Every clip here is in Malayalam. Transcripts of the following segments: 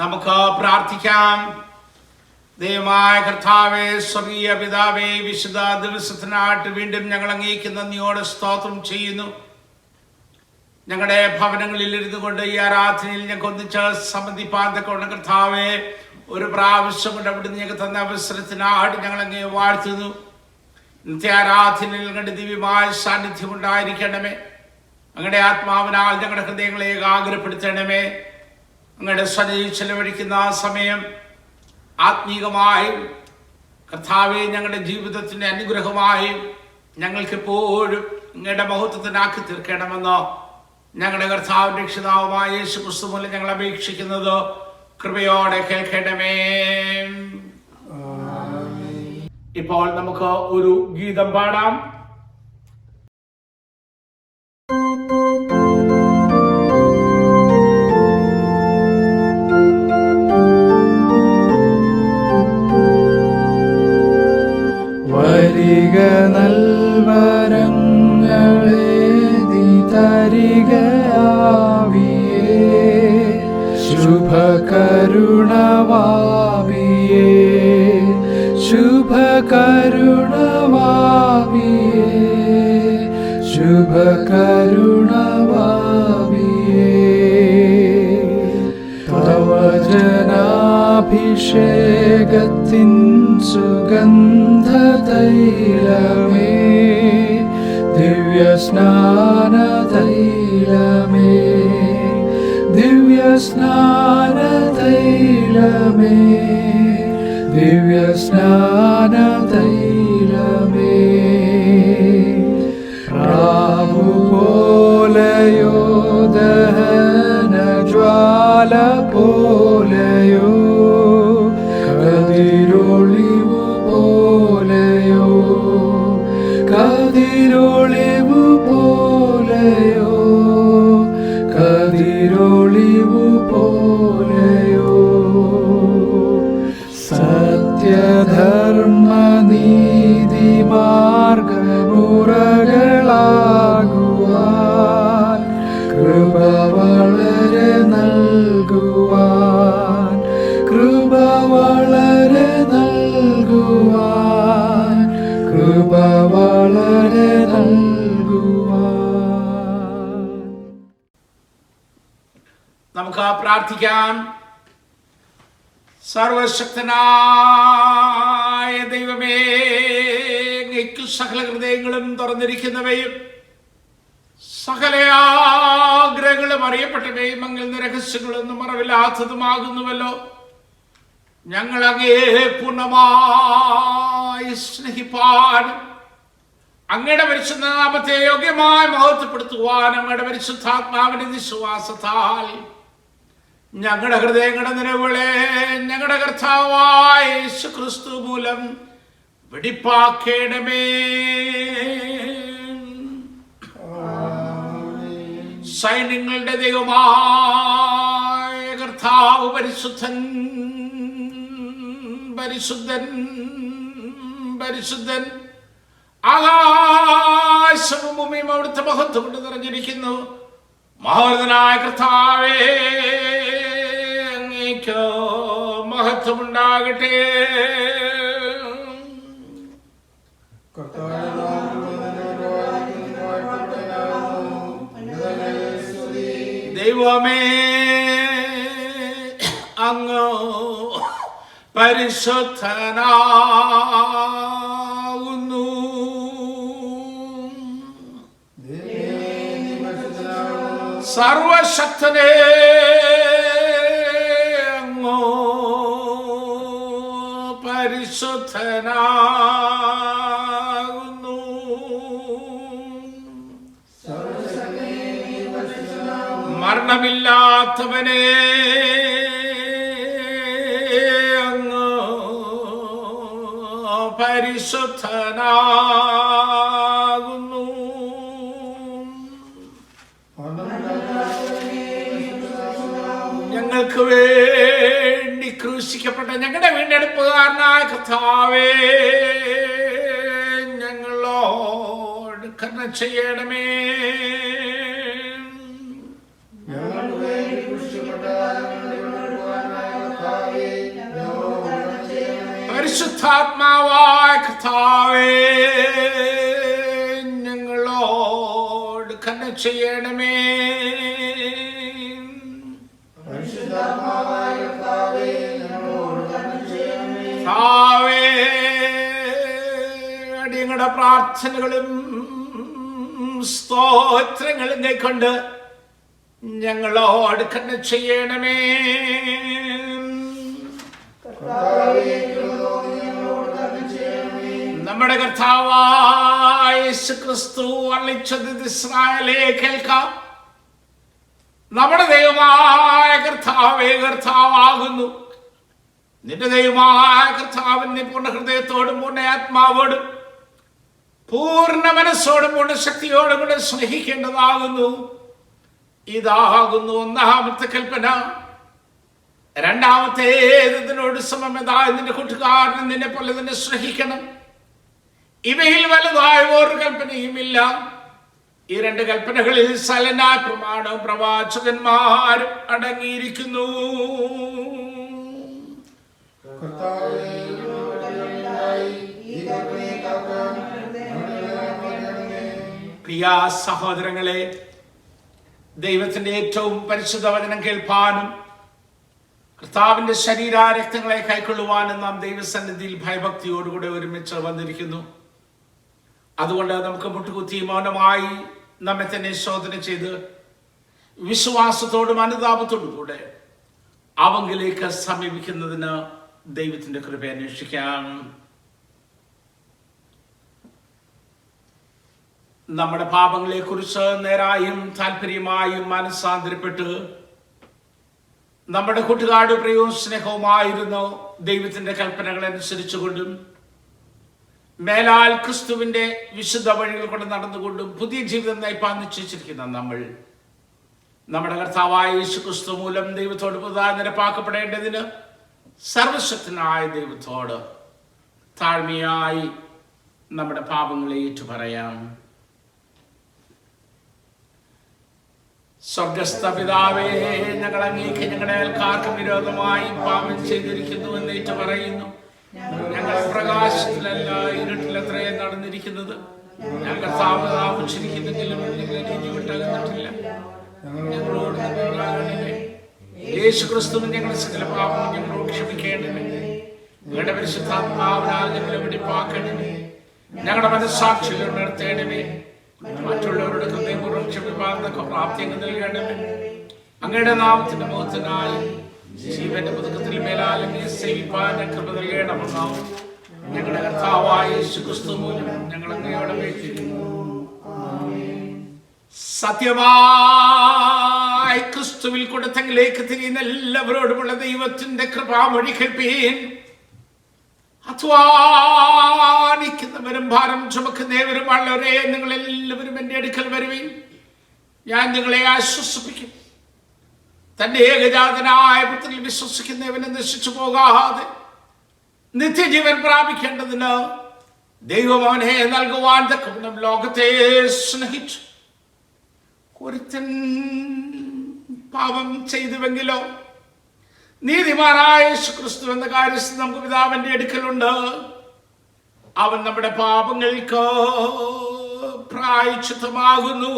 നമുക്ക് പ്രാർത്ഥിക്കാം. ദൈവമായ കർത്താവേ, സ്വർഗീയ പിതാവേ, വിശുദ്ധ ദിവസത്തിനായിട്ട് വീണ്ടും ഞങ്ങൾ അങ്ങേക്ക് നന്ദിയോടെ സ്തോത്രം ചെയ്യുന്നു. ഞങ്ങളുടെ ഭവനങ്ങളിൽ ഇരുന്നു കൊണ്ട് ഈ ആരാധനയിൽ ഞങ്ങൾക്ക് ഒന്നിച്ച് സംബന്ധിപ്പാൻ തക്കവണ്ണം കർത്താവേ, ഒരു പ്രാവശ്യം കൊണ്ട് അവിടുന്ന് ഞങ്ങൾക്ക് തന്ന അവസരത്തിനായിട്ട് ഞങ്ങൾ അങ്ങേ വാഴ്ത്തുന്നു. ഇന്നത്തെ ആരാധനയിൽ ഞങ്ങളുടെ ദിവ്യമായ സാന്നിധ്യം ഉണ്ടായിരിക്കണമേ. ഞങ്ങളുടെ ആത്മാവിനാൽ ഞങ്ങളുടെ ഹൃദയങ്ങളെ ഏകാഗ്രപ്പെടുത്തണമേ. അങ്ങയുടെ സന്നിധി ചെലവഴിക്കുന്ന സമയം ആത്മീകമായും കർത്താവെ ഞങ്ങളുടെ ജീവിതത്തിൻ്റെ അനുഗ്രഹമായും ഞങ്ങൾക്കെപ്പോഴും അങ്ങയുടെ മഹത്വത്തിനാക്കി തീർക്കണമെന്നോ ഞങ്ങളുടെ കർത്താവിൻ്റെ രക്ഷിതാവുമായ യേശു ക്രിസ്തു മൂലം ഞങ്ങൾ അപേക്ഷിക്കുന്നത് കൃപയോടെ കേൾക്കണമേ. ഇപ്പോൾ നമുക്ക് ഒരു ഗീതം പാടാം. വരിക നൽവരങ്ങളെ നീ തരികയാവിയേ, ശുഭകരുണവാവിയേ, ശുഭകരുണവാവിയേ, ശുഭകരുണവാവിയേ. തവ ജനാഭിഷേകത്തിൻ സുഗന്ധതൈലമേ, ദിവ്യസ്നാനതൈലമേ, ദിവ്യസ്നാനതൈലമേ, ദിവ്യസ്നാനതൈലമേ. പ്രാവുപോലെയോ ദഹനജ്വാല പോലെയോ, കതിരൊളിവു പോലെയോ, കതിരൊളിവു പോലെയോ, കതിരൊളിവു പോലെയോ. സത്യധർമ്മനീതി മാർഗമുറകളാകുവാൻ കൃപ വളരെ നൽകുവാൻ, കൃപ വളരെ നൽകുവാൻ, കൃപ വളരെ നൽകുവാൻ. നമുക്ക് പ്രാർത്ഥിക്കാം. സർവശക്തനായ ദൈവമേ, അങ്ങേക്ക് സകല ഹൃദയങ്ങളും തുറന്നിരിക്കുന്നവയും സകല ആഗ്രഹങ്ങളും അറിയപ്പെട്ടവയും അങ്ങ് രഹസ്യങ്ങളൊന്നും മറവില്ലാത്തതുമാകുന്നുവല്ലോ. ഞങ്ങൾ അങ്ങേ പൂർണ്ണമായി സ്നേഹിപ്പാനും അങ്ങയുടെ പരിശുദ്ധ നാമത്തെ യോഗ്യമായി മഹത്വപ്പെടുത്തുവാനും അങ്ങയുടെ പരിശുദ്ധാത്മാവിന്റെ വിശ്വാസത്താൽ ഞങ്ങളുടെ ഹൃദയങ്ങളുടെ നിലവിളെ ഞങ്ങളുടെ കർത്താവായ യേശു ക്രിസ്തു മൂലം വെടിപ്പാക്കേണമേ. സൈന്യങ്ങളുടെ ദൈവമായ കർത്താവ് പരിശുദ്ധൻ, പരിശുദ്ധൻ, പരിശുദ്ധൻ. ആകാശവും ഭൂമിയും അവിടുത്തെ മഹത്വം കൊണ്ട് നിറഞ്ഞിരിക്കുന്നു. മഹോന്നതനായ കർത്താവേ, അങ്ങേക്ക് മഹത്വമുണ്ടാകട്ടെ. ദൈവമേ, അങ്ങ് പരിശുദ്ധനാകുന്നു. സർവശക്തനേ, അങ്ങ് പരിശുദ്ധനാകുന്നു. മരണമില്ലാത്തവനെ, അങ്ങ് പരിശുദ്ധനാകുന്നു. ഞങ്ങൾക്ക് വേണ്ടി ക്രൂശിക്കപ്പെട്ട ഞങ്ങളുടെ വീണ്ടെടുപ്പുകാരനായ കർത്താവേ, ഞങ്ങളോട് കരുണ ചെയ്യണമേ. പരിശുദ്ധാത്മാവായ കർത്താവേ, ഞങ്ങളോട് കരുണ ചെയ്യണമേ. കർത്താവേ, അടിയങ്ങളുടെ പ്രാർത്ഥനകളും സ്തോത്രങ്ങളും കൈക്കൊണ്ട് ഞങ്ങളോട് കരുണ ചെയ്യണമേ. നമ്മുടെ കർത്താവായ യേശുക്രിസ്തു അരുളിച്ചത് ഇസ്രായേലേ കേൾക്കാം. നമ്മുടെ ദൈവമായ കർത്താവേ, കർത്താവാകുന്നു. നിന്റെ ദൈവമായ കർത്താവിനെ പൂർണ്ണ ഹൃദയത്തോടും പൂർണ്ണ ആത്മാവോടും പൂർണ്ണ മനസ്സോടും പൂർണ്ണ ശക്തിയോടും കൂടെ സ്നേഹിക്കേണ്ടതാകുന്നു. ഇതാകുന്നു ഒന്നാമത്തെ കൽപ്പന. രണ്ടാമത്തേതിനോട് സമമതായ നിന്റെ കൂട്ടുകാരനെ നിന്നെ പോലെ തന്നെ സ്നേഹിക്കണം. ഇവയിൽ വലുതായ ഒരു കൽപ്പനയുമില്ല. ഈ രണ്ട് കൽപ്പനകളിൽ സകലനായ പ്രമാണവും പ്രവാചകന്മാരും അടങ്ങിയിരിക്കുന്നു. പ്രിയ സഹോദരങ്ങളെ, ദൈവത്തിന്റെ ഏറ്റവും പരിശുദ്ധ വചനം കേൾപ്പാനും കർത്താവിന്റെ ശരീരരക്തങ്ങളെ കൈക്കൊള്ളുവാനും നാം ദൈവസന്നിധിയിൽ ഭയഭക്തിയോടുകൂടെ ഒരുമിച്ച് വന്നിരിക്കുന്നു. അതുകൊണ്ട് നമുക്ക് മുട്ടുകുത്തി മൗനമായി നമ്മെ തന്നെ ശോധന ചെയ്ത് വിശ്വാസത്തോടും അനുതാപത്തോടും കൂടെ അവങ്കിലേക്ക് സമീപിക്കുന്നതിന് ദൈവത്തിന്റെ കൃപ അന്വേഷിക്കാം. നമ്മുടെ പാപങ്ങളെ കുറിച്ച് നേരായും താല്പര്യമായും മനസ്സാന്തരപ്പെട്ട് നമ്മുടെ കൂട്ടുകാരുടെ പ്രിയവും സ്നേഹവുമായിരുന്നു ദൈവത്തിന്റെ കൽപ്പനകൾ അനുസരിച്ചുകൊണ്ടും മേലാൽ ക്രിസ്തുവിന്റെ വിശുദ്ധ വഴികൾ കൊണ്ട് നടന്നുകൊണ്ടും പുതിയ ജീവിതം നയിപ്പാൻ നിശ്ചയിച്ചിരിക്കുന്ന നമ്മൾ നമ്മുടെ കർത്താവായ യേശു ക്രിസ്തു മൂലം ദൈവത്തോട് പുതുതായി നിരപ്പാക്കപ്പെടേണ്ടതിന് സർവശക്തനായ ദൈവത്തോട് താഴ്മയായി നമ്മുടെ പാപങ്ങളെ ഏറ്റുപറയാം. സ്വർഗസ്ഥ പിതാവേ, ഞങ്ങൾ അങ്ങേക്ക് ഞങ്ങളുടെ അയൽക്കാർക്ക് വിരോധമായി പാപം ചെയ്തിരിക്കുന്നു എന്ന് ഏറ്റുപറയുന്നു. ഞങ്ങൾ പ്രകാശത്തിലല്ല ഇരുട്ടിലത്രേ നടന്നിരിക്കുന്നത്. ഞങ്ങൾ താമസിച്ചിരിക്കുന്നെങ്കിലും ഞങ്ങൾ നീതി വിട്ടകന്നിട്ടില്ല. ഞങ്ങളോട് യേശു ക്രിസ്തുവിൻ ഞങ്ങളുടെ സകല പാപം ഞങ്ങളോട് ക്ഷമിക്കേണ്ടമേ. ഞങ്ങളുടെ പരിശുദ്ധാത്മാവിനാൽ ഞങ്ങളെ വെടിപ്പാക്കണമേ. ഞങ്ങളുടെ മനസ്സാക്ഷിയിൽ ഉണർത്തേണമേ. മറ്റുള്ളവരുടെ ഹൃദയപൂർവ്വം ക്ഷമിപ്പാർന്നൊക്കെ പ്രാപ്തി നൽകണമേ. അങ്ങയുടെ നാമത്തിന്റെ മുഖത്തിനായി ജീവന്റെ പുതുക്കത്തിൽ മേലാലങ്ങി സേവിപ്പാൻ കൃപ നൽകണമെന്നോ ഞങ്ങളുടെ കർത്താവായ യേശു ക്രിസ്തു മൂലം ഞങ്ങൾ അങ്ങയോട് അപേക്ഷിക്കുന്നു. സത്യമായി ക്രിസ്തുവിൽ കൊടുത്തെങ്കിലേക്ക് തിരിയുന്ന എല്ലാവരോടുമുള്ള ദൈവത്തിന്റെ കൃപാമൊഴി കേൾപ്പീൻ. അധ്വാനിക്കുന്നവരും ഭാരം ചുമക്കുന്നവരും വളരെ നിങ്ങൾ എല്ലാവരും എൻ്റെ അടുക്കൽ വരുവീൻ, ഞാൻ നിങ്ങളെ ആശ്വസിപ്പിക്കും. തന്റെ ഏകജാതനായ പുത്രനിൽ വിശ്വസിക്കുന്നവനെ നശിച്ചു പോകാതെ നിത്യജീവൻ പ്രാപിക്കേണ്ടതിന് ദൈവം അവനെ നൽകുവാൻ തക്കവണ്ണം ലോകത്തെ സ്നേഹിച്ചു. ഒരുത്തൻ പാപം ചെയ്തുവെങ്കിലോ നീതിമാനായ യേശുക്രിസ്തു എന്ന കാര്യസ്ഥൻ നമുക്ക് പിതാവിന്റെ അടുക്കലുണ്ട്. അവൻ നമ്മുടെ പാപങ്ങൾക്ക് പ്രായശ്ചിത്തമാകുന്നു.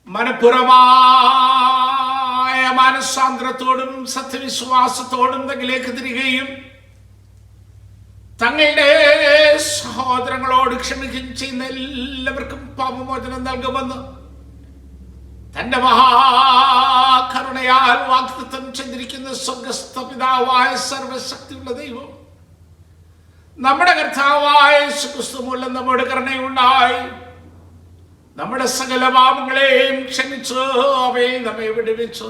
മനഃപൂർവമായ മാനസാന്തരത്തോടും സത്യവിശ്വാസത്തോടും തങ്ങളിലേക്ക് തിരികെയും തങ്ങളുടെ സഹോദരങ്ങളോട് ക്ഷമിക്കുകയും ചെയ്യുന്ന എല്ലാവർക്കും പാപമോചനം നൽകുമെന്ന് തന്റെ മഹാകരുണയാൽ വാഗ്ദത്തം ചെയ്തിരിക്കുന്ന സ്വർഗസ്ഥ പിതാവായ സർവശക്തിയുള്ള ദൈവം നമ്മുടെ കർത്താവായ യേശുക്രിസ്തു മൂലം നമ്മുടെ കരുണയുണ്ടായി നമ്മുടെ സകല പാപങ്ങളെയും ക്ഷമിച്ച് അവയിൽ നമ്മെ വിടുവിച്ച്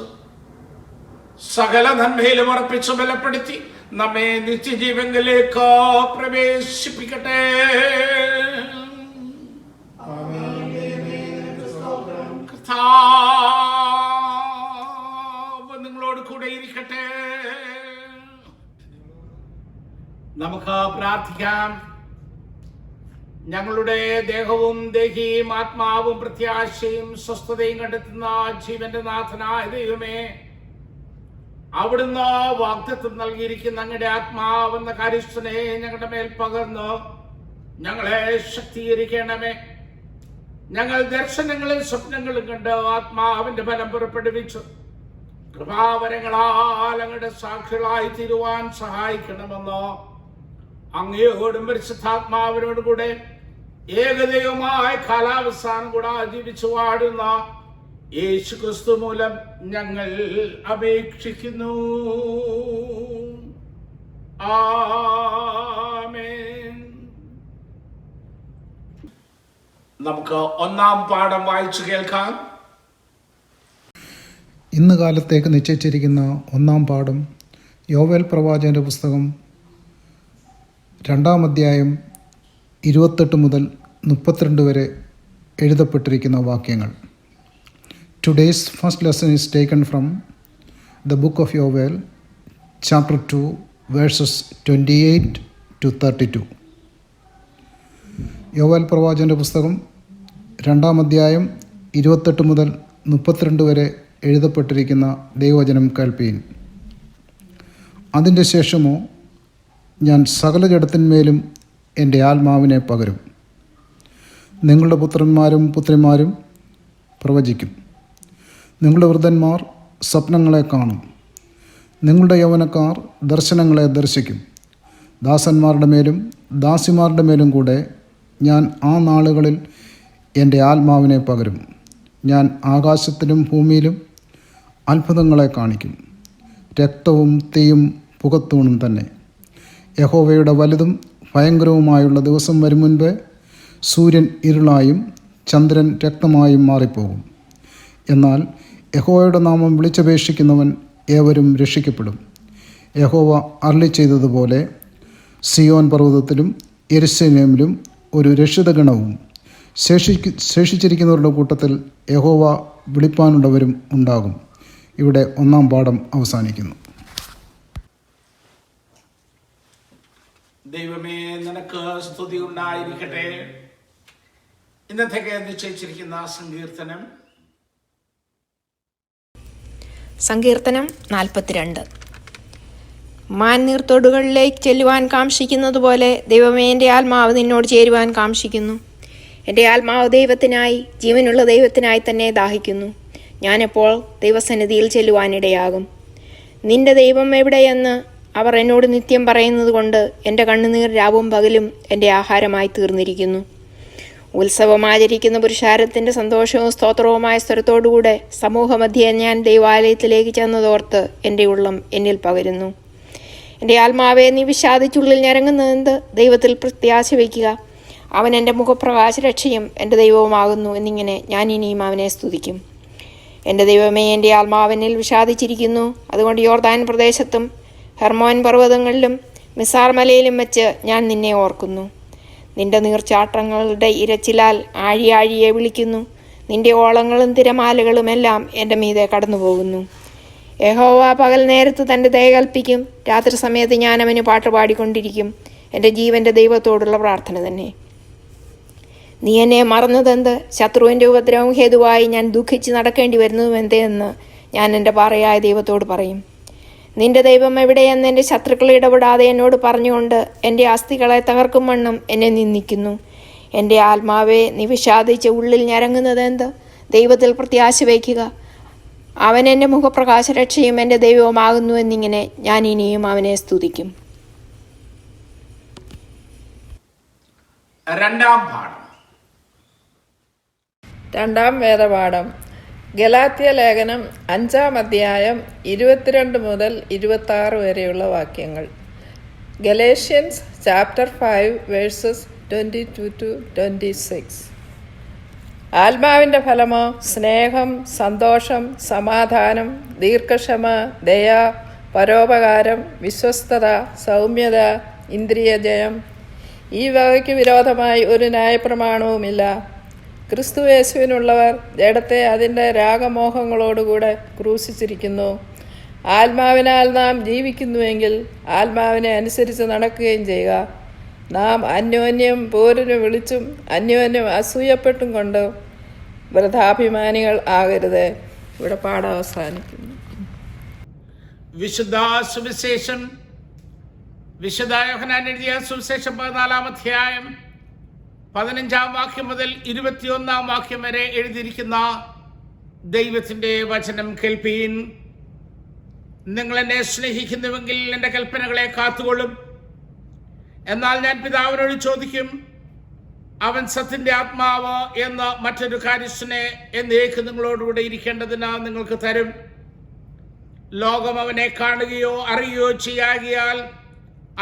സകല നന്മയിലും ഉറപ്പിച്ച് ബലപ്പെടുത്തി നമ്മെ നിത്യജീവനിലേക്ക് പ്രവേശിപ്പിക്കട്ടെ. കർത്താവ് നിങ്ങളോട് കൂടെ ഇരിക്കട്ടെ. നമുക്ക് പ്രാർത്ഥിക്കാം. ഞങ്ങളുടെ ദേഹവും ദേഹിയും ആത്മാവും പ്രത്യാശയും സ്വസ്ഥതയും കണ്ടെത്തുന്ന ജീവന്റെ നാഥനായ ദൈവമേ, അവിടുന്ന് വാഗ്ദത്തം നൽകിയിരിക്കുന്ന അങ്ങയുടെ ആത്മാവെന്ന കാര്യസ്ഥനെ ഞങ്ങളുടെ മേൽ പകർന്ന് ഞങ്ങളെ ശക്തീകരിക്കണമേ. ഞങ്ങൾ ദർശനങ്ങളും സ്വപ്നങ്ങളും കണ്ട് ആത്മാവിന്റെ ഫലം പുറപ്പെടുവിച്ചു കൃപാവരങ്ങളാൽ അങ്ങയുടെ സാക്ഷികളായി തീരുവാൻ സഹായിക്കണമെന്ന് അങ്ങയോടും പരിശുദ്ധാത്മാവിനോടും കൂടെ ഏകദൈവമായ കാലാവസാനം കൂടെ ജീവിച്ചു വാടുന്ന യേശു ക്രിസ്തു മൂലം ഞങ്ങൾ അപേക്ഷിക്കുന്നു. ആമേൻ. നമുക്ക് ഒന്നാം പാഠം വായിച്ചു കേൾക്കാം. ഇന്ന് കാലത്തേക്ക് നിശ്ചയിച്ചിരിക്കുന്ന ഒന്നാം പാഠം യോവേൽ പ്രവാചകന്റെ പുസ്തകം 2-ാം അധ്യായം 28 മുതൽ 32 വരെ എഴുതപ്പെട്ടിരിക്കുന്ന വാക്യങ്ങൾ. Today's first lesson is taken from the book of Yovel, chapter 2, verses 28 to 32. യോവേൽ പ്രവാചകന്റെ പുസ്തകം 2-ാം അധ്യായം 28 മുതൽ 32 വരെ എഴുതപ്പെട്ടിരിക്കുന്ന ദൈവവചനം കേൾപ്പീൻ. അതിൻ്റെ ശേഷമോ ഞാൻ സകല ജഡത്തിന്മേലും എൻ്റെ ആത്മാവിനെ പകരും. നിങ്ങളുടെ പുത്രന്മാരും പുത്രിമാരും പ്രവചിക്കും. നിങ്ങളുടെ വൃദ്ധന്മാർ സ്വപ്നങ്ങളെ കാണും. നിങ്ങളുടെ യൗവനക്കാർ ദർശനങ്ങളെ ദർശിക്കും. ദാസന്മാരുടെ മേലും ദാസിമാരുടെ മേലും കൂടെ ഞാൻ ആ നാളുകളിൽ എൻ്റെ ആത്മാവിനെ പകരും. ഞാൻ ആകാശത്തിലും ഭൂമിയിലും അത്ഭുതങ്ങളെ കാണിക്കും. രക്തവും തീയും പുകത്തൂണും തന്നെ. യഹോവയുടെ വലുതും ഭയങ്കരവുമായുള്ള ദിവസം വരും മുൻപേ സൂര്യൻ ഇരുളായും ചന്ദ്രൻ രക്തമായും മാറിപ്പോകും. എന്നാൽ യഹോവയുടെ നാമം വിളിച്ചപേക്ഷിക്കുന്നവൻ ഏവരും രക്ഷിക്കപ്പെടും. യഹോവ അരുളി ചെയ്തതുപോലെ സിയോൻ പർവ്വതത്തിലും യെരൂശലേമിലും ഒരു രക്ഷിതഗണവും ശേഷിച്ചിരിക്കുന്നവരുടെ കൂട്ടത്തിൽ യഹോവ വിളിപ്പാനുള്ളവരും ഉണ്ടാകും. ഇവിടെ ഒന്നാം പാഠം അവസാനിക്കുന്നു. ദൈവമേ, നിനക്ക് സ്തുതി ഉണ്ടായിരിക്കട്ടെ. ഇന്നത്തേക്ക് നിശ്ചയിച്ചിരിക്കുന്ന സങ്കീർത്തനം 42. മാൻനീർത്തോടുകളിലേക്ക് ചെല്ലുവാൻ കാംക്ഷിക്കുന്നത് പോലെ ദൈവമേ, എൻ്റെ ആത്മാവ് നിന്നോട് ചേരുവാൻ കാംക്ഷിക്കുന്നു. എൻ്റെ ആത്മാവ് ദൈവത്തിനായി, ജീവനുള്ള ദൈവത്തിനായി തന്നെ ദാഹിക്കുന്നു. ഞാനെപ്പോൾ ദൈവസന്നിധിയിൽ ചെല്ലുവാനിടയാകും. നിന്റെ ദൈവം എവിടെയെന്ന് അവർ എന്നോട് നിത്യം പറയുന്നത് കൊണ്ട് എൻ്റെ കണ്ണുനീർ രാവും പകലും എൻ്റെ ആഹാരമായി തീർന്നിരിക്കുന്നു. ഉത്സവമാചരിക്കുന്ന പുരുഷാരത്തിൻ്റെ സന്തോഷവും സ്തോത്രവുമായ സ്വരത്തോടുകൂടെ സമൂഹമധ്യേ ഞാൻ ദൈവാലയത്തിലേക്ക് ചെന്നതോർത്ത് എൻ്റെ ഉള്ളം എന്നിൽ പകരുന്നു. എൻ്റെ ആത്മാവെ, നീ വിഷാദിച്ചുള്ളിൽ ഞരങ്ങുന്നതെന്ത്? ദൈവത്തിൽ പ്രത്യാശ വയ്ക്കുക. അവൻ എൻ്റെ മുഖപ്രകാശ രക്ഷയും എൻ്റെ ദൈവവുമാകുന്നു എന്നിങ്ങനെ ഞാൻ ഇനിയും അവനെ സ്തുതിക്കും. എൻ്റെ ദൈവമേ, എൻ്റെ ആത്മാവിനിൽ വിഷാദിച്ചിരിക്കുന്നു. അതുകൊണ്ട് യോർദാൻ പ്രദേശത്തും ഹെർമോൻ പർവ്വതങ്ങളിലും മിസാർ മലയിലും വെച്ച് ഞാൻ നിന്നെ ഓർക്കുന്നു. നിന്റെ നീർച്ചാട്ടങ്ങളുടെ ഇരച്ചിലാൽ ആഴിയാഴിയെ വിളിക്കുന്നു. നിന്റെ ഓളങ്ങളും തിരമാലകളുമെല്ലാം എൻ്റെ മീതെ കടന്നു പോകുന്നു. യഹോവ പകൽ നേരത്ത് തൻ്റെ ദയ കൽപ്പിക്കും. രാത്രി സമയത്ത് ഞാൻ അവന് പാട്ട് പാടിക്കൊണ്ടിരിക്കും. എൻ്റെ ജീവൻ്റെ ദൈവത്തോടുള്ള പ്രാർത്ഥന തന്നെ. നീ എന്നെ മറന്നതെന്ത്? ശത്രുവിൻ്റെ ഉപദ്രവം ഹേതുവായി ഞാൻ ദുഃഖിച്ച് നടക്കേണ്ടി വരുന്നതുമെന്തെന്ന് ഞാൻ എൻ്റെ പാറയായ ദൈവത്തോട് പറയും. നിന്റെ ദൈവം എവിടെയെന്ന് എൻ്റെ ശത്രുക്കൾ ഇടപെടാതെ എന്നോട് പറഞ്ഞുകൊണ്ട് എൻ്റെ അസ്ഥികളെ തകർക്കും വണ്ണം എന്നെ നിന്ദിക്കുന്നു. എൻ്റെ ആത്മാവെ, നീ വിഷാദിച്ച് ഉള്ളിൽ ഞരങ്ങുന്നതെന്ത്? ദൈവത്തിൽ പ്രത്യാശ വയ്ക്കുക. അവൻ എൻ്റെ മുഖപ്രകാശ രക്ഷയും എൻ്റെ ദൈവവുമാകുന്നു എന്നിങ്ങനെ ഞാൻ ഇനിയും അവനെ സ്തുതിക്കും. രണ്ടാം വേദപാഠം. ഗലാത്യ ലേഖനം 5-ാം അധ്യായം 22 മുതൽ 26 വരെയുള്ള വാക്യങ്ങൾ. Galatians chapter 5 versus 22 to 26. ആത്മാവിൻ്റെ ഫലമോ സ്നേഹം, സന്തോഷം, സമാധാനം, ദീർഘക്ഷമ, ദയ, പരോപകാരം, വിശ്വസ്തത, സൗമ്യത, ഇന്ദ്രിയജയം. ഈ വകയ്ക്ക് വിരോധമായി ഒരു ന്യായപ്രമാണവുമില്ല. ക്രിസ്തുയേശുവിനുള്ളവർ ജഡത്തെ അതിൻ്റെ രാഗമോഹങ്ങളോടുകൂടെ ക്രൂശിച്ചിരിക്കുന്നു. ആത്മാവിനാൽ നാം ജീവിക്കുന്നുവെങ്കിൽ ആത്മാവിനെ അനുസരിച്ച് നടക്കുകയും ചെയ്യുക. നാം അന്യോന്യം പോരിന് വിളിച്ചും അന്യോന്യം അസൂയപ്പെട്ടും കൊണ്ട് വൃഥാഭിമാനികൾ ആകരുത്. ഇവിടെ പാഠം അവസാനിക്കുന്നു. വിശുദ്ധ സുവിശേഷം വിശുദ്ധ യോഹന്നാൻ എഴുതിയ സുവിശേഷം 14-ാം അധ്യായം 15-ാം വാക്യം മുതൽ 21-ാം വാക്യം വരെ എഴുതിയിരിക്കുന്ന ദൈവത്തിൻ്റെ വചനം കേൾപ്പീൻ. നിങ്ങൾ എന്നെ സ്നേഹിക്കുന്നുവെങ്കിൽ എൻ്റെ കൽപ്പനകളെ കാത്തുകൊള്ളും. എന്നാൽ ഞാൻ പിതാവിനോട് ചോദിക്കും, അവൻ സത്യൻ്റെ ആത്മാവ് എന്ന മറ്റൊരു കാര്യസ്ഥനെ എന്നേക്ക് നിങ്ങളോടുകൂടെ ഇരിക്കേണ്ടതിന് നിങ്ങൾക്ക് തരും. ലോകം അവനെ കാണുകയോ അറിയുകയോ ചെയ്യാകിയാൽ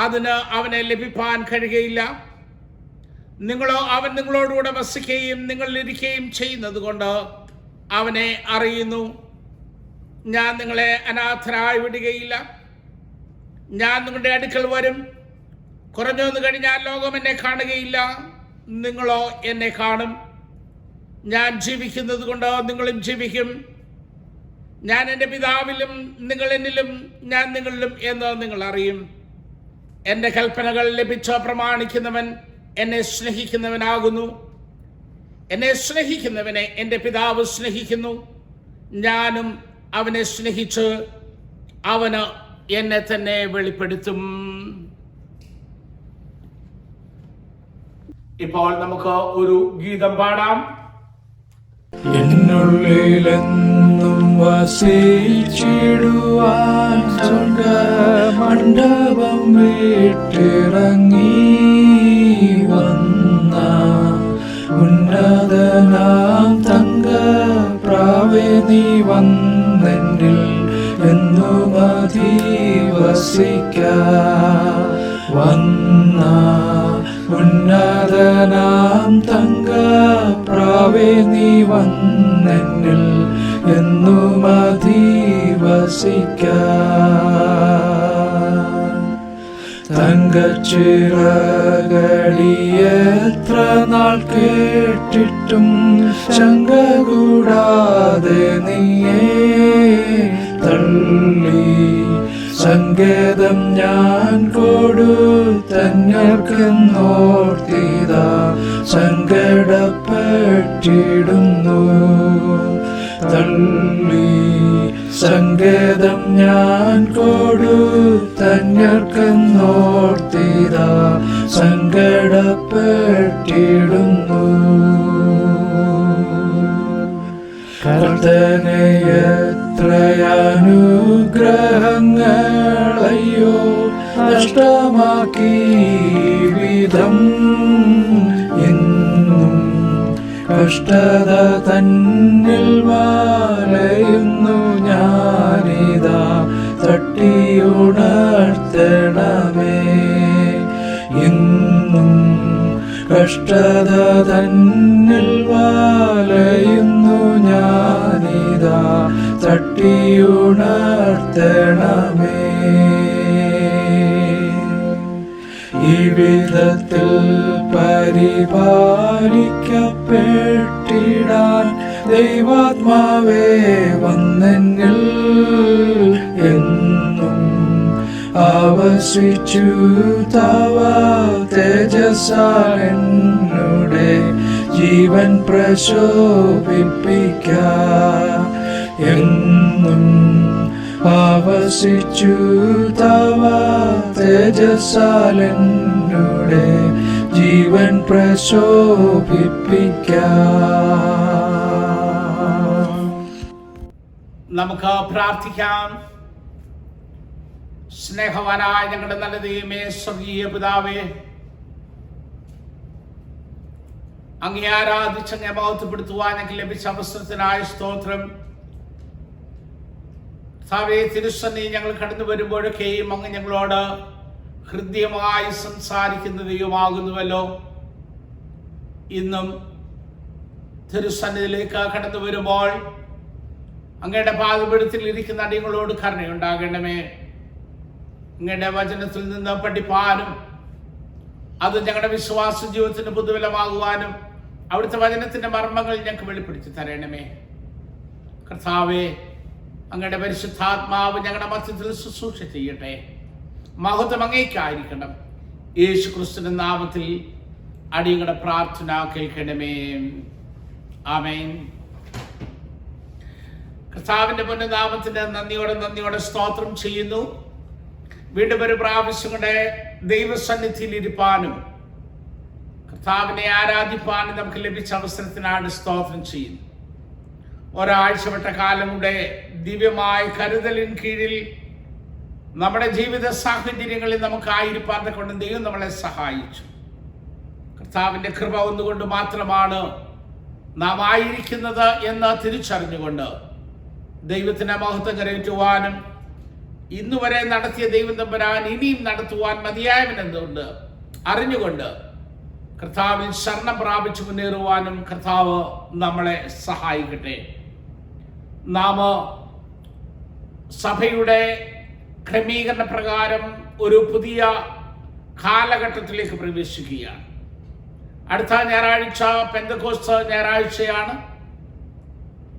അതിന് അവനെ ലഭിപ്പാൻ കഴിയുകയില്ല. നിങ്ങളോ അവൻ നിങ്ങളോടുകൂടെ വസിക്കുകയും നിങ്ങളിലിരിക്കുകയും ചെയ്യുന്നത് കൊണ്ട് അവനെ അറിയുന്നു. ഞാൻ നിങ്ങളെ അനാഥരായി വിടുകയില്ല. ഞാൻ നിങ്ങളുടെ അടുക്കൽ വരും. കുറഞ്ഞൊന്നു കഴിഞ്ഞാൽ ലോകം എന്നെ കാണുകയില്ല, നിങ്ങളോ എന്നെ കാണും. ഞാൻ ജീവിക്കുന്നത് കൊണ്ട് നിങ്ങളും ജീവിക്കും. ഞാൻ എൻ്റെ പിതാവിലും നിങ്ങൾ എന്നിലും ഞാൻ നിങ്ങളിലും എന്ന് നിങ്ങൾ അറിയും. എൻ്റെ കൽപ്പനകൾ ലഭിച്ച് പ്രമാണിക്കുന്നവൻ എന്നെ സ്നേഹിക്കുന്നവനാകുന്നു. എന്നെ സ്നേഹിക്കുന്നവനെ എൻ്റെ പിതാവ് സ്നേഹിക്കുന്നു. ഞാനും അവനെ സ്നേഹിച്ച് അവന് എന്നെ തന്നെ വെളിപ്പെടുത്തും. ഇപ്പോൾ നമുക്ക് ഒരു ഗീതം പാടാം. എന്നുള്ളിലെന്നും വസിച്ചിടുവാൻ സ്വർഗമണ്ഡപം വിട്ടിറങ്ങി വന്ന ഉന്നതനാം തങ്കപ്രാവേ നീ വന്നെന്നിൽ എന്നും അധിവസിക്കാൻ വന്ന ഉന്നതനാം തങ്കപ്രാവേ നീ വന്നെന്നിൽ എന്നും അധിവസിക്കാൻ തങ്കച്ചിറകടിയെത്ര നാൾ കേട്ടിട്ടും ശങ്ക കൂടാതെ നീയേ തള്ളി സങ്കേതം ഞാൻ കൊടുത്തന്യർക്കെന്നോർത്തിതാ സങ്കടപ്പെട്ടിടുന്നു. തള്ളി സങ്കേതം ഞാൻ കൊടുത്തന്യർക്കെന്നോർത്തിതാ സങ്കടപ്പെട്ടിടുന്നു. കർത്തനെ എത്രയനുഗ്രഹങ്ങളയ്യോ നഷ്ടമാക്കി വിധം എന്നും കഷ്ടത തന്നിൽ വലയുന്നു ഞാനിതാ തട്ടിയുണർത്തണമേ. എന്നും കഷ്ടത തന്നിൽ വലയുന്നു ഞാനിതാ തട്ടിയുണർത്തണമേ. ഈ വിധത്തിൽ പരിപാലിക്കപ്പെട്ടിടാൻ ദൈവാത്മാവേ വന്നെന്നിൽ എന്നും ആവസിച്ചു തവ തേജസ്സാൽ എന്നുടെ ജീവൻ പ്രശോഭിപ്പിക്കാം. എന്നും ആവസിച്ചു തവ തേജസ്സാൽ എന്നുടെ ജീവൻ പ്രശോഭിപ്പിക്കാം. നമുക്ക് പ്രാർത്ഥിക്കാം. സ്നേഹവാനായ ഞങ്ങളുടെ നല്ല ദൈവമേ, സ്വർഗീയ പിതാവേ, അങ്ങേ ആരാധിച്ച് അങ്ങേ മഹത്വപ്പെടുത്തുവാൻ ഞങ്ങൾക്ക് ലഭിച്ച അവസരത്തിനായ സ്തോത്രം. കർത്താവേ, തിരുസന്നിധി ഞങ്ങൾ കടന്നു വരുമ്പോഴൊക്കെയും അങ്ങ് ഞങ്ങളോട് ഹൃദ്യമായി സംസാരിക്കുന്ന ദൈവമാകുന്നുവല്ലോ. ഇന്നും തിരുസന്നിധിയിലേക്ക് കടന്നു വരുമ്പോൾ അങ്ങയുടെ പാദപീഠത്തിൽ ഇരിക്കുന്ന അടിയങ്ങളോട് കരുണയുണ്ടാകണമേ. അങ്ങയുടെ വചനത്തിൽ നിന്ന് പഠിപ്പാനും അത് ഞങ്ങളുടെ വിശ്വാസ ജീവിതത്തിന് പുതുബലമാകുവാനും അവിടുത്തെ വചനത്തിന്റെ മർമ്മങ്ങൾ ഞങ്ങൾക്ക് വെളിപ്പെടുത്തി തരണമേ. കർത്താവേ, അങ്ങയുടെ പരിശുദ്ധാത്മാവ് ഞങ്ങളുടെ മധ്യത്തിൽ ശുശ്രൂഷ ചെയ്യട്ടെ. മഹത്വം അങ്ങേക്കായിരിക്കണം. യേശു ക്രിസ്തുവിന്റെ നാമത്തിൽ അടിയങ്ങളുടെ പ്രാർത്ഥന കേൾക്കണമേ. ആമേൻ. കർത്താവിന്റെ പുണ്യനാമത്തിന് നന്ദിയോടെ സ്തോത്രം ചെയ്യുന്നു. വീണ്ടും ഒരു പ്രാവശ്യം കൂടെ ദൈവസന്നിധിയിൽ ഇരിപ്പാനും കർത്താവിനെ ആരാധിപ്പാനും നമുക്ക് ലഭിച്ച അവസരത്തിനാണ് സ്തോത്രം ചെയ്യുന്നു. ഒരാഴ്ചപ്പെട്ട കാലം കൂടെ ദിവ്യമായ കരുതലിൻ കീഴിൽ നമ്മുടെ ജീവിത സാഹചര്യങ്ങളിൽ നമുക്കായിരിക്കാൻ കൊണ്ട് ദൈവം നമ്മളെ സഹായിച്ചു. കർത്താവിൻ്റെ കൃപ ഒന്നുകൊണ്ട് മാത്രമാണ് നാം ആയിരിക്കുന്നത് എന്ന് തിരിച്ചറിഞ്ഞുകൊണ്ട് ദൈവത്തിൻ്റെ മഹത്വം കരയറ്റുവാനും ഇന്നുവരെ നടത്തിയ ദൈവം തമ്പുരാൻ ഇനിയും നടത്തുവാൻ മതിയായവനെന്നുകൊണ്ട് അറിഞ്ഞുകൊണ്ട് കർത്താവിൽ ശരണം പ്രാപിച്ചു മുന്നേറുവാനും കർത്താവ് നമ്മളെ സഹായിക്കട്ടെ. നാം സഭയുടെ ക്രമീകരണ പ്രകാരം ഒരു പുതിയ കാലഘട്ടത്തിലേക്ക് പ്രവേശിക്കുകയാണ്. അടുത്ത ഞായറാഴ്ച പെന്തക്കോസ്ത് ഞായറാഴ്ചയാണ്.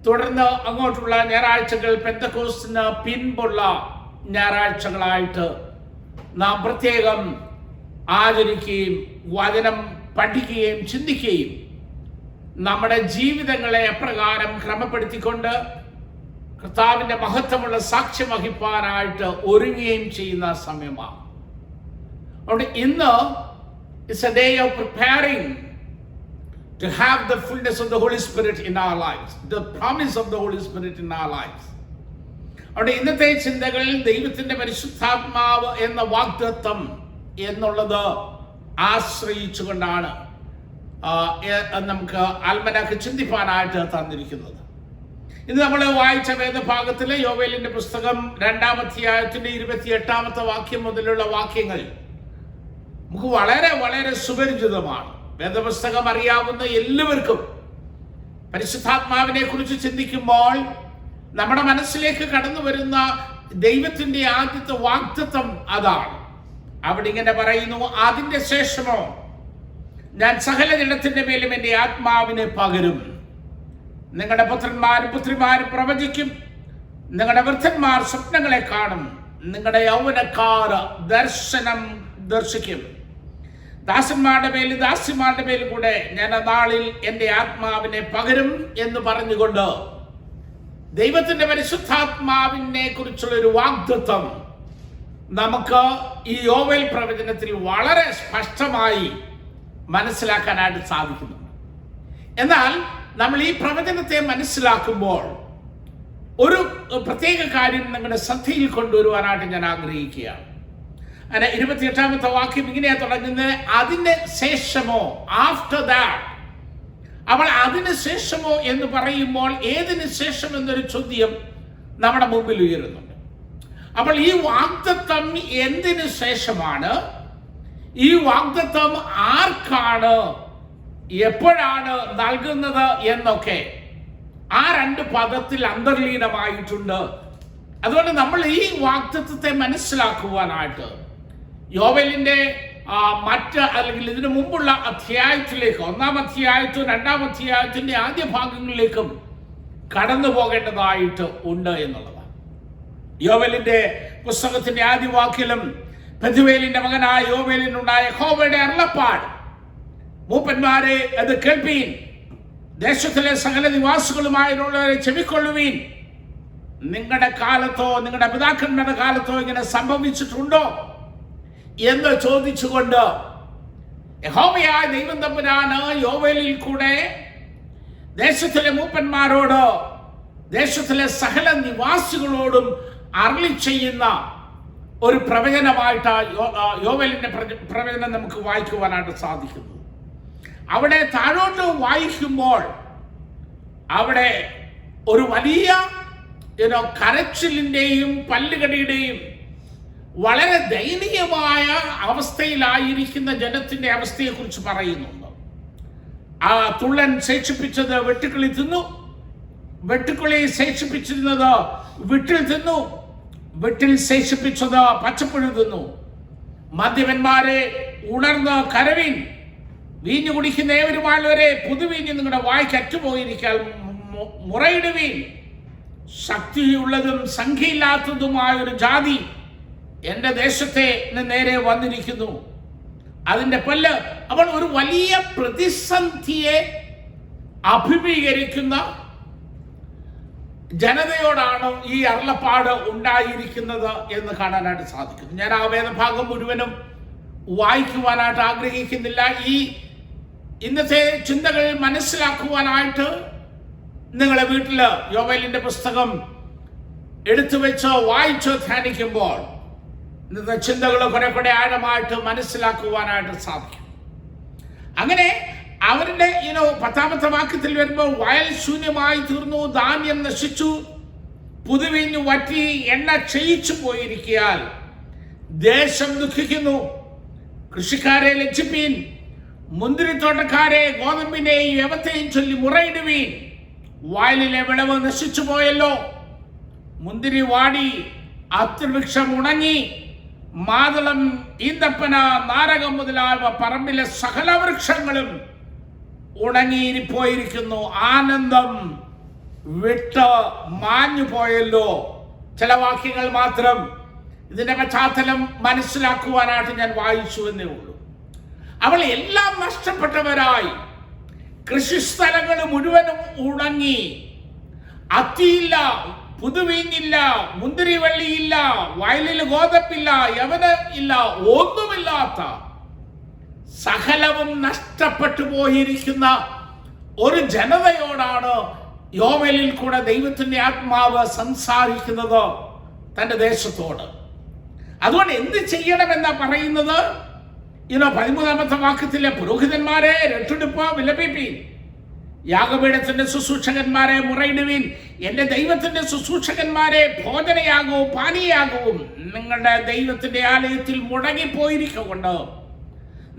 തുടർന്ന് അങ്ങോട്ടുള്ള ഞായറാഴ്ചകൾ പെന്തക്കോസ്തിന് പിൻപുള്ള ഞായറാഴ്ചകളായിട്ട് നാം പ്രത്യേകം ആചരിക്കുകയും വചനം പഠിക്കുകയും ചിന്തിക്കുകയും നമ്മുടെ ജീവിതങ്ങളെ അപ്രകാരം ക്രമപ്പെടുത്തിക്കൊണ്ട് കർത്താവിൻ്റെ മഹത്വമുള്ള സാക്ഷ്യം വഹിപ്പാനായിട്ട് ഒരുങ്ങുകയും ചെയ്യുന്ന സമയമാണ്. അതുകൊണ്ട് ഇന്ന് it's A day of preparing to have the fullness of the Holy Spirit in our lives, the promise of the Holy Spirit in our lives. അവിടെ ഇന്നത്തെ ചിന്തകൾ ദൈവത്തിന്റെ പരിശുദ്ധാത്മാവ് എന്ന വാഗ്ദത്തം എന്നുള്ളത് ആശ്രയിച്ചുകൊണ്ടാണ് നമുക്ക് ആൽമനാക്ക് ചിന്തിപ്പാനായിട്ട് തന്നിരിക്കുന്നത്. ഇത് നമ്മൾ വായിച്ച വേദഭാഗത്തിലെ യോവേലിന്റെ പുസ്തകം 2-ാം അധ്യായത്തിന്റെ 28-ാമത്തെ വാക്യം മുതലുള്ള വാക്യങ്ങൾ നമുക്ക് വളരെ വളരെ സുപരിചിതമാണ്. വേദപുസ്തകം അറിയാവുന്ന എല്ലാവർക്കും പരിശുദ്ധാത്മാവിനെ കുറിച്ച് ചിന്തിക്കുമ്പോൾ നമ്മുടെ മനസ്സിലേക്ക് കടന്നു വരുന്ന ദൈവത്തിന്റെ ആദ്യത്തെ വാഗ്ദത്തം അതാണ്. അവിടെ ഇങ്ങനെ പറയുന്നു, അതിന്റെ ശേഷമോ ഞാൻ സകല ജഡത്തിന്റെ മേലും എൻ്റെ ആത്മാവിനെ പകരും. നിങ്ങളുടെ പുത്രന്മാരും പുത്രിമാരും പ്രവചിക്കും, നിങ്ങളുടെ വൃദ്ധന്മാർ സ്വപ്നങ്ങളെ കാണും, നിങ്ങളുടെ യൗവനക്കാർ ദർശനം ദർശിക്കും. ദാസന്മാരുടെ മേലും ദാസിമാരുടെ മേലും കൂടെ ഞാൻ ആ നാളിൽ എൻ്റെ ആത്മാവിനെ പകരും എന്ന് പറഞ്ഞുകൊണ്ട് ദൈവത്തിന്റെ പരിശുദ്ധാത്മാവിനെ കുറിച്ചുള്ള ഒരു വാഗ്ദത്തം നമുക്ക് ഈ യോവേൽ പ്രവചനത്തിൽ വളരെ സ്പഷ്ടമായി മനസ്സിലാക്കാനായിട്ട് സാധിക്കുന്നുണ്ട്. എന്നാൽ നമ്മൾ ഈ പ്രവചനത്തെ മനസ്സിലാക്കുമ്പോൾ ഒരു പ്രത്യേക കാര്യം നിങ്ങളുടെ ശ്രദ്ധയിൽ കൊണ്ടുവരുവാനായിട്ട് ഞാൻ ആഗ്രഹിക്കുകയാണ്. അങ്ങനെ 28-ാമത്തെ വാക്യം ഇങ്ങനെയാ തുടങ്ങുന്നത്, അതിന് ശേഷമോ, ആഫ്റ്റർ ദാറ്റ്. അവൾ അതിന് ശേഷമോ എന്ന് പറയുമ്പോൾ ഏതിന് ശേഷം എന്നൊരു ചോദ്യം നമ്മുടെ മുമ്പിൽ ഉയരുന്നുണ്ട്. അപ്പോൾ ഈ വാഗ്ദത്തം എന്തിനു ശേഷമാണ്? ഈ വാഗ്ദത്തം ആർക്കാണ്, എപ്പോഴാണ് നൽകുന്നത് എന്നൊക്കെ ആ 2 പദത്തിൽ അന്തർലീനമായിട്ടുണ്ട്. അതുകൊണ്ട് നമ്മൾ ഈ വാഗ്ദത്തത്തെ മനസ്സിലാക്കുവാനായിട്ട് യോവേലിന്റെ മറ്റ് അല്ലെങ്കിൽ ഇതിനു മുമ്പുള്ള അധ്യായത്തിലേക്ക്, 1-ാം അധ്യായത്തും 2-ാം അധ്യായത്തിന്റെ ആദ്യ ഭാഗങ്ങളിലേക്കും കടന്നു പോകേണ്ടതായിട്ട് ഉണ്ട് എന്നുള്ളതാണ്. യോവേലിന്റെ പുസ്തകത്തിന്റെ ആദ്യ വാക്യം പെഥുവേലിന്റെ മകനായ യോവേലിനുണ്ടായ യഹോവയുടെ അരുളപ്പാട്, മൂപ്പന്മാരെ അത് കേൾപ്പീൻ, ദേശത്തിലെ സകല നിവാസികളുമായുള്ളവരെ ചെവിക്കൊള്ളുവീൻ. നിങ്ങളുടെ കാലത്തോ നിങ്ങളുടെ പിതാക്കന്മാരുടെ കാലത്തോ ഇങ്ങനെ സംഭവിച്ചിട്ടുണ്ടോ എന്ന് ചോദിച്ചുകൊണ്ട് യഹോവയായ ദൈവം തമ്പുരാന് യോവേലിൽ കൂടെ ദേശത്തിലെ മൂപ്പന്മാരോട് ദേശത്തിലെ സകല നിവാസികളോടും അരുളി ചെയ്യുന്ന ഒരു പ്രവചനമായിട്ട് യോവേലിന്റെ പ്രവചനം നമുക്ക് വായിക്കുവാനായിട്ട് സാധിക്കുന്നു. അവിടെ താഴോട്ട് വായിക്കുമ്പോൾ അവിടെ ഒരു വലിയ കരച്ചിലിന്റെയും പല്ലുകടിയുടെയും വളരെ ദയനീയമായ അവസ്ഥയിലായിരിക്കുന്ന ജനത്തിന്റെ അവസ്ഥയെക്കുറിച്ച് പറയുന്നുണ്ട്. ആ തുള്ളൻ ശേഷിപ്പിച്ചത് വെട്ടുക്കിളി തിന്നു, വെട്ടുക്കിളി ശേഷിപ്പിച്ചിരുന്നത് വിട്ടിൽ തിന്നു, വിട്ടിൽ ശേഷിപ്പിച്ചത് പച്ചപ്പുഴു തിന്നു. മദ്യപന്മാരെ ഉണർന്ന് കരവീൻ, വീഞ്ഞു കുടിക്കുന്ന ഏവരുമായുള്ളവരെ പുതുവീഞ്ഞ് നിങ്ങളുടെ വായ്ക്ക് അറ്റുപോയിരിക്കാൻ മുറയിടുവീൻ. ശക്തിയുള്ളതും സംഖ്യയില്ലാത്തതുമായ ഒരു ജാതി എൻ്റെ ദേശത്തെ നേരെ വന്നിരിക്കുന്നു. അതിൻ്റെ പല്ല്. അപ്പോൾ ഒരു വലിയ പ്രതിസന്ധിയെ അഭിമുഖീകരിക്കുന്ന ജനതയോടാണ് ഈ അരുളപ്പാട് ഉണ്ടായിരിക്കുന്നത് എന്ന് കാണാനായിട്ട് സാധിക്കുന്നു. ഞാൻ ആ വേദഭാഗം മുഴുവനും വായിക്കുവാനായിട്ട് ആഗ്രഹിക്കുന്നില്ല. ഈ ഇന്നത്തെ ചിന്തകൾ മനസ്സിലാക്കുവാനായിട്ട് നിങ്ങളെ വീട്ടിൽ യോവേലിന്റെ പുസ്തകം എടുത്തു വെച്ച് വായിച്ച് ധ്യാനിക്കുമ്പോൾ ഇന്നത്തെ ചിന്തകൾ കുറെ ആഴമായിട്ട് മനസ്സിലാക്കുവാനായിട്ട് സാധിക്കും. അങ്ങനെ അവരുടെ 10ാമത്തെ വാക്യത്തിൽ വരുമ്പോൾ വയൽ ശൂന്യമായി തീർന്നു, ധാന്യം നശിച്ചു, പുതുവീഞ്ഞു വറ്റി, എണ്ണ ക്ഷയിച്ചു പോയിരിക്കയാൽ ദേശം ദുഃഖിക്കുന്നു. കൃഷിക്കാരെ ലജ്ജിപ്പീൻ, മുന്തിരിത്തോട്ടക്കാരെ ഗോതമ്പിനെയും യവത്തെയും ചൊല്ലി മുറയിടുവീൻ. വയലിലെ വിളവ് നശിച്ചു പോയല്ലോ, മുന്തിരി വാടി, അത്തിവൃക്ഷം ഉണങ്ങി, മാതളം, ഈന്തപ്പന, നാരകം മുതലായവ പറമ്പിലെ സകല വൃക്ഷങ്ങളും ഉണങ്ങിപ്പോയിരിക്കുന്നു. ആനന്ദം വിട്ട് മാഞ്ഞു പോയല്ലോ. ചില വാക്യങ്ങൾ മാത്രം ഇതിന്റെ പശ്ചാത്തലം മനസ്സിലാക്കുവാനായിട്ട് ഞാൻ വായിച്ചു എന്നേ ഉള്ളൂ. അവൾ എല്ലാം നഷ്ടപ്പെട്ടവരായി, കൃഷിസ്ഥലങ്ങൾ മുഴുവനും ഉണങ്ങി, അത്തിയില്ല, പുതുവീഞ്ഞില്ല, മുന്തിരിവള്ളിയില്ല, വയലിൽ ഗോതമ്പില്ല, യവന ഇല്ല, ഒന്നുമില്ലാത്ത, സകലവും നഷ്ടപ്പെട്ടു പോയിരിക്കുന്ന ഒരു ജനതയോടാണ് യോവേലിൽ കൂടെ ദൈവത്തിന്റെ ആത്മാവ് സംസാരിക്കുന്നത് തന്റെ ദേശത്തോട്. അതുകൊണ്ട് എന്ത് ചെയ്യണമെന്നാ പറയുന്നത്? 13ാമത്തെ വാക്യത്തിലെ പുരോഹിതന്മാരെ രട്ടെടുപ്പ് വിലപിപ്പീൻ, യാഗപീഠത്തിന്റെ ശുശ്രൂഷകന്മാരെ മുറയിടുവീൻ, എന്റെ ദൈവത്തിന്റെ ശുശ്രൂഷകന്മാരെ ഭോജനയാകവും പാനീയാകവും നിങ്ങളുടെ ദൈവത്തിന്റെ ആലയത്തിൽ മുടങ്ങിപ്പോയിരിക്കൊണ്ട്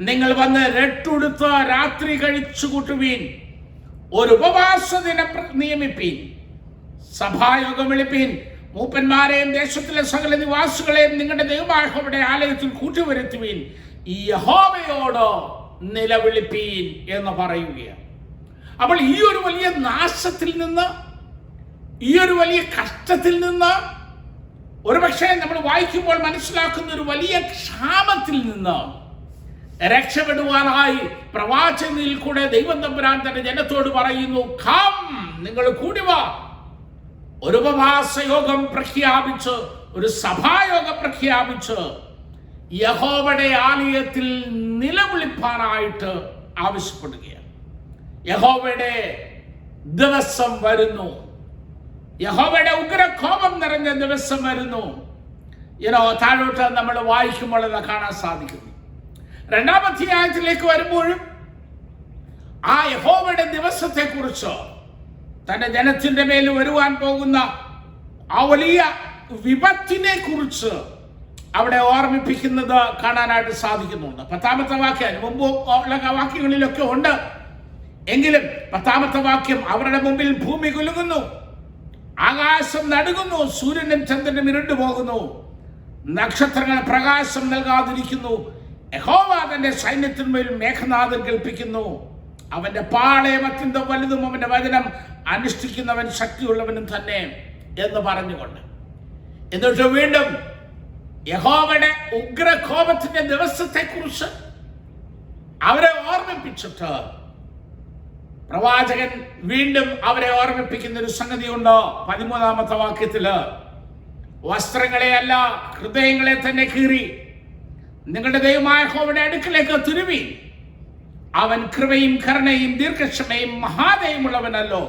നിങ്ങൾ വന്ന് രട്ടുടുത്ത് രാത്രി കഴിച്ചു കൂട്ടുവീൻ. ഒരു ഉപവാസ ദിനം നിയമിപ്പീൻ, സഭായോഗം വിളിപ്പീൻ, മൂപ്പന്മാരെയും ദേശത്തിലെ സകല നിവാസികളെയും നിങ്ങളുടെ ദൈവമായഹോവയുടെ ആലയത്തിൽ കൂട്ടിവരുത്തുവീൻ, ഈ യഹോവയോട് നിലവിളിപ്പീൻ എന്ന് പറയുകയാണ്. അപ്പോൾ ഈ ഒരു വലിയ നാശത്തിൽ നിന്ന്, ഈ ഒരു വലിയ കഷ്ടത്തിൽ നിന്ന്, ഒരുപക്ഷെ നമ്മൾ വായിക്കുമ്പോൾ മനസ്സിലാക്കുന്ന ഒരു വലിയ ക്ഷാമത്തിൽ നിന്ന് രക്ഷപ്പെടുവാനായി പ്രവാചകനിൽ കൂടെ ദൈവം തമ്പുരാൻ തന്റെ ജനത്തോട് പറയുന്നു, കം, നിങ്ങൾ കൂടിവാ. ഒരു ഉപവാസ യോഗം പ്രഖ്യാപിച്ച്, ഒരു സഭായോഗം പ്രഖ്യാപിച്ച് യഹോവയുടെ ആലയത്തിൽ നിലവിളിപ്പാനായിട്ട് ആവശ്യപ്പെടുകയാണ്. യഹോവയുടെ ദിവസം വരുന്നു, യഹോവയുടെ ഉഗ്രകോപം നിറഞ്ഞ ദിവസം വരുന്നു. താഴോട്ട് നമ്മൾ വായിക്കുമ്പോൾ അത് കാണാൻ സാധിക്കുന്നു. 2ാം അധ്യായത്തിലേക്ക് വരുമ്പോഴും ആ യഹോവയുടെ ദിവസത്തെ കുറിച്ച്, തന്റെ ജനത്തിന്റെ മേൽ വരുവാൻ പോകുന്ന ആ വലിയ വിപത്തിനെ കുറിച്ച് അവിടെ ഓർമ്മിപ്പിക്കുന്നത് കാണാനായിട്ട് സാധിക്കുന്നുണ്ട്. 10ാമത്തെ വാക്യം മുമ്പ് ഉള്ള വാക്യങ്ങളിലൊക്കെ ഉണ്ട്. എങ്കിലും 10ാമത്തെ വാക്യം, അവരുടെ മുമ്പിൽ ഭൂമി കുലുങ്ങുന്നു, ആകാശം നടുങ്ങുന്നു, സൂര്യനും ചന്ദ്രനും ഇരുണ്ടു പോകുന്നു, നക്ഷത്രങ്ങൾ പ്രകാശം നൽകാതിരിക്കുന്നു, യഹോവ തന്റെ സൈന്യത്തിന്മേൽ മേഘനാഥം കൽപ്പിക്കുന്നു, അവന്റെ പാളയം അത്യന്തം വലുതും അവന്റെ വചനം അനുഷ്ഠിക്കുന്നവൻ ശക്തിയുള്ളവനും തന്നെ എന്ന് പറഞ്ഞുകൊണ്ട്, എന്നിട്ട് വീണ്ടും യഹോവയുടെ ഉഗ്രകോപത്തിന്റെ ദിവസത്തെ കുറിച്ച് അവരെ ഓർമ്മിപ്പിച്ചിട്ട് പ്രവാചകൻ വീണ്ടും അവരെ ഓർമ്മിപ്പിക്കുന്ന ഒരു സംഗതിയുണ്ട്. 13ാമത്തെ വാക്യത്തില്, വസ്ത്രങ്ങളെ അല്ല ഹൃദയങ്ങളെ തന്നെ കീറി നിങ്ങളുടെ ദൈവമായ യഹോവയുടെ അടുക്കലേക്ക് തിരുവീൻ. അവൻ കൃപയും കരുണയും ദീർഘക്ഷമയും മഹാദയമുള്ളവനല്ലോ,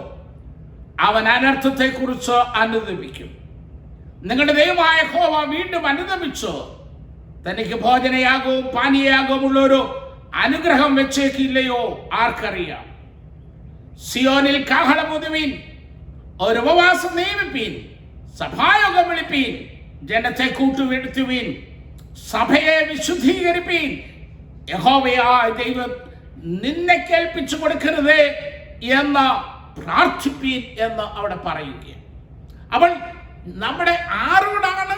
അവൻ അനർത്ഥത്തെ കുറിച്ച് അനുദപിക്കും. നിങ്ങളുടെ ദൈവമായ യഹോവ വീണ്ടും അനുദപിച്ചു തനിക്ക് ഭോജനയാകവും പാനീയയാകവും ഉള്ളൊരു അനുഗ്രഹം വെച്ചേക്കില്ലയോ ആർക്കറിയാം. സിയോനിൽ കാഹളമുതുവീൻ, ഒരു ഉപവാസം നിയമിപ്പീൻ, സഭായോഗം വിളിപ്പീൻ, ജനത്തെ കൂട്ടുവരുത്തുവീൻ, സഭയെ വിശുദ്ധീകരിപ്പീൻ. യഹോവയായ ദൈവം നിന്നെ കേൾപ്പിച്ചു കൊടുക്കരുതേ എന്ന് പ്രാർത്ഥിപ്പീൻ എന്ന് അവിടെ പറയുകയാണ്. അവൾ നമ്മുടെ ആരോടാണ്?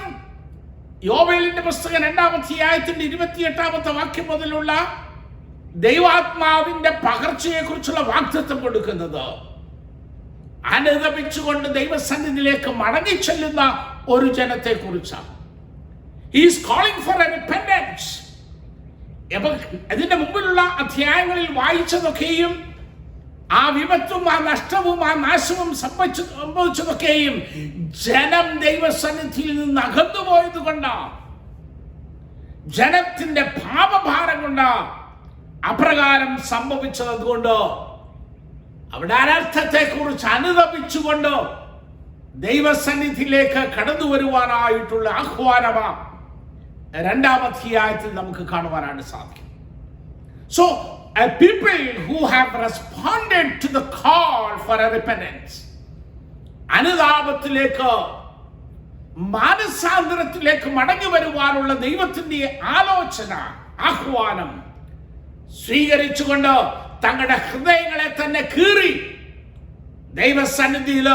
യോവേലിന്റെ പുസ്തകം 2ാം അധ്യായത്തിന്റെ 28ാമത്തെ വാക്യം മുതലുള്ള ദൈവാത്മാവിന്റെ പകർച്ചയെ കുറിച്ചുള്ള വാഗ്ദത്തം കൊടുക്കുന്നത്. അനുദപിച്ചുകൊണ്ട് ദൈവസന്നിധിയിലേക്ക് മടങ്ങി ചെല്ലുന്ന ഒരു ജനത്തെ കുറിച്ചാണ്. He is calling for a repentance. അപ്പൊ അതിന്റെ മുമ്പിലുള്ള അധ്യായങ്ങളിൽ വായിച്ചതൊക്കെയും ആ വിപത്തും ആ നഷ്ടവും ആ നാശവും സംഭവിച്ചതൊക്കെയും ജനം ദൈവസന്നിധിയിൽ നിന്ന് അകന്നുപോയത് കൊണ്ടാണ്, ജനത്തിന്റെ പാപഭാരം കൊണ്ട് അപ്രകാരം സംഭവിച്ചത്. അതുകൊണ്ട് അവിടെ അനർത്ഥത്തെ കുറിച്ച് അനുതപിച്ചുകൊണ്ട് ദൈവസന്നിധിയിലേക്ക് കടന്നു വരുവാനായിട്ടുള്ള ആഹ്വാനമാണ് 2-ാം അധ്യായത്തിൽ നമുക്ക് കാണുവാനാണ് സാധിക്കും. So a people who have responded to the call for a repentance, അനുതാപത്തിലേക്ക് മാനസാന്തരത്തിലേക്ക് മടങ്ങി വരുവാനുള്ള ദൈവത്തിന്റെ ആലോചന, ആഹ്വാനം സ്വീകരിച്ചുകൊണ്ട് തങ്ങളുടെ ഹൃദയങ്ങളെ തന്നെ കീറി ദൈവസന്നിധിയിൽ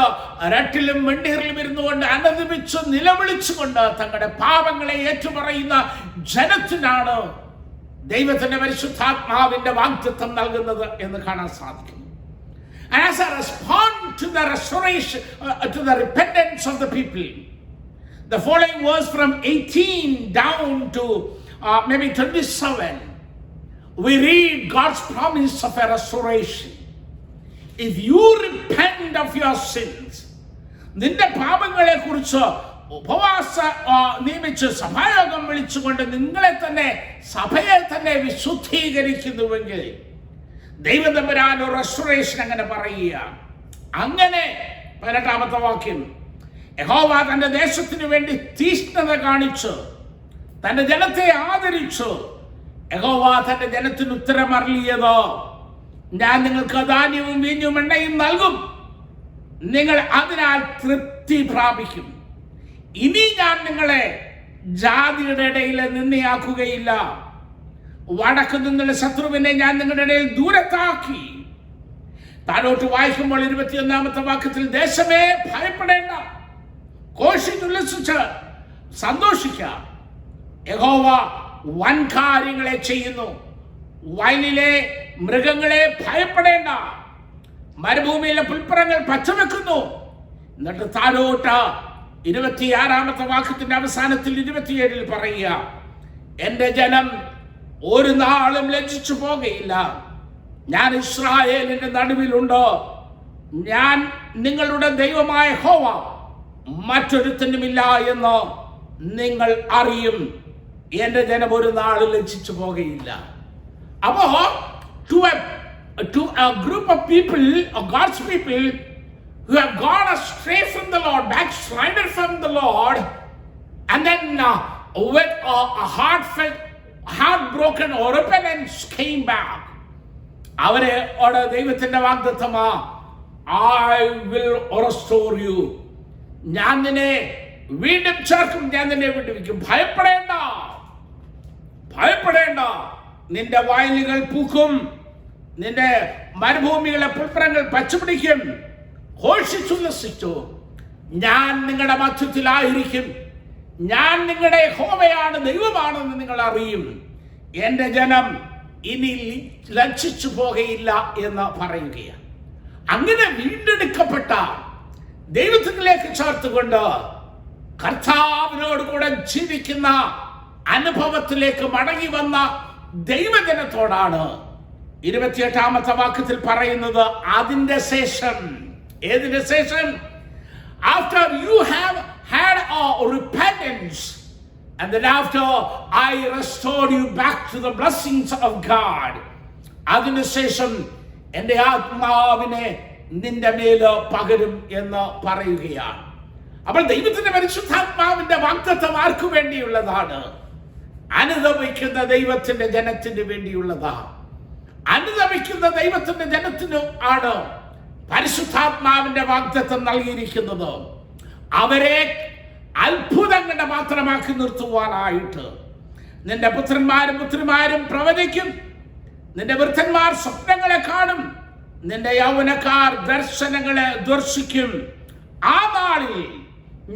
രട്ടിലും വെണ്ണീറിലും ഇരുന്നുകൊണ്ട് അനുദപിച്ച് നിലവിളിച്ചുകൊണ്ട് തങ്ങളുടെ പാപങ്ങളെ ഏറ്റുപറയുന്ന ജനത്തിനാണ് ദൈവത്തിന്റെ പരിശുദ്ധാത്മാവിന്റെ വാഗ്ദത്തം നൽകുന്നത് എന്ന് കാണാൻ സാധിക്കുന്നു. And as a response to the restoration, to the repentance of the people, the following verse from 18 down to maybe 27, we read God's promise of a restoration. If you repent of your sins, നിന്റെ പാപങ്ങളെ കുറിച്ച് ഉപവാസ നിയമിച്ച് സഭായോഗം വിളിച്ചുകൊണ്ട് സഭയെ തന്നെ വിശുദ്ധീകരിക്കുന്നുവെങ്കിൽ ദൈവം തമ്പുരാൻ ഒരു റെസ്റ്റോറേഷൻ അങ്ങനെ പറയുക. അങ്ങനെ 18-ാമത്തെ വാക്യം, യഹോവ തന്റെ ദേശത്തിന് വേണ്ടി തീഷ്ണത കാണിച്ച് തന്റെ ജനത്തെ ആദരിച്ചു. യഹോവ തന്റെ ജനത്തിന് ഉത്തരമറിയത്, ഞാൻ നിങ്ങൾക്ക് ധാന്യവും വീഞ്ഞും എണ്ണയും നൽകും, നിങ്ങൾ അതിനാൽ തൃപ്തി പ്രാപിക്കും. ഇനി ഞാൻ നിങ്ങളെ ജാതിയുടെ ഇടയിൽ നിന്നയാക്കുകയില്ല. വടക്കു നിന്നുള്ള ശത്രുവിനെ ഞാൻ നിങ്ങളുടെ ഇടയിൽ ദൂരത്താക്കി. താഴോട്ട് വായിക്കുമ്പോൾ 21-ാമത്തെ വാക്യത്തിൽ, ദേശമേ ഭയപ്പെടേണ്ട, ഘോഷിച്ചുല്ലസിച്ച് സന്തോഷിക്കാം, യഹോവ വൻ കാര്യങ്ങളെ ചെയ്യുന്നു. വയലിലെ മൃഗങ്ങളെ ഭയപ്പെടേണ്ട, മരുഭൂമിയിലെ പുൽപ്പറങ്ങൾ പച്ചവെക്കുന്നു. എന്നിട്ട് താഴോട്ട് 26-ാമത്തെ വാക്യത്തിന്റെ അവസാനത്തിൽ 27-ൽ പറയുക, എന്റെ ജനം ഒരു നാളും ലജ്ജിച്ചു പോകുകയില്ല. ഞാൻ ഇസ്രായേലിന്റെ നടുവിലുണ്ട്. ഞാൻ നിങ്ങളുടെ ദൈവമായ യഹോവ, മറ്റൊരുത്തനുമില്ല എന്ന് നിങ്ങൾ അറിയും. എന്റെ ജനം ഒരു നാളും ലജ്ജിച്ചു പോകുകയില്ല. അപ്പോ to a group of people, of God's people who have gone astray from the Lord, backslided from the Lord, and then with a heartbroken or repentance came back, അവരെ ദൈവത്തിന്റെ വാഗ്ദത്തമാ, I will restore you. ഞാൻ നിന്നെ വീണ്ടും ചേർക്കും, ഞാൻ നിന്നെ വിടുവിക്കും. ഭയപ്പെടേണ്ട, ഭയപ്പെടേണ്ട. നിന്റെ വയലുകൾ പൂക്കും, നിന്റെ മരുഭൂമികളെ പുൽപ്പറങ്ങൾ പച്ചപിടിക്കും. ഘോഷിച്ചുല്ലസിച്ചു, ഞാൻ നിങ്ങളുടെ മധ്യത്തിലായിരിക്കും. ഞാൻ നിങ്ങളുടെ യഹോവയാണ്, ദൈവമാണെന്ന് നിങ്ങൾ അറിയും. എന്റെ ജനം ഇനി ലജ്ജിച്ചു പോകുകയില്ല എന്ന് പറയുകയാണ്. അങ്ങനെ വീണ്ടെടുക്കപ്പെട്ട ദൈവത്തിലേക്ക് ചേർത്തുകൊണ്ട് കർത്താവിനോട് കൂടെ ജീവിക്കുന്ന അനുഭവത്തിലേക്ക് മടങ്ങി വന്ന ദൈവജനത്തോടാണ് 28-ാമത്തെ വാക്യത്തിൽ പറയുന്നത്. അതിന്റെ ശേഷം, ഏതിന്റെ ശേഷം? After you have had a repentance, and then after I restored you back to the blessings of God, അതിന് ശേഷം എന്റെ ആത്മാവിനെ നിന്റെ മേല് പകരും എന്ന് പറയുകയാണ്. അപ്പോൾ ദൈവത്തിന്റെ പരിശുദ്ധാത്മാവിന്റെ വാഗ്ദത്തം ആർക്കു വേണ്ടിയുള്ളതാണ്? അനുദപിക്കുന്ന ദൈവത്തിന്റെ ജനത്തിന് വേണ്ടിയുള്ളതാണ്. അനുദപിക്കുന്ന ദൈവത്തിന്റെ ജനത്തിന് ആണ് പരിശുദ്ധാത്മാവിന്റെ വാഗ്ദത്തം നൽകിയിരിക്കുന്നത്. അവരെ അത്ഭുതങ്ങളുടെ മാത്രമാക്കി നിർത്തുവാനായിട്ട്. നിന്റെ പുത്രന്മാരും പുത്രിമാരും പ്രവചിക്കും, നിന്റെ വൃദ്ധന്മാർ സ്വപ്നങ്ങളെ കാണും, നിന്റെ യൗവനക്കാർ ദർശനങ്ങളെ ദർശിക്കും. ആ നാളിൽ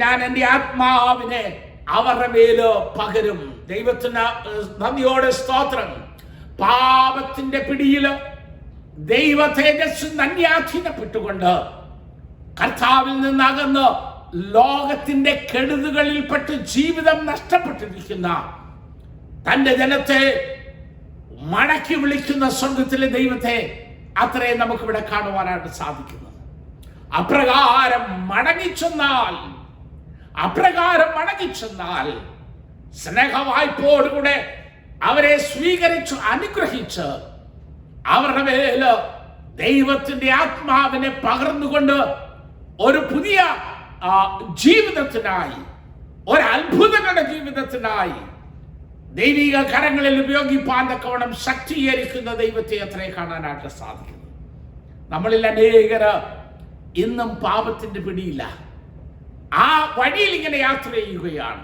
ഞാൻ എൻ്റെ ആത്മാവിനെ അവരുടെ മേല് പകരും. ദൈവത്തിന് നന്ദിയോടെ സ്തോത്രം. പാപത്തിന്റെ പിടിയില് ദൈവ തേജസ് അന്യാധീനപ്പെട്ടുകൊണ്ട് കർത്താവിൽ നിന്നകന്ന് ലോകത്തിന്റെ കെടുതികളിൽപ്പെട്ട് ജീവിതം നഷ്ടപ്പെട്ടിരിക്കുന്ന തന്റെ ജനത്തെ മടക്കി വിളിക്കുന്ന സ്വർഗത്തിലെ ദൈവത്തെ അത്രയും നമുക്കിവിടെ കാണുവാനായിട്ട് സാധിക്കുന്നത്. അപ്രകാരം മടങ്ങിച്ചെന്നാൽ സ്നേഹവായ്പോടുകൂടെ അവരെ സ്വീകരിച്ചു അനുഗ്രഹിച്ച് അവരുടെ മേല് ദൈവത്തിന്റെ ആത്മാവിനെ പകർന്നുകൊണ്ട് ഒരു പുതിയ ജീവിതത്തിനായി, ഒരു അത്ഭുതങ്ങളുടെ ജീവിതത്തിനായി ദൈവിക കരങ്ങളിൽ ഉപയോഗിപ്പാൻ തക്കവണ്ണം ശക്തീകരിക്കുന്ന ദൈവത്തെ അത്രേ കാണാനായിട്ട് സാധിക്കുന്നു. നമ്മളിൽ അനേകര് ഇന്നും പാപത്തിന്റെ പിടിയില്ല. ആ വഴിയിൽ ഇങ്ങനെ യാത്ര ചെയ്യുകയാണ്.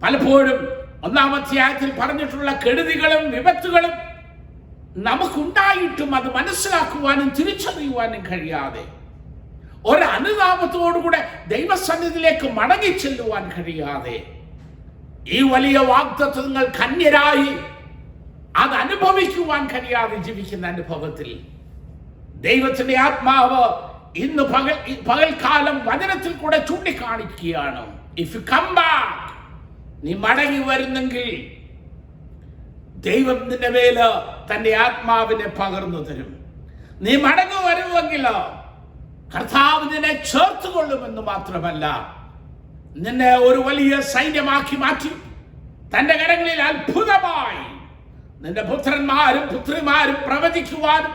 പലപ്പോഴും 1-ാം അധ്യായത്തിൽ പറഞ്ഞിട്ടുള്ള കെടുതികളും വിപത്തുകളും നമുക്കുണ്ടായിട്ടും അത് മനസ്സിലാക്കുവാനും തിരിച്ചറിയുവാനും കഴിയാതെ, ഒരനുതാപത്തോടുകൂടെ ദൈവസന്നിധിയിലേക്ക് മടങ്ങി ചെല്ലുവാൻ കഴിയാതെ, ഈ വലിയ വാഗ്ദത്തങ്ങൾ കന്യരായി അത് അനുഭവിക്കുവാൻ കഴിയാതെ ജീവിക്കുന്ന അനുഭവത്തിൽ ദൈവത്തിന്റെ ആത്മാവ് ഇന്ന് പകൽക്കാലം വചനത്തിൽ കൂടെ ചൂണ്ടിക്കാണിക്കുകയാണ്. ഇഫ് യു കം ബാക്ക്, നീ മടങ്ങി വരുന്നെങ്കിൽ ദൈവം നിന്റെ മേല് തന്റെ ആത്മാവിനെ പകർന്നു തരും. നീ മടങ്ങി വരുമെങ്കിൽ കർത്താവ് നിന്നെ ചേർത്തുകൊള്ളുമെന്ന് മാത്രമല്ല, നിന്നെ ഒരു വലിയ സൈന്യമാക്കി മാറ്റി തന്റെ കരങ്ങളിൽ അത്ഭുതമായി നിന്റെ പുത്രന്മാരും പുത്രിമാരും പ്രവചിക്കുവാനും,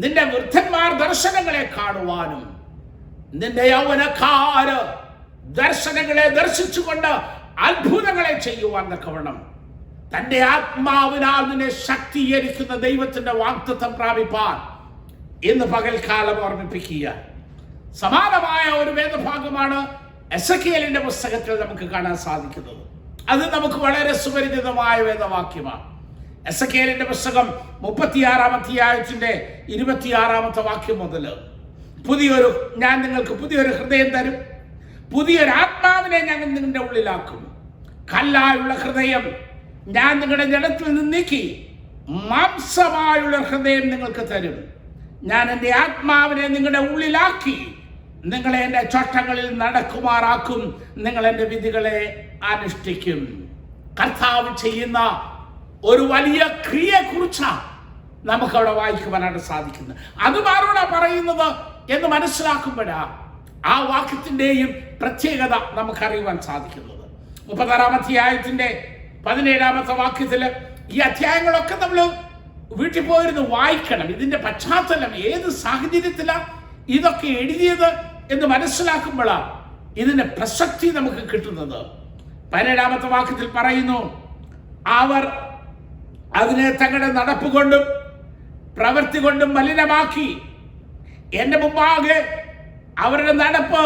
നിന്റെ വൃദ്ധന്മാർ ദർശനങ്ങളെ കാണുവാനും, നിന്റെ യൗവനക്കാര് ദർശനങ്ങളെ ദർശിച്ചുകൊണ്ട് അത്ഭുതങ്ങളെ ചെയ്യുവാൻ തക്കവണ്ണം തന്റെ ആത്മാവിനാൽ നിന്നെ ശക്തീകരിക്കുന്ന ദൈവത്തിന്റെ വാഗ്ദത്തം പ്രാപിപ്പാൻ ഇന്ന് പകൽക്കാലം ഓർമ്മിപ്പിക്കുക. സമാനമായ ഒരു വേദഭാഗമാണ് എസെക്കിയേലിന്റെ പുസ്തകത്തിൽ നമുക്ക് കാണാൻ സാധിക്കുന്നത്. അത് നമുക്ക് വളരെ സുപരിചിതമായ വേദവാക്യമാണ്. എസെക്കിയേലിന്റെ പുസ്തകം 36-ാം അധ്യായത്തിന്റെ 26-ാമത്തെ വാക്യം മുതൽ, ഞാൻ നിങ്ങൾക്ക് പുതിയൊരു ഹൃദയം തരും, പുതിയൊരു ആത്മാവിനെ ഞാൻ നിങ്ങളുടെ ഉള്ളിലാക്കും, കല്ലായുള്ള ഹൃദയം ഞാൻ നിങ്ങളുടെ ജഡത്തിൽ നിന്ന് നീക്കി മാംസമായുള്ള ഹൃദയം നിങ്ങൾക്ക് തരും. ഞാൻ എൻ്റെ ആത്മാവിനെ നിങ്ങളുടെ ഉള്ളിലാക്കി നിങ്ങളെ എൻ്റെ ചട്ടങ്ങളിൽ നടക്കുമാറാക്കും, നിങ്ങൾ എൻ്റെ വിധികളെ അനുഷ്ഠിക്കും. കർത്താവ് ചെയ്യുന്ന ഒരു വലിയ ക്രിയയെക്കുറിച്ചാണ് നമുക്കവിടെ വായിക്കുവാനായിട്ട് സാധിക്കുന്നത്. അത് ആരോടാ പറയുന്നത് എന്ന് മനസ്സിലാക്കുമ്പോഴാണ് ആ വാക്യത്തിൻ്റെയും പ്രത്യേകത നമുക്കറിയുവാൻ സാധിക്കുന്നത്. 36-ാം അധ്യായത്തിന്റെ 17-ാമത്തെ വാക്യത്തില്, ഈ അധ്യായങ്ങളൊക്കെ നമ്മൾ വീട്ടിൽ പോയിരുന്നു വായിക്കണം. ഇതിന്റെ പശ്ചാത്തലം ഏത് സാഹചര്യത്തിലാണ് ഇതൊക്കെ എഴുതിയത് എന്ന് മനസ്സിലാക്കുമ്പോഴാണ് ഇതിന്റെ പ്രസക്തി നമുക്ക് കിട്ടുന്നത്. 17-ാമത്തെ വാക്യത്തിൽ പറയുന്നു, അവർ അതിനെ തങ്ങളുടെ നടപ്പ് കൊണ്ടും പ്രവൃത്തി കൊണ്ടും മലിനമാക്കി എന്റെ മുമ്പാകെ അവരുടെ നടപ്പ്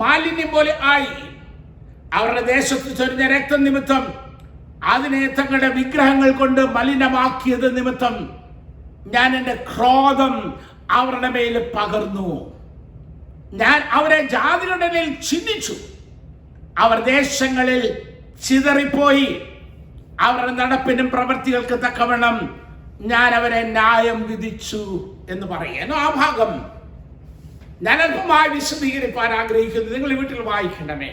മാലിന്യം പോലെ ആയി. അവരുടെ ദേശത്ത് ചൊരിഞ്ഞ രക്തം നിമിത്തം, അതിനെ തങ്ങളുടെ വിഗ്രഹങ്ങൾ കൊണ്ട് മലിനമാക്കിയത് നിമിത്തം ഞാൻ എൻ്റെ ക്രോധം അവരുടെ മേൽ പകർന്നു. ഞാൻ അവരെ ജാതികളുടെ മേൽ ചിന്തിച്ചു, അവർ ദേശങ്ങളിൽ ചിതറിപ്പോയി. അവരുടെ നടപ്പിനും പ്രവൃത്തികൾക്ക് തക്കവണ്ണം ഞാൻ അവരെ ന്യായം വിധിച്ചു എന്ന് പറയുന്നു. ആ ഭാഗം ഞാൻ അല്പമായി വിശദീകരിക്കാൻ ആഗ്രഹിക്കുന്നു. നിങ്ങൾ വീട്ടിൽ വായിക്കണമേ.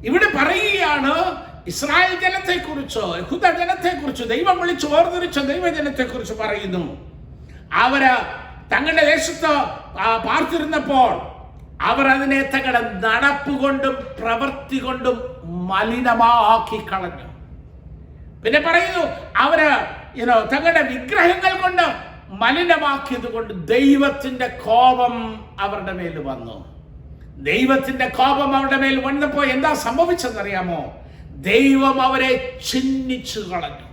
ഇവിടെ പറയുകയാണ് ഇസ്രായേൽ ജനത്തെക്കുറിച്ച്, യഹൂദ ജനത്തെക്കുറിച്ച്, ദൈവം വിളിച്ച് വേർതിരിച്ച ദൈവജനത്തെക്കുറിച്ച് പറയുന്നു. അവര് തങ്ങളുടെ ദേശത്ത് പാർത്തിരുന്നപ്പോൾ അവർ അതിനെ തങ്ങളുടെ നടപ്പുകൊണ്ടും പ്രവൃത്തി കൊണ്ടും മലിനമാക്കി കളഞ്ഞു. പിന്നെ പറയുന്നു, അവര് തങ്ങളുടെ വിഗ്രഹങ്ങൾ കൊണ്ട് മലിനമാക്കിയത് കൊണ്ട് ദൈവത്തിന്റെ കോപം അവരുടെ മേൽ വന്നു. ദൈവത്തിന്റെ കോപം അവരുടെ മേൽ വന്നപ്പോ എന്താ സംഭവിച്ചെന്നറിയാമോ? ദൈവം അവരെ ചിഹ്നിച്ചു കളഞ്ഞു.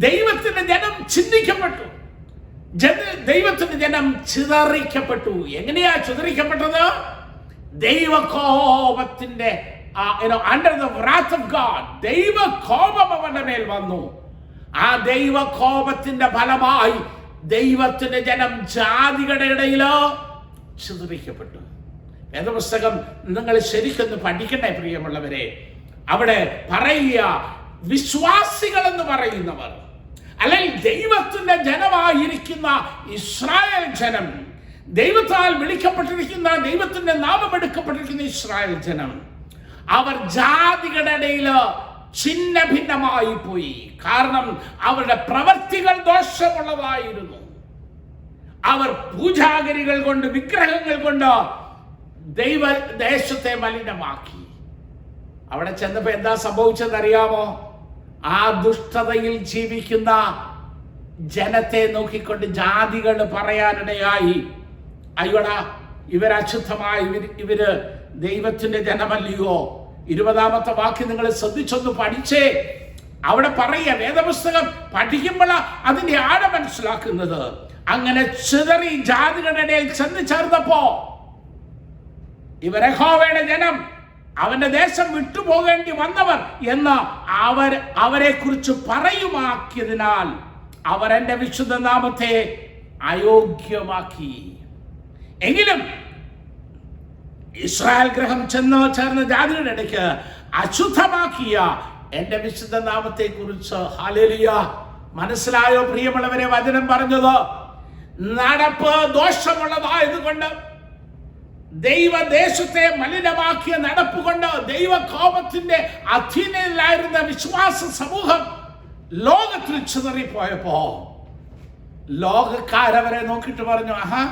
ദൈവത്തിന്റെ ജനം ചിഹ്നിക്കപ്പെട്ടു. ദൈവത്തിന്റെ ജനം ചിതറിക്കപ്പെട്ടു. എങ്ങനെയാ ചിതറിക്കപ്പെട്ടത്? ദൈവകോപത്തിന്റെ under the wrath of God, ദൈവകോപം അവരുടെ മേൽ വന്നു. ആ ദൈവകോപത്തിന്റെ ഫലമായി ദൈവത്തിന്റെ ജനം ജാതികളുടെ ഇടയിലോ ചിതറിക്കപ്പെട്ടു. വേദപുസ്തകം നിങ്ങൾ ശരിക്കൊന്ന് പഠിക്കണേ പ്രിയമുള്ളവരെ. അവിടെ പറയുക, വിശ്വാസികൾ എന്ന് പറയുന്നവർ, അല്ലെങ്കിൽ ദൈവത്തിന്റെ ജനമായിരിക്കുന്ന ഇസ്രായേൽ ജനം, ദൈവത്താൽ വിളിക്കപ്പെട്ടിരിക്കുന്ന, ദൈവത്തിന്റെ നാമം എടുക്കപ്പെട്ടിരിക്കുന്ന ഇസ്രായേൽ ജനം, അവർ ജാതികളുടെ ഇടയിൽ ഛിന്ന ഭിന്നമായി പോയി. കാരണം അവരുടെ പ്രവർത്തികൾ ദോഷമുള്ളതായിരുന്നു. അവർ പൂജാഗിരികൾ കൊണ്ട്, വിഗ്രഹങ്ങൾ കൊണ്ട് ദൈവദേശത്തെ മലിനമാക്കി. അവിടെ ചെന്നപ്പോ എന്താ സംഭവിച്ചെന്നറിയാമോ? ആ ദുഷ്ടതയിൽ ജീവിക്കുന്ന ജനത്തെ നോക്കിക്കൊണ്ട് ജാതികൾ പറയാനിടയായി, അയ്യോടാ ഇവരശുദ്ധമായ ഇവര് ദൈവത്തിന്റെ ജനമല്ലയോ. 20ാമത്തെ വാക്യം നിങ്ങൾ ശ്രദ്ധിച്ചൊന്ന് പഠിച്ചേ. അവിടെ പറയുക, വേദപുസ്തകം പഠിക്കുമ്പോൾ അതിന്റെ ആഴം മനസ്സിലാക്കുന്നത്. അങ്ങനെ ചിതറി ജാതികളുടെ ഇടയിൽ ചെന്ന് ചേർന്നപ്പോ ഇവർ യഹോവയുടെ ജനം, അവന്റെ ദേശം വിട്ടുപോകേണ്ടി വന്നവർ എന്ന് അവരെ കുറിച്ച് പറയുമാക്കിയതിനാൽ അവർ എന്റെ വിശുദ്ധ നാമത്തെ അയോഗ്യമാക്കി. എങ്കിലും ഇസ്രായേൽ ഗൃഹം ചേർന്ന ജാതികളുടെ ഇടയ്ക്ക് അശുദ്ധമാക്കിയ എന്റെ വിശുദ്ധ നാമത്തെ കുറിച്ച് ഹല്ലേലൂയ. മനസ്സിലായോ പ്രിയമുള്ളവരെ? വചനം പറഞ്ഞത് നടപ്പ് ദോഷമുള്ളതായതുകൊണ്ട്, ദൈവദേശത്തെ മലിനമാക്കിയ നടപ്പുകൊണ്ട് ദൈവകോപത്തിന്റെ അധീനതയിലായിരുന്ന വിശ്വാസ സമൂഹം ലോകത്തിൽ ചിതറിപ്പോയപ്പോ ലോകക്കാരവരെ നോക്കിയിട്ട് പറഞ്ഞു, ആഹാ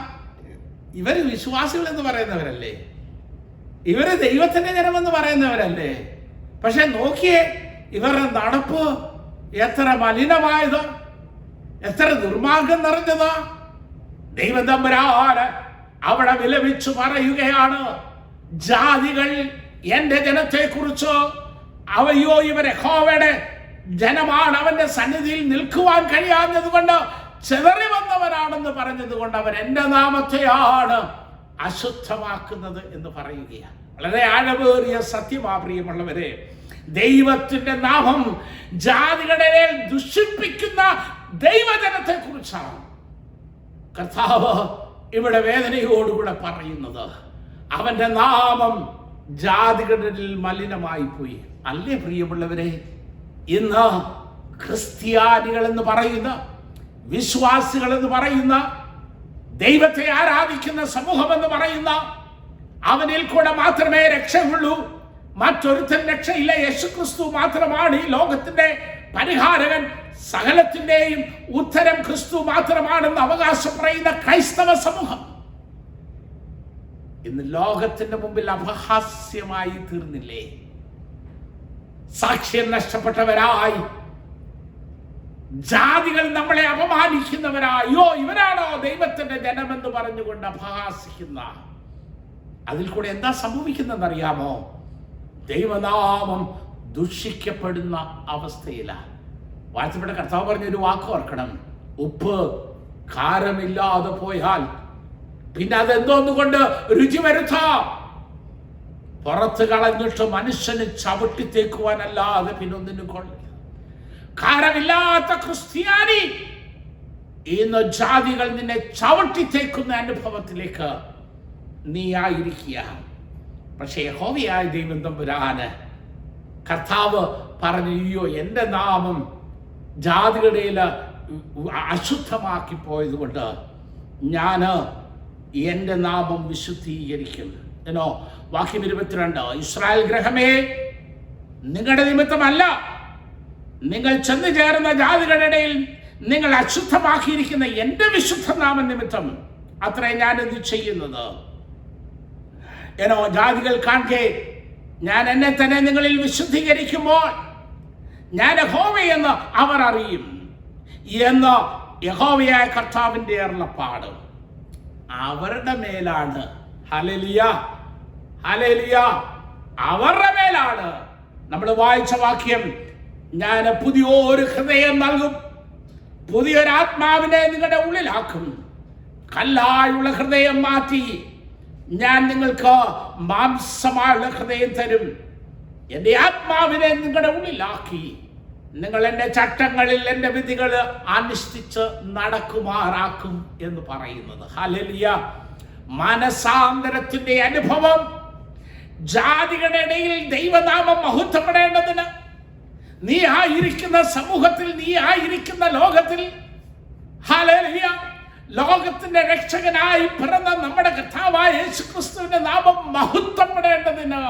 ഇവര് വിശ്വാസികൾ എന്ന് പറയുന്നവരല്ലേ, ഇവര് ദൈവത്തിന്റെ ജനമെന്ന് പറയുന്നവരല്ലേ, പക്ഷെ നോക്കിയേ ഇവരുടെ നടപ്പ് എത്ര മലിനമായത്, എത്ര ദുർമാർഗം നിറഞ്ഞത്. ദൈവം തമ്പുരാന് അവിടെ വിലപിച്ചു പറയുകയാണ്, ജാതികൾ എന്റെ ജനത്തെ കുറിച്ച് അവയോ ഇവർ യഹോവയുടെ ജനമാണ്, അവന്റെ സന്നിധിയിൽ നിൽക്കുവാൻ കഴിയാഞ്ഞത് കൊണ്ട് ചെതറി വന്നവരാണെന്ന് പറഞ്ഞത് കൊണ്ട് അവർ എന്റെ നാമത്തെയാണ് അശുദ്ധമാക്കുന്നത് എന്ന് പറയുകയാണ്. വളരെ ആഴമേറിയ സത്യമാ പ്രിയമുള്ളവരെ. ദൈവത്തിന്റെ നാമം ജാതികളെ ദുഷിപ്പിക്കുന്ന ദൈവജനത്തെ കുറിച്ചാണ് കർത്താവ് ഇവിടെ വേദനയോടുകൂടെ പറയുന്നത്. അവന്റെ നാമം ജാതികളിൽ മലിനമായി പോയി. അല്ലേ പ്രിയമുള്ളവരെ? ഇന്ന് ക്രിസ്ത്യാനികൾ എന്ന് പറയുന്ന, വിശ്വാസികൾ എന്ന് പറയുന്ന, ദൈവത്തെ ആരാധിക്കുന്ന സമൂഹം എന്ന് പറയുന്ന, അവനിൽ കൂടെ മാത്രമേ രക്ഷയുള്ളൂ, മറ്റൊരുത്തൻ രക്ഷയില്ല, യേശുക്രിസ്തു മാത്രമാണ് ഈ ലോകത്തിന്റെ പരിഹാരകൻ, സകലത്തിന്റെയും ഉത്തരം ക്രിസ്തു മാത്രമാണെന്ന് അവകാശം പറയുന്ന ക്രൈസ്തവ സമൂഹം ഇന്ന് ലോകത്തിന്റെ മുമ്പിൽ അപഹാസ്യമായി തീർന്നില്ലേ? സാക്ഷ്യം നഷ്ടപ്പെട്ടവരായി, ജാതികൾ നമ്മളെ അപമാനിക്കുന്നവരായോ, ഇവരാണോ ദൈവത്തിന്റെ ജനമെന്ന് പറഞ്ഞുകൊണ്ട് അപഹാസിക്കുന്ന. അതിൽ കൂടെ എന്താ സംഭവിക്കുന്നതെന്നറിയാമോ? ദൈവനാമം ദുഷിക്കപ്പെടുന്ന അവസ്ഥയിലാണ്. വാഴ്ത്തപ്പെട്ട കർത്താവ് പറഞ്ഞൊരു വാക്ക് ഓർക്കണം, ഉപ്പ് കാരമില്ലാതെ പോയാൽ പിന്നെ അതെന്തോന്നുകൊണ്ട് രുചി വരുത്താം? പുറത്ത് കളഞ്ഞിട്ട് മനുഷ്യന് ചവിട്ടിത്തേക്കുവാനല്ലാതെ പിന്നെ ഒന്നിനും കൊള്ളില്ല. കാരമില്ലാത്ത ക്രിസ്ത്യാനി, ഇന്ന് ജാതികൾ നിന്നെ ചവിട്ടിത്തേക്കുന്ന അനുഭവത്തിലേക്ക് നീ ആയിരിക്കുക. പക്ഷേ യഹോവയായ ദൈവം തമ്പുരാന് കർത്താവ് പറഞ്ഞു, അയ്യോ എന്റെ നാമം ജാതികളുടെ അശുദ്ധമാക്കി പോയത് കൊണ്ട് ഞാൻ എന്റെ നാമം വിശുദ്ധീകരിക്കും എന്നോ. വാക്യം 22, ഇസ്രായേൽ ഗൃഹമേ, നിങ്ങളുടെ നിമിത്തമല്ല, നിങ്ങൾ ചെന്നു ചേർന്ന ജാതികളുടെ ഇടയിൽ നിങ്ങൾ അശുദ്ധമാക്കിയിരിക്കുന്ന എന്റെ വിശുദ്ധ നാമ നിമിത്തം അത്രേ ഞാൻ ഇത് ചെയ്യുന്നത് എന്നോ. ജാതികൾ കാണെ ഞാൻ എന്നെ തന്നെ നിങ്ങളിൽ വിശുദ്ധീകരിക്കുമ്പോൾ ഞാൻ യഹോവയെന്ന് അവർ അറിയും എന്ന് യഹോവയായ കർത്താവിന്റെ അരുളപ്പാട് അവരുടെ മേലാണ്. ഹല്ലേലൂയ, ഹല്ലേലൂയ, അവരുടെ മേലാണ്. നമ്മൾ വായിച്ച വാക്യം, ഞാൻ പുതിയൊരു ഹൃദയം നൽകും, പുതിയൊരാത്മാവിനെ നിങ്ങളുടെ ഉള്ളിലാക്കും, കല്ലായുള്ള ഹൃദയം മാറ്റി ഞാൻ നിങ്ങൾക്ക് മാംസമായുള്ള ഹൃദയം തരും, എൻ്റെ ആത്മാവിനെ നിങ്ങളുടെ ഉള്ളിലാക്കി നിങ്ങൾ എൻ്റെ ചട്ടങ്ങളിൽ എൻ്റെ വിധികൾ അനുഷ്ഠിച്ച് നടക്കുമാറാക്കും എന്ന് പറയുന്നത്. ഹല്ലേലൂയ. മനസാന്തരത്തിന്റെ അനുഭവം ജാതികളുടെ ഇടയിൽ ദൈവനാമം മഹത്വപ്പെടേണ്ടതിന്, നീ ആയിരിക്കുന്ന സമൂഹത്തിൽ, നീ ആയിരിക്കുന്ന ലോകത്തിൽ, ഹല്ലേലൂയ, ലോകത്തിന്റെ രക്ഷകനായി പിറന്ന നമ്മുടെ കർത്താവായ യേശുക്രിസ്തുവിന്റെ നാമം മഹത്വപ്പെടേണ്ടതിന്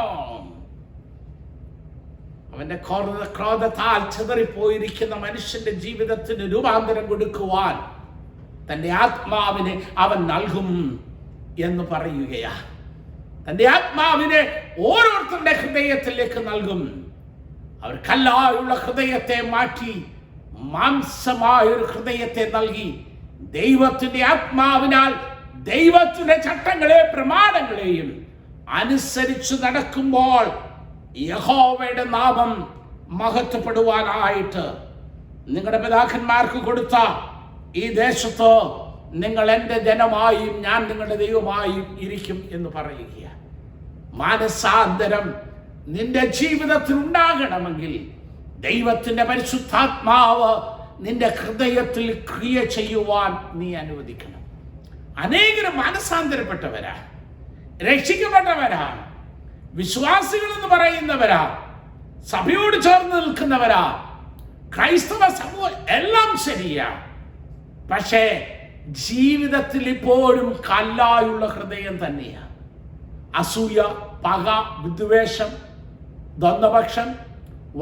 അവന്റെ ക്രോധത്താൽ ചിതറിപ്പോയിരിക്കുന്ന മനുഷ്യന്റെ ജീവിതത്തിന് രൂപാന്തരം കൊടുക്കുവാൻ തൻ്റെ ആത്മാവിനെ അവൻ നൽകും എന്ന് പറയുകയാ. തൻ്റെ ആത്മാവിനെ ഓരോരുത്തരുടെ ഹൃദയത്തിലേക്ക് നൽകും. അവർ കല്ലായുള്ള ഹൃദയത്തെ മാറ്റി മാംസമായൊരു ഹൃദയത്തെ നൽകി ദൈവത്തിന്റെ ആത്മാവിനാൽ ദൈവത്തിന്റെ ചട്ടങ്ങളെ പ്രമാണങ്ങളെയും അനുസരിച്ച് നടക്കുമ്പോൾ യഹോവയുടെ നാമം മഹത്വപ്പെടുവാനായിട്ട് നിങ്ങളുടെ പിതാക്കന്മാർക്ക് കൊടുത്ത ഈ ദേശത്ത് നിങ്ങൾ എൻ്റെ ജനമായും ഞാൻ നിങ്ങളുടെ ദൈവമായും ഇരിക്കും എന്ന് പറയുക. മാനസാന്തരം നിന്റെ ജീവിതത്തിൽ ഉണ്ടാകണമെങ്കിൽ ദൈവത്തിന്റെ പരിശുദ്ധാത്മാവ് നിന്റെ ഹൃദയത്തിൽ ക്രിയ ചെയ്യുവാൻ നീ അനുവദിക്കണം. അനേകരും മാനസാന്തരപ്പെട്ടവരാ, രക്ഷിക്കപ്പെട്ടവരാ, വിശ്വാസികൾ എന്ന് പറയുന്നവരാ, സഭയോട് ചേർന്ന് നിൽക്കുന്നവരാ, ക്രൈസ്തവ സമൂഹം എല്ലാം ശരിയാ. പക്ഷേ ജീവിതത്തിൽ ഇപ്പോഴും കല്ലായുള്ള ഹൃദയം തന്നെയാ. അസൂയ, പക, വിദ്വേഷം, ദ്വന്ദ്വപക്ഷം,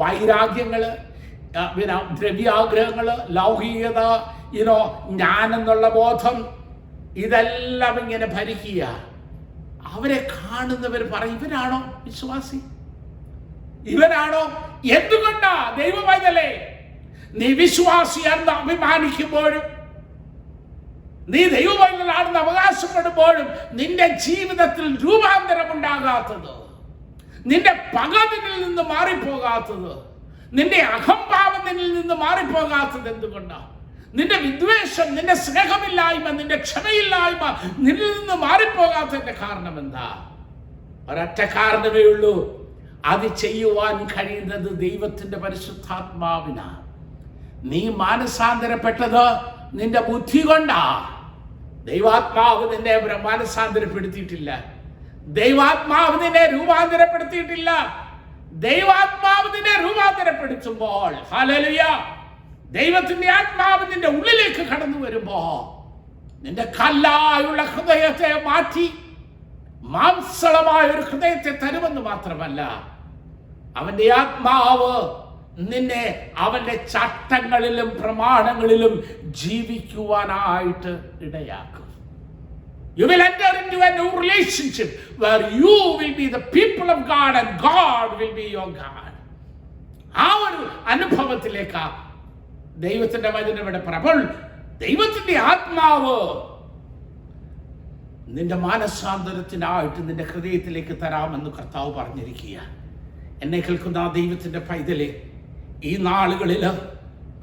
വൈരാഗ്യങ്ങള്, ദ്രവ്യാഗ്രഹങ്ങള്, ലൗകികത, ഞാനെന്നുള്ള ബോധം, ഇതെല്ലാം ഇങ്ങനെ ഭരിക്കുക. അവരെ കാണുന്നവർ പറയും, ഇവനാണോ വിശ്വാസി? ഇവനാണോ? എന്തുകൊണ്ടാ ദൈവവൈതലേ നീ വിശ്വാസിയാണെന്ന് അഭിമാനിക്കുമ്പോഴും, നീ ദൈവവൈതലാണെന്ന് അവകാശപ്പെടുമ്പോഴും നിന്റെ ജീവിതത്തിൽ രൂപാന്തരം ഉണ്ടാകാത്തത്, നിന്റെ പക നിന്നിൽ നിന്ന് മാറിപ്പോകാത്തത്, നിന്റെ അഹംഭാവം നിന്നിൽ നിന്ന് മാറിപ്പോകാത്തത് എന്തുകൊണ്ടാ? നിന്റെ വിദ്വേഷം, നിന്റെ സ്നേഹമില്ലായ്മ, നിന്റെ ക്ഷമയില്ലായ്മ നിന്നിൽ നിന്ന് മാറിപ്പോകാത്തതിന്റെ കാരണം എന്താ? ഒരൊറ്റ കാരണമേ ഉള്ളൂ. അത് ചെയ്യുവാൻ കഴിയുന്നത് ദൈവത്തിന്റെ പരിശുദ്ധാത്മാവിനാണ്. നീ മാനസാന്തരപ്പെട്ടത് നിന്റെ ബുദ്ധി കൊണ്ടാ. ദൈവാത്മാവ് നിന്നെ മാനസാന്തരപ്പെടുത്തിയിട്ടില്ല. ദൈവാത്മാവ് നിന്നെ രൂപാന്തരപ്പെടുത്തിയിട്ടില്ല. ദൈവാത്മാവ് നിന്നെ രൂപാന്തരപ്പെടുത്തുമ്പോൾ, ഹല്ലേലൂയ, ദൈവത്തിന്റെ ആത്മാവ് നിന്റെ ഉള്ളിലേക്ക് കടന്നു വരുമ്പോ നിന്റെ കല്ലായുള്ള ഹൃദയത്തെ മാറ്റി മാംസളമായ ഒരു ഹൃദയത്തെ തരുമെന്ന് മാത്രമല്ല, അവന്റെ ആത്മാവ് നിന്നെ അവന്റെ ചട്ടങ്ങളിലും പ്രമാണങ്ങളിലും ജീവിക്കുവാനായിട്ട് ഇടയാക്കും. You will enter into a new relationship where you will be the people of God and God will be your God. ആ ഒരു അനുഭവത്തിലേക്ക് ദൈവത്തിന്റെ വചനം ഇവിടെ അപ്പോൾ ദൈവത്തിന്റെ ആത്മാവ് നിന്റെ മാനസാന്തരത്തിനായിട്ട് നിന്റെ ഹൃദയത്തിലേക്ക് തരാമെന്ന് കർത്താവ് പറഞ്ഞിരിക്കുക. എന്നെ കേൾക്കുന്ന ആ ദൈവത്തിന്റെ പൈതലെ, ഈ നാളുകളിൽ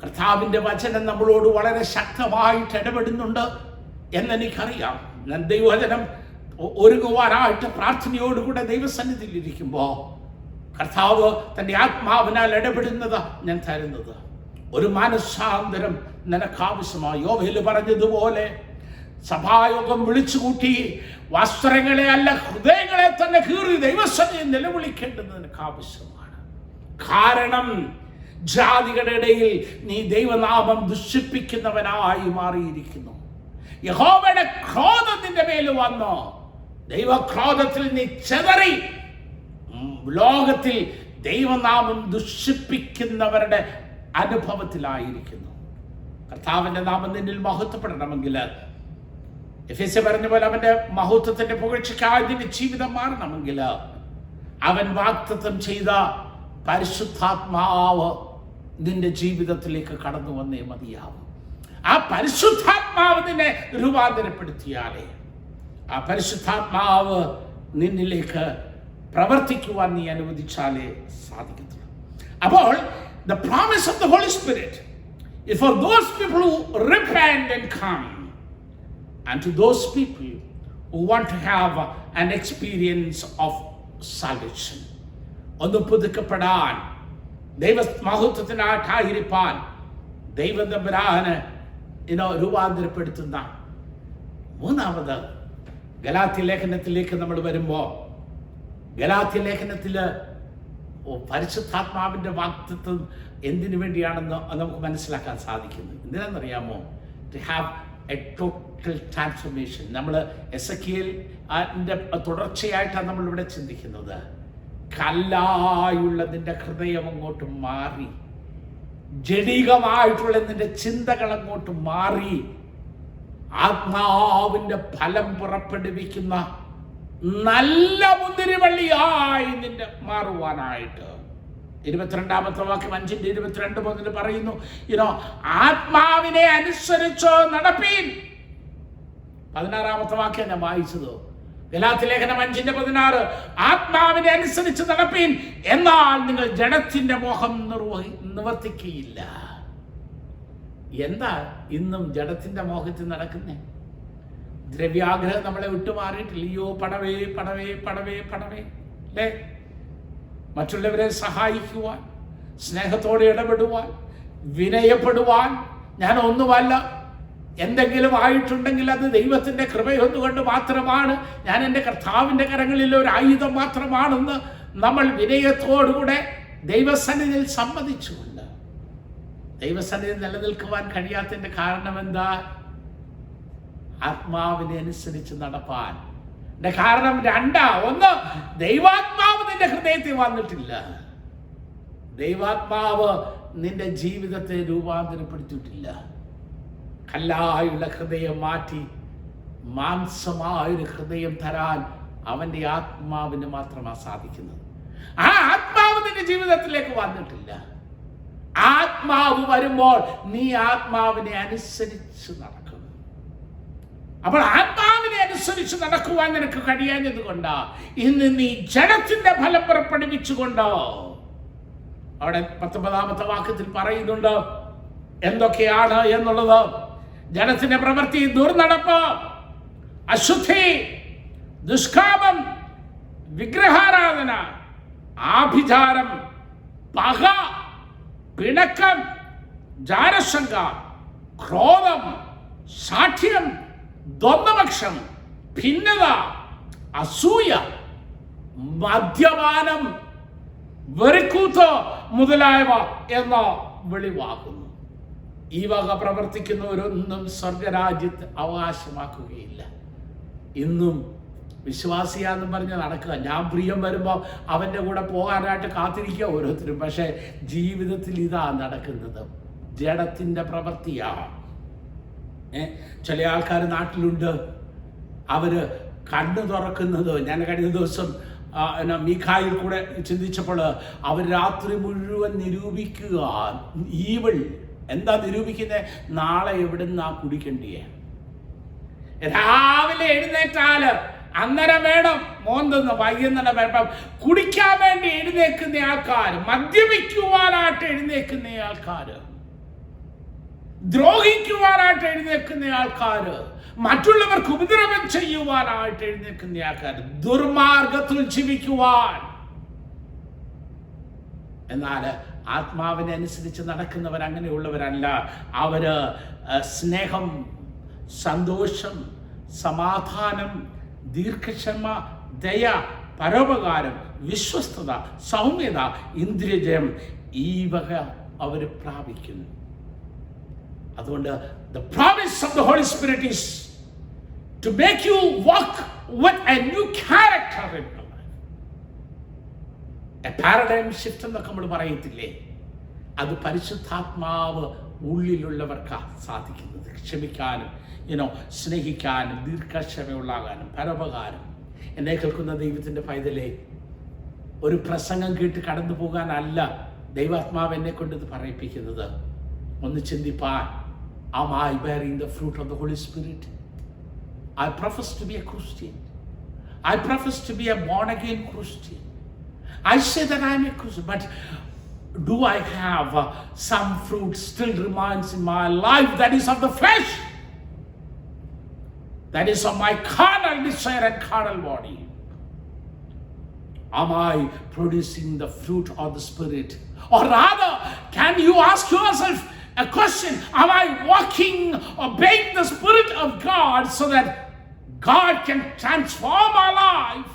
കർത്താവിന്റെ വചനം നമ്മളോട് വളരെ ശക്തമായിട്ട് ഇടപെടുന്നുണ്ട് എന്നെനിക്കറിയാം. ഞാൻ ദൈവവചനം ഒരുങ്ങുവാനായിട്ട് പ്രാർത്ഥനയോടുകൂടെ ദൈവസന്നിധിയിൽ ഇരിക്കുമ്പോൾ കർത്താവ് തൻ്റെ ആത്മാവിനാൽ ഇടപെടുന്നത് ഞാൻ തരുന്നത്. ഒരു മാനസാന്തരം നിനക്ക് ആവശ്യമായി. യോവേൽ പറഞ്ഞതുപോലെ സഭായോഗം വിളിച്ചുകൂട്ടി വസ്ത്രങ്ങളെ അല്ല ഹൃദയങ്ങളെ തന്നെ കീറി ദൈവസന്നിധിയിൽ നിലവിളിക്കേണ്ടത് നിനക്ക് ആവശ്യമാണ്. കാരണം ജാതികളുടെ ഇടയിൽ നീ ദൈവനാമം ദുഷിപ്പിക്കുന്നവനായി മാറിയിരിക്കുന്നു. യഹോവയുടെ ക്രോധം നിന്റെ മേൽ വന്നോ, ദൈവക്രോധത്തിൽ നീ ചെതറി ലോകത്തിൽ ദൈവനാമം ദുഷിപ്പിക്കുന്നവരുടെ അനുഭവത്തിലായിരിക്കുന്നു. കർത്താവിന്റെ നാമം നിന്നിൽ മഹത്വപ്പെടണമെങ്കിൽ എഫേസ്യർ പറഞ്ഞ പോലെ അവന്റെ മഹത്വത്തിന്റെ പുകഴ്ചയ്ക്കായി നിന്റെ ജീവിതം മാറണമെങ്കിൽ അവൻ വാഗ്ദത്തം ചെയ്ത പരിശുദ്ധാത്മാവ് നിന്റെ ജീവിതത്തിലേക്ക് കടന്നു വന്നേ മതിയാവും. ആ പരിശുദ്ധാത്മാവ് നിന്നെ രൂപാന്തരപ്പെടുത്തിയാലേ ആ പരിശുദ്ധാത്മാവ് നിന്നിലേക്ക് പ്രവർത്തിക്കുവാൻ നീ അനുവദിച്ചാലേ സാധിക്കത്തുള്ളൂ. അപ്പോൾ the promise of the Holy Spirit is for those people who repent and come, and to those people who want to have an experience of salvation. ഒന്ന് പുതുക്കപ്പെടാൻ, ദൈവ മഹത്വത്തിനായിട്ടായിരിക്കാൻ ദൈവം തമ്പുരാന് രൂപാന്തരപ്പെടുത്തുന്ന മൂന്നാമത് ഗലാത്യ ലേഖനത്തിലേക്ക് നമ്മൾ വരുമ്പോൾ, ഗലാത്യ ലേഖനത്തില് പരിശുദ്ധാത്മാവിന്റെ വാഗ്ദത്തം എന്തിനു വേണ്ടിയാണെന്ന് നമുക്ക് മനസ്സിലാക്കാൻ സാധിക്കുന്നു. എന്തിനാണെന്നറിയാമോ? To have a total transformation. നമ്മൾ എസെക്കിയേൽ തുടർച്ചയായിട്ടാണ് നമ്മളിവിടെ ചിന്തിക്കുന്നത്. കല്ലായുള്ള നിന്റെ ഹൃദയം അങ്ങോട്ട് മാറി, ജഡികമായിട്ടുള്ള നിന്റെ ചിന്തകൾ അങ്ങോട്ട് മാറി, ആത്മാവിന്റെ ഫലം പുറപ്പെടുവിക്കുന്ന നല്ല മുന്തിരിവള്ളിയായി നിന്റെ മാറുവാനായിട്ട്. 22-ാമത്തെ വാക്യം 5:22 മുതൽ പറയുന്നു, ആത്മാവിനെ അനുസരിച്ചോ നടപ്പീൻ. 16-ാമത്തെ വാക്യം ഞാൻ വായിച്ചത്, ഗലാത്യലേഖനം 5:16, ആത്മാവിനെ അനുസരിച്ച് നടപ്പീൻ, എന്നാൽ നിങ്ങൾ ജഡത്തിന്റെ മോഹം നിവർത്തിക്കുകയില്ല. എന്താ ഇന്നും ജഡത്തിന്റെ മോഹത്തിൽ നടക്കുന്നേ? ദ്രവ്യാഗ്രഹം നമ്മളെ വിട്ടുമാറിയിട്ടില്ലയോ? പടവേ പടവേ പടവേ പടവേ അല്ലേ? മറ്റുള്ളവരെ സഹായിക്കുവാൻ, സ്നേഹത്തോടെ ഇടപെടുവാൻ, വിനയപ്പെടുവാൻ, ഞാൻ ഒന്നുമല്ല, എന്തെങ്കിലും ആയിട്ടുണ്ടെങ്കിൽ അത് ദൈവത്തിൻ്റെ കൃപയൊന്നുകൊണ്ട് മാത്രമാണ്, ഞാൻ എൻ്റെ കർത്താവിൻ്റെ കരങ്ങളിൽ ഒരു ആയുധം മാത്രമാണെന്ന് നമ്മൾ വിനയത്തോടുകൂടെ ദൈവസന്നിധിയിൽ സമ്മതിച്ചുകൊണ്ട് ദൈവസന്നിധിയിൽ നിലനിൽക്കുവാൻ കഴിയാത്തതിൻ്റെ കാരണം എന്താ? ആത്മാവിനെ അനുസരിച്ച് നടപ്പാൻ കാരണം രണ്ടാ. ഒന്ന്, ദൈവാത്മാവ് നിന്റെ ഹൃദയത്തിൽ വന്നിട്ടില്ല. ദൈവാത്മാവ് നിന്റെ ജീവിതത്തെ രൂപാന്തരപ്പെടുത്തിയിട്ടില്ല. കല്ലായുള്ള ഹൃദയം മാറ്റി മാംസമായൊരു ഹൃദയം തരാൻ അവൻ്റെ ആത്മാവിന് മാത്രമാണ് സാധിക്കുന്നത്. ആ ആത്മാവ് നിന്റെ ജീവിതത്തിലേക്ക് വന്നിട്ടില്ല. ആത്മാവ് വരുമ്പോൾ നീ ആത്മാവിനെ അനുസരിച്ച് നടക്കും. അപ്പോൾ ആത്മാവിനെ അനുസരിച്ച് നടക്കുവാൻ നിനക്ക് കഴിയാഞ്ഞത് കൊണ്ടാ ഇന്ന് നീ ജഡത്തിന്റെ ഫലം പുറപ്പെടുവിച്ചുകൊണ്ടോ. അവിടെ 19-ാമത്തെ വാക്യത്തിൽ പറയുന്നുണ്ട് എന്തൊക്കെയാണ് എന്നുള്ളത്. ജഡത്തിന്റെ പ്രവൃത്തി: ദുർനടപ്പ്, അശുദ്ധി, ദുഷ്കാമം, വിഗ്രഹാരാധന, ആഭിചാരം, പക, പിണക്കം, ജാരശങ്ക, ക്രോധം, സാഠ്യം, ദ്വന്ദ്വപക്ഷം, ഭിന്നത, അസൂയ, മദ്യപാനം, വെറിക്കൂത്ത് മുതലായവ എന്ന വെളിവാക്കുന്നു. ഈ വക പ്രവർത്തിക്കുന്നവരൊന്നും സ്വർഗരാജ്യത്ത് അവകാശമാക്കുകയില്ല. ഇന്നും വിശ്വാസിയാന്ന് പറഞ്ഞ് നടക്കുക. ഞാൻ പ്രിയം വരുമ്പോൾ അവൻ്റെ കൂടെ പോകാനായിട്ട് കാത്തിരിക്കുക ഓരോരുത്തരും. പക്ഷേ ജീവിതത്തിൽ ഇതാ നടക്കുന്നത്, ജഡത്തിൻ്റെ പ്രവൃത്തിയാണ്. ചില ആൾക്കാർ നാട്ടിലുണ്ട്, അവര് കണ്ണു തുറക്കുന്നത്, ഞാൻ കഴിഞ്ഞ ദിവസം മീഖായിൽ കൂടെ ചിന്തിച്ചപ്പോൾ അവർ രാത്രി മുഴുവൻ നിരൂപിക്കുക. ഈവിൾ എന്താ നിരൂപിക്കുന്നത്? നാളെ എവിടുന്നാ കുടിക്കണ്ടിയേ? രാവിലെ എഴുന്നേറ്റാല് അന്നേരം വേണം മോന്തെന്ന്, വൈകുന്നേരം വേണം കുടിക്കാൻ വേണ്ടി എഴുന്നേക്കുന്ന ആൾക്കാർ, മദ്യപിക്കുവാനായിട്ട് എഴുന്നേക്കുന്ന ആൾക്കാർ, ദ്രോഹിക്കുവാനായിട്ട് എഴുന്നേക്കുന്ന ആൾക്കാർ, മറ്റുള്ളവർക്ക് ഉപദ്രവം ചെയ്യുവാനായിട്ട് എഴുന്നേക്കുന്ന ആൾക്കാർ, ദുർമാർഗത്തിൽ ജീവിക്കുവാൻ. എന്നാൽ ആത്മാവിനെ അനുസരിച്ച് നടക്കുന്നവർ അങ്ങനെയുള്ളവരല്ല. അവര് സ്നേഹം, സന്തോഷം, സമാധാനം, ദീർഘക്ഷമ, ദയ, പരോപകാരം, വിശ്വസ്തത, സൗമ്യത, ഇന്ദ്രിയജയം, ഈ വക അവർ പ്രാപിക്കുന്നു. അതുകൊണ്ട് the promise of the Holy Spirit is to make you walk with a new character in your life. A paradigm shift എന്നൊക്കെ നമ്മൾ പറയത്തില്ലേ, അത് പരിശുദ്ധാത്മാവ് ഉള്ളിലുള്ളവർക്ക് സാധിക്കുന്നത്. ക്ഷമിക്കാനും സ്നേഹിക്കാനും ദീർഘക്ഷമയുള്ളാകാനും പരോപകാരം. എന്നെ കേൾക്കുന്ന ദൈവത്തിൻ്റെ പൈതലേ, ഒരു പ്രസംഗം കേട്ട് കടന്നു പോകാനല്ല ദൈവാത്മാവ് എന്നെ കൊണ്ട് ഇത് പറയിപ്പിക്കുന്നത്. ഒന്ന് ചിന്തിപ്പാൻ. Am I bearing the fruit of the Holy Spirit? I profess to be a Christian. I profess to be a born-again Christian. I say that I am a Christian, but do I have some fruit still remains in my life that is of the flesh? That is of my carnal desire and carnal body. Am I producing the fruit of the Spirit? Or rather, can you ask yourself a question: am I walking, obeying the Spirit of God so that God can transform my life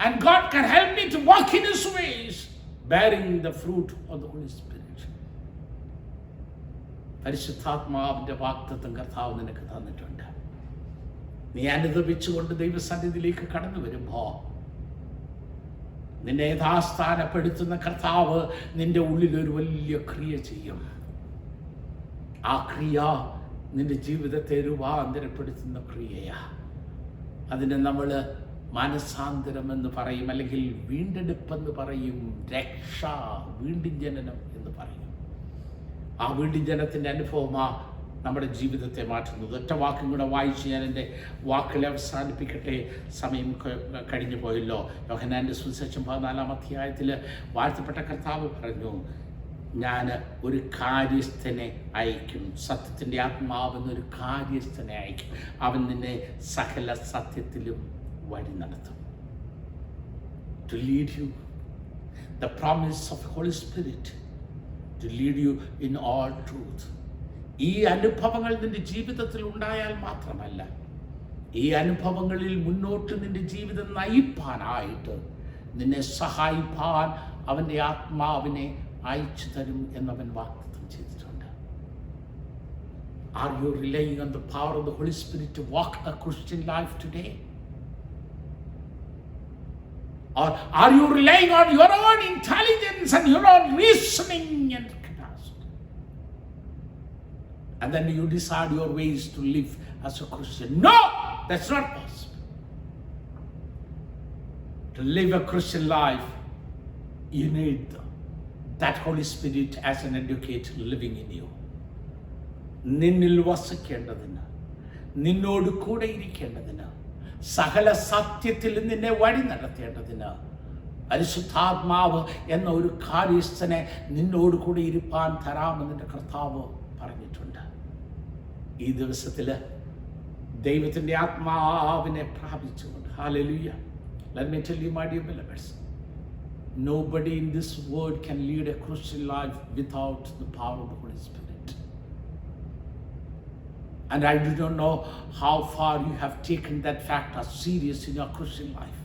and God can help me to walk in His ways, bearing the fruit of the Holy Spirit? പരിശുദ്ധാത്മാവിന്റെ വാഗ്ദത്തം കർത്താവ് നിനക്ക് തന്നിട്ടുണ്ട്. നീ അനുദപിച്ചുകൊണ്ട് ദൈവസന്നിധിയിലേക്ക് കടന്നു വരുമ്പോൾ നിന്നെ യഥാസ്ഥാനപ്പെടുത്തുന്ന കർത്താവ് നിന്റെ ഉള്ളിലൊരു വലിയ ക്രിയ ചെയ്യും. ആ ക്രിയ നിന്റെ ജീവിതത്തെ രൂപാന്തരപ്പെടുത്തുന്ന ക്രിയയാ. അതിനെ നമ്മൾ മനസാന്തരം എന്ന് പറയും, അല്ലെങ്കിൽ വീണ്ടെടുപ്പെന്ന് പറയും, രക്ഷ, വീണ്ടും ജനനം എന്ന് പറയും. ആ വീണ്ടും ജനത്തിൻ്റെ അനുഭവമാണ് നമ്മുടെ ജീവിതത്തെ മാറ്റുന്നത്. ഒറ്റ വാക്കും കൂടെ വായിച്ച് ഞാൻ എൻ്റെ വാക്കുകളെ അവസാനിപ്പിക്കട്ടെ, സമയം കഴിഞ്ഞു പോയല്ലോ. യോഹന്നാൻ്റെ സുവിശേഷം 14-ാം അധ്യായത്തിൽ വാഴ്ത്തപ്പെട്ട കർത്താവ് പറഞ്ഞു, ഞാൻ ഒരു കാര്യസ്ഥനെ അയക്കും, സത്യത്തിൻ്റെ ആത്മാവെന്നൊരു കാര്യസ്ഥനെ അയക്കും. അവൻ നിന്നെ സകല സത്യത്തിലും വഴി നടത്തും. To lead you, the promise of the Holy Spirit to lead you in all truth. ഈ അനുഭവങ്ങൾ നിന്റെ ജീവിതത്തിൽ ഉണ്ടായാൽ മാത്രമല്ല, ഈ അനുഭവങ്ങളിൽ മുന്നോട്ട് നിന്റെ ജീവിതം നയിപ്പാനായിട്ട് നിന്നെ സഹായിപ്പാൻ അവൻ്റെ ആത്മാവിനെ അയച്ചു തരും എന്നവൻ വാഗ്ദത്തം ചെയ്തിട്ടുണ്ട്. Are you relying on the power of the Holy Spirit to walk a Christian life today? Or are you relying on your own intelligence and your own reasoning and capacity? And then you decide your ways to live as a Christian. No, that's not possible. To live a Christian life, you need that Holy Spirit as an educator living in you. നിന്നിൽ വസിക്കേണ്ടതിന്, നിന്നോട് കൂടെ ഇരിക്കേണ്ടതിന്, സകല സത്യത്തിൽ നിന്നെ വഴി നടത്തേണ്ടതിന് പരിശുദ്ധാത്മാവ് എന്ന ഒരു കാര്യസ്ഥനെ നിന്നോട് കൂടെ ഇരുപ്പാൻ തരാമെന്ന് കർത്താവ് പറഞ്ഞിട്ടുണ്ട്. ഈ ദിവസത്തിൽ ദൈവത്തിൻ്റെ ആത്മാവിനെ പ്രാപിച്ചുകൊണ്ട്, hallelujah. Let me tell you, my dear beloveds, nobody in this world can lead a Christian life without the power of the Holy Spirit. And I do not know how far you have taken that fact as serious in your Christian life.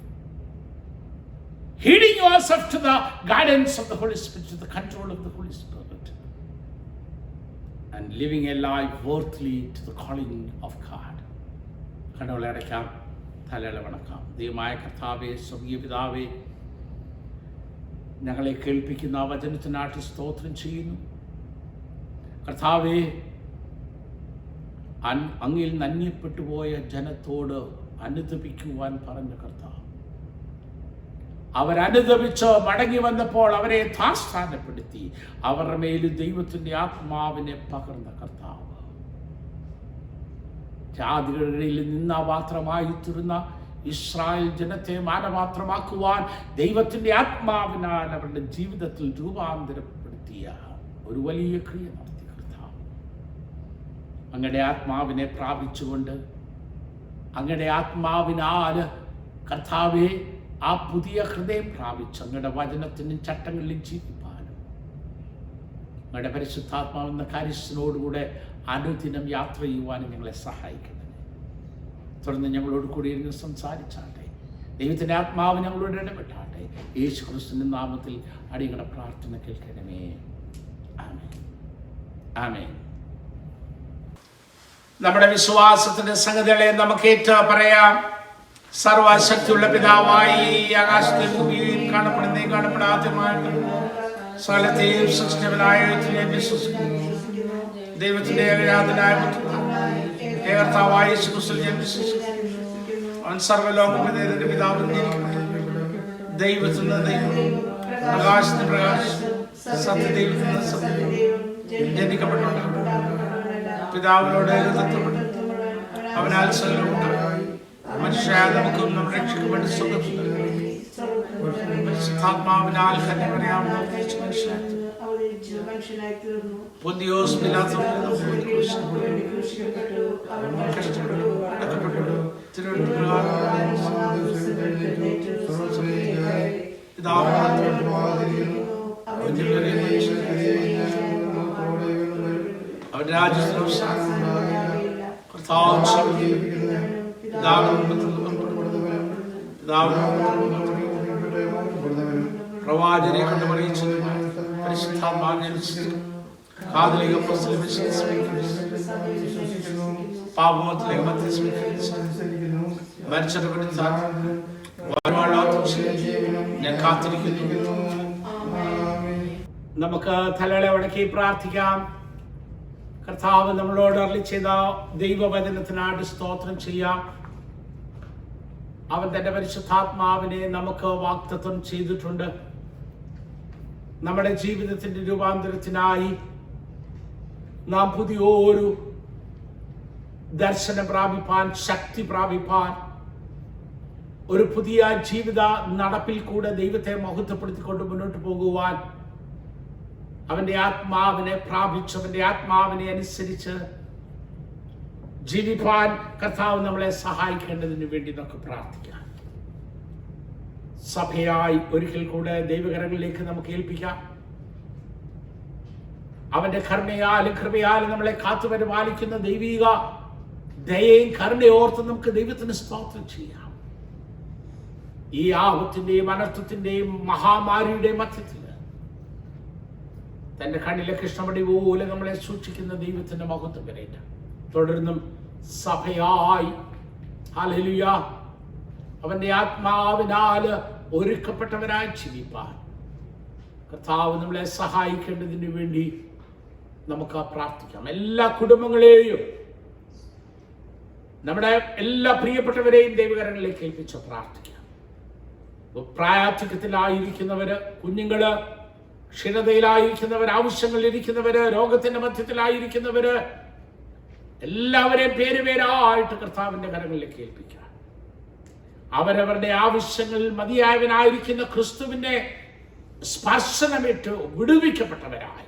Heeding yourself to the guidance of the Holy Spirit, to the control of the Holy Spirit, and living a life worthily to the calling of God. കണ്ണുകളെ അടയ്ക്കാം, തലകളെ വണക്കാം. ദൈവമായ കർത്താവേ, സ്വർഗീയ പിതാവേ, ഞങ്ങളെ കേൾപ്പിക്കുന്ന വചനത്തിനായിട്ട് സ്തോത്രം ചെയ്യുന്നു. കർത്താവേ, അങ്ങിൽ നന്യപ്പെട്ടുപോയ ജനത്തോട് അനുതപിക്കുവാൻ പറഞ്ഞ കർത്താവ്, അവരനുതപിച്ച് മടങ്ങി വന്നപ്പോൾ അവരെ യഥാസ്ഥാനപ്പെടുത്തി അവരുടെ മേൽ ദൈവത്തിൻ്റെ ആത്മാവിനെ പകർന്ന കർത്താവ്, ജാതികളിൽ നിന്നാപാത്രമായി തീർന്ന ഇസ്രായേൽ ജനത്തെ മാനപാത്രമാക്കുവാൻ ദൈവത്തിൻ്റെ ആത്മാവിനാൽ അവരുടെ ജീവിതത്തിൽ രൂപാന്തരപ്പെടുത്തിയ ഒരു വലിയ ക്രിയ നടത്തി കർത്താവ്. അങ്ങയുടെ ആത്മാവിനെ പ്രാപിച്ചുകൊണ്ട്, അങ്ങയുടെ ആത്മാവിനാൽ കർത്താവെ ആ പുതിയ ഹൃദയം പ്രാപിച്ച് അങ്ങയുടെ വചനത്തിനും ചട്ടങ്ങളിലും ജീവിപ്പാനും അങ്ങയുടെ പരിശുദ്ധാത്മാവെന്ന കാര്യസ്ഥനോടുകൂടെ അനുദിനം യാത്ര ചെയ്യുവാനും ഞങ്ങളെ സഹായിക്കണമേ. തുടർന്ന് ഞങ്ങളോട് കൂടി ഇരുന്ന് സംസാരിച്ചാട്ടെ. ദൈവത്തിൻ്റെ ആത്മാവ് ഞങ്ങളോട് ഇടപെട്ടാട്ടെ. യേശു ക്രിസ്തുവിന്റെ നാമത്തിൽ അടിയങ്ങളുടെ പ്രാർത്ഥന കേൾക്കണമേ. ആമേൻ, ആമേൻ. നമ്മുടെ വിശ്വാസത്തിന്റെ സംഗതികളെ നമുക്ക് ഏറ്റു പറയാം. സർവശക്തിയുള്ള പിതാവായി ആകാശത്തെയും ഭൂമിയെയും കാണപ്പെടുന്നതും കാണപ്പെടാത്തതുമായിട്ട് സകലത്തെയും സൃഷ്ടിച്ചവനായ വിശ്വസിക്കുന്നു. ദൈവത്തിന്റെ ഏകജാതനായ കർത്താവായ യേശു ക്രിസ്തുവിൽ ഞാൻ വിശ്വസിക്കുന്നു. അവൻ സർവ്വലോകത്തിന്റെ പിതാവും ദൈവത്തിൽ നിന്ന് ദൈവം, പ്രകാശത്തിന് പ്രകാശം, സത്യദൈവത്തിൽ നിന്ന് സത്യം, ജനിക്കപ്പെട്ടുണ്ടാകും, പിതാവിനോട് ഏകത്വപ്പെട്ടു, അവനാൽ സകലമുണ്ട്. മനുഷ്യരായ നമുക്കും നമ്മുടെ രക്ഷയ്ക്ക് വേണ്ടി പരിശുദ്ധാത്മാവിനാൽ കന്യമറിയാവുന്ന മനുഷ്യനായി പൊന്തിയോസ് പിലാത്തോസിന്റെ അവന്റെ രാജ്യത്തിനും പ്രവാചനെ കണ്ട് പറയിച്ചു പരിശുദ്ധാത്മാവിനെ കാതലിക പാപമത്തിലേക്ക് മരിച്ചത് ഞാൻ കാത്തിരിക്കുന്നു. നമുക്ക് തലകളെ ഉടക്കി പ്രാർത്ഥിക്കാം. കർത്താവ് നമ്മളോട് അരുളി ചെയ്ത ദൈവവചനത്തിനായിട്ട് സ്തോത്രം ചെയ്യാം. അവൻ തന്റെ പരിശുദ്ധാത്മാവിനെ നമുക്ക് വാഗ്ദത്തം ചെയ്തിട്ടുണ്ട്. നമ്മുടെ ജീവിതത്തിന്റെ രൂപാന്തരത്തിനായി നാം പുതിയൊരു ദർശനം പ്രാപിപ്പാൻ, ശക്തി പ്രാപിപ്പാൻ, ഒരു പുതിയ ജീവിത നടപ്പിൽ കൂടെ ദൈവത്തെ മഹത്വപ്പെടുത്തിക്കൊണ്ട് മുന്നോട്ട് പോകുവാൻ അവന്റെ ആത്മാവിനെ പ്രാപിച്ച് അവന്റെ ആത്മാവിനെ അനുസരിച്ച് ജീവിപ്പാൻ കർത്താവ് നമ്മളെ സഹായിക്കേണ്ടതിന് വേണ്ടി നമുക്ക് പ്രാർത്ഥിക്കാം. സഭയായി ഒരിക്കൽ കൂടെ ദൈവകരങ്ങളിലേക്ക് നമുക്ക് ഏൽപ്പിക്കാം. അവന്റെ കരുണയാലും കൃപയാലും നമ്മളെ കാത്തുപരിപാലിക്കുന്ന ദൈവിക ദയയും കരുണയോർത്ത് നമുക്ക് ദൈവത്തിന് സ്തോത്രം ചെയ്യാം. ഈ ആപത്തിന്റെയും അനർത്ഥത്തിന്റെയും മഹാമാരിയുടെയും മധ്യത്തിൽ തന്റെ കണ്ണിലെ കൃഷ്ണമണി പോലെ നമ്മളെ സൂക്ഷിക്കുന്ന ദൈവത്തിന്റെ മഹത്വം വരേറ്റ തുടർന്നും സഭയായി ഹല്ലേലൂയ അവന്റെ ആത്മാവിനാല് ഒരുക്കപ്പെട്ടവരായി ജീവിപ്പാൻ കർത്താവ് നമ്മളെ സഹായിക്കേണ്ടതിന് വേണ്ടി നമുക്ക് പ്രാർത്ഥിക്കാം. എല്ലാ കുടുംബങ്ങളെയും നമ്മുടെ എല്ലാ പ്രിയപ്പെട്ടവരെയും ദൈവകരങ്ങളിലേക്ക് ഏൽപ്പിച്ച് പ്രാർത്ഥിക്കാം. പ്രായാധിക്യത്തിലായിരിക്കുന്നവര്, കുഞ്ഞുങ്ങള്, ക്ഷീണതയിലായിരിക്കുന്നവർ, ആവശ്യങ്ങളിലിരിക്കുന്നവര്, രോഗത്തിന്റെ മധ്യത്തിലായിരിക്കുന്നവര്, എല്ലാവരെയും പേരുപേരായിട്ട് കർത്താവിന്റെ കരങ്ങളിലേക്ക് ഏൽപ്പിക്കാം. അവരവരുടെ ആവശ്യങ്ങളിൽ മതിയായവനായിരിക്കുന്ന ക്രിസ്തുവിന്റെ സ്പർശനമേറ്റ് വിടുവിക്കപ്പെട്ടവരായി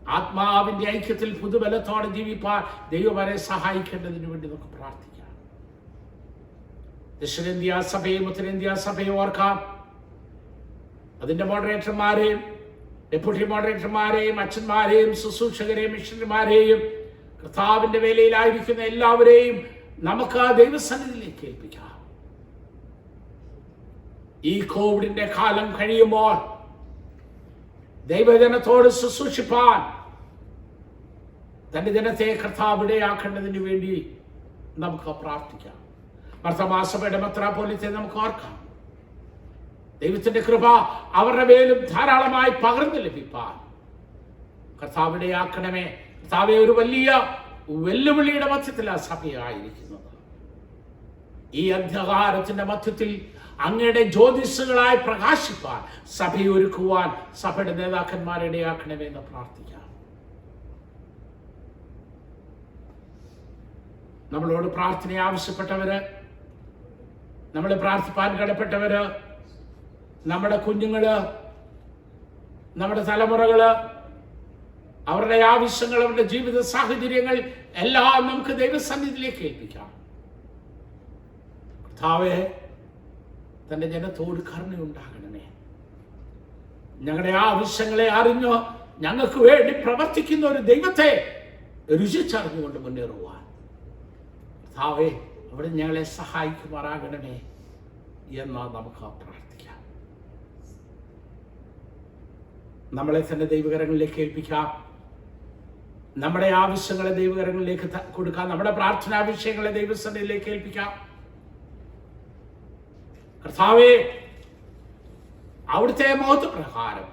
ആത്മാവിന്റെ ഐക്യത്തിൽ പുതുബലത്തോടെ ജീവിപ്പാൻ ദൈവം അവരെ സഹായിക്കേണ്ടതിന് വേണ്ടി നമുക്ക് പ്രാർത്ഥിക്കാം. ദക്ഷിണേന്ത്യാ സഭയും ഉത്തരേന്ത്യാ സഭയും ഓർക്കാം. അതിന്റെ മോഡറേറ്റർമാരെയും ഡെപ്യൂട്ടി മോഡറേറ്റർമാരെയും അച്ഛന്മാരെയും ശുശ്രൂഷകരെയും മിഷണറിമാരെയും കർത്താവിന്റെ വേലയിലായിരിക്കുന്ന എല്ലാവരെയും നമുക്ക് ആ ദൈവസന്നിധിയിലേക്ക് ഏൽപ്പിക്കാം. ഈ കോവിഡിന്റെ കാലം കഴിയുമ്പോൾ ദൈവജനത്തോട് ശുശ്രൂഷിപ്പാൻ തന്റെ ജനത്തെ കർത്താവ് ഇടയാക്കേണ്ടതിന് വേണ്ടി നമുക്ക് പ്രാർത്ഥിക്കാം. മർത്തമാസഭയുടെ മെത്രാപ്പോലീത്തെ നമുക്ക് ഓർക്കാം. ദൈവത്തിന്റെ കൃപ അവരുടെ മേലും ധാരാളമായി പകർന്നു ലഭിപ്പാൻ കർത്താവ് ഇടയാക്കണമേ. കർത്താവെ, ഒരു വലിയ വെല്ലുവിളിയുടെ മധ്യത്തിലാണ് സഭയായിരിക്കുന്നത്. ഈ അന്ധകാരത്തിന്റെ മധ്യത്തിൽ അങ്ങയുടെ ജ്യോതിഷുകളായി പ്രകാശിപ്പാൻ സഭയെ ഒരുക്കുവാൻ സഭയുടെ നേതാക്കന്മാരെ ഇടയാക്കണമേ എന്ന് പ്രാർത്ഥിക്കാം. നമ്മളോട് പ്രാർത്ഥന ആവശ്യപ്പെട്ടവര്, നമ്മളെ പ്രാർത്ഥിപ്പാൻ കടപ്പെട്ടവര്, നമ്മുടെ കുഞ്ഞുങ്ങള്, നമ്മുടെ തലമുറകള്, അവരുടെ ആവശ്യങ്ങൾ, അവരുടെ ജീവിത സാഹചര്യങ്ങൾ എല്ലാം നമുക്ക് ദൈവസന്നിധിയിലേക്ക് ഏൽപ്പിക്കാം. കർത്താവേ, തന്റെ ജനത്തോട് കരുണയുണ്ടാകണമേ. ഞങ്ങളുടെ ആവശ്യങ്ങളെ അറിഞ്ഞോ ഞങ്ങൾക്ക് വേണ്ടി പ്രവർത്തിക്കുന്ന ഒരു ദൈവത്തെ രുചിച്ചറിഞ്ഞുകൊണ്ട് മുന്നേറുവാൻ കർത്താവേ അവിടെ ഞങ്ങളെ സഹായിക്കുമാറാകണമേ എന്ന് നമുക്ക് പ്രാർത്ഥിക്കാം. നമ്മളെ തന്നെ ദൈവകരങ്ങളിലേക്ക് ഏൽപ്പിക്കാം. നമ്മുടെ ആവശ്യങ്ങളെ ദൈവകരങ്ങളിലേക്ക് കൊടുക്കാം. നമ്മുടെ പ്രാർത്ഥനാ വിഷയങ്ങളെ ദൈവസന്നിധിയിലേക്ക് ഏൽപ്പിക്കാം. കർത്താവേ, അവിടുത്തെ മഹത്വപ്രകാരം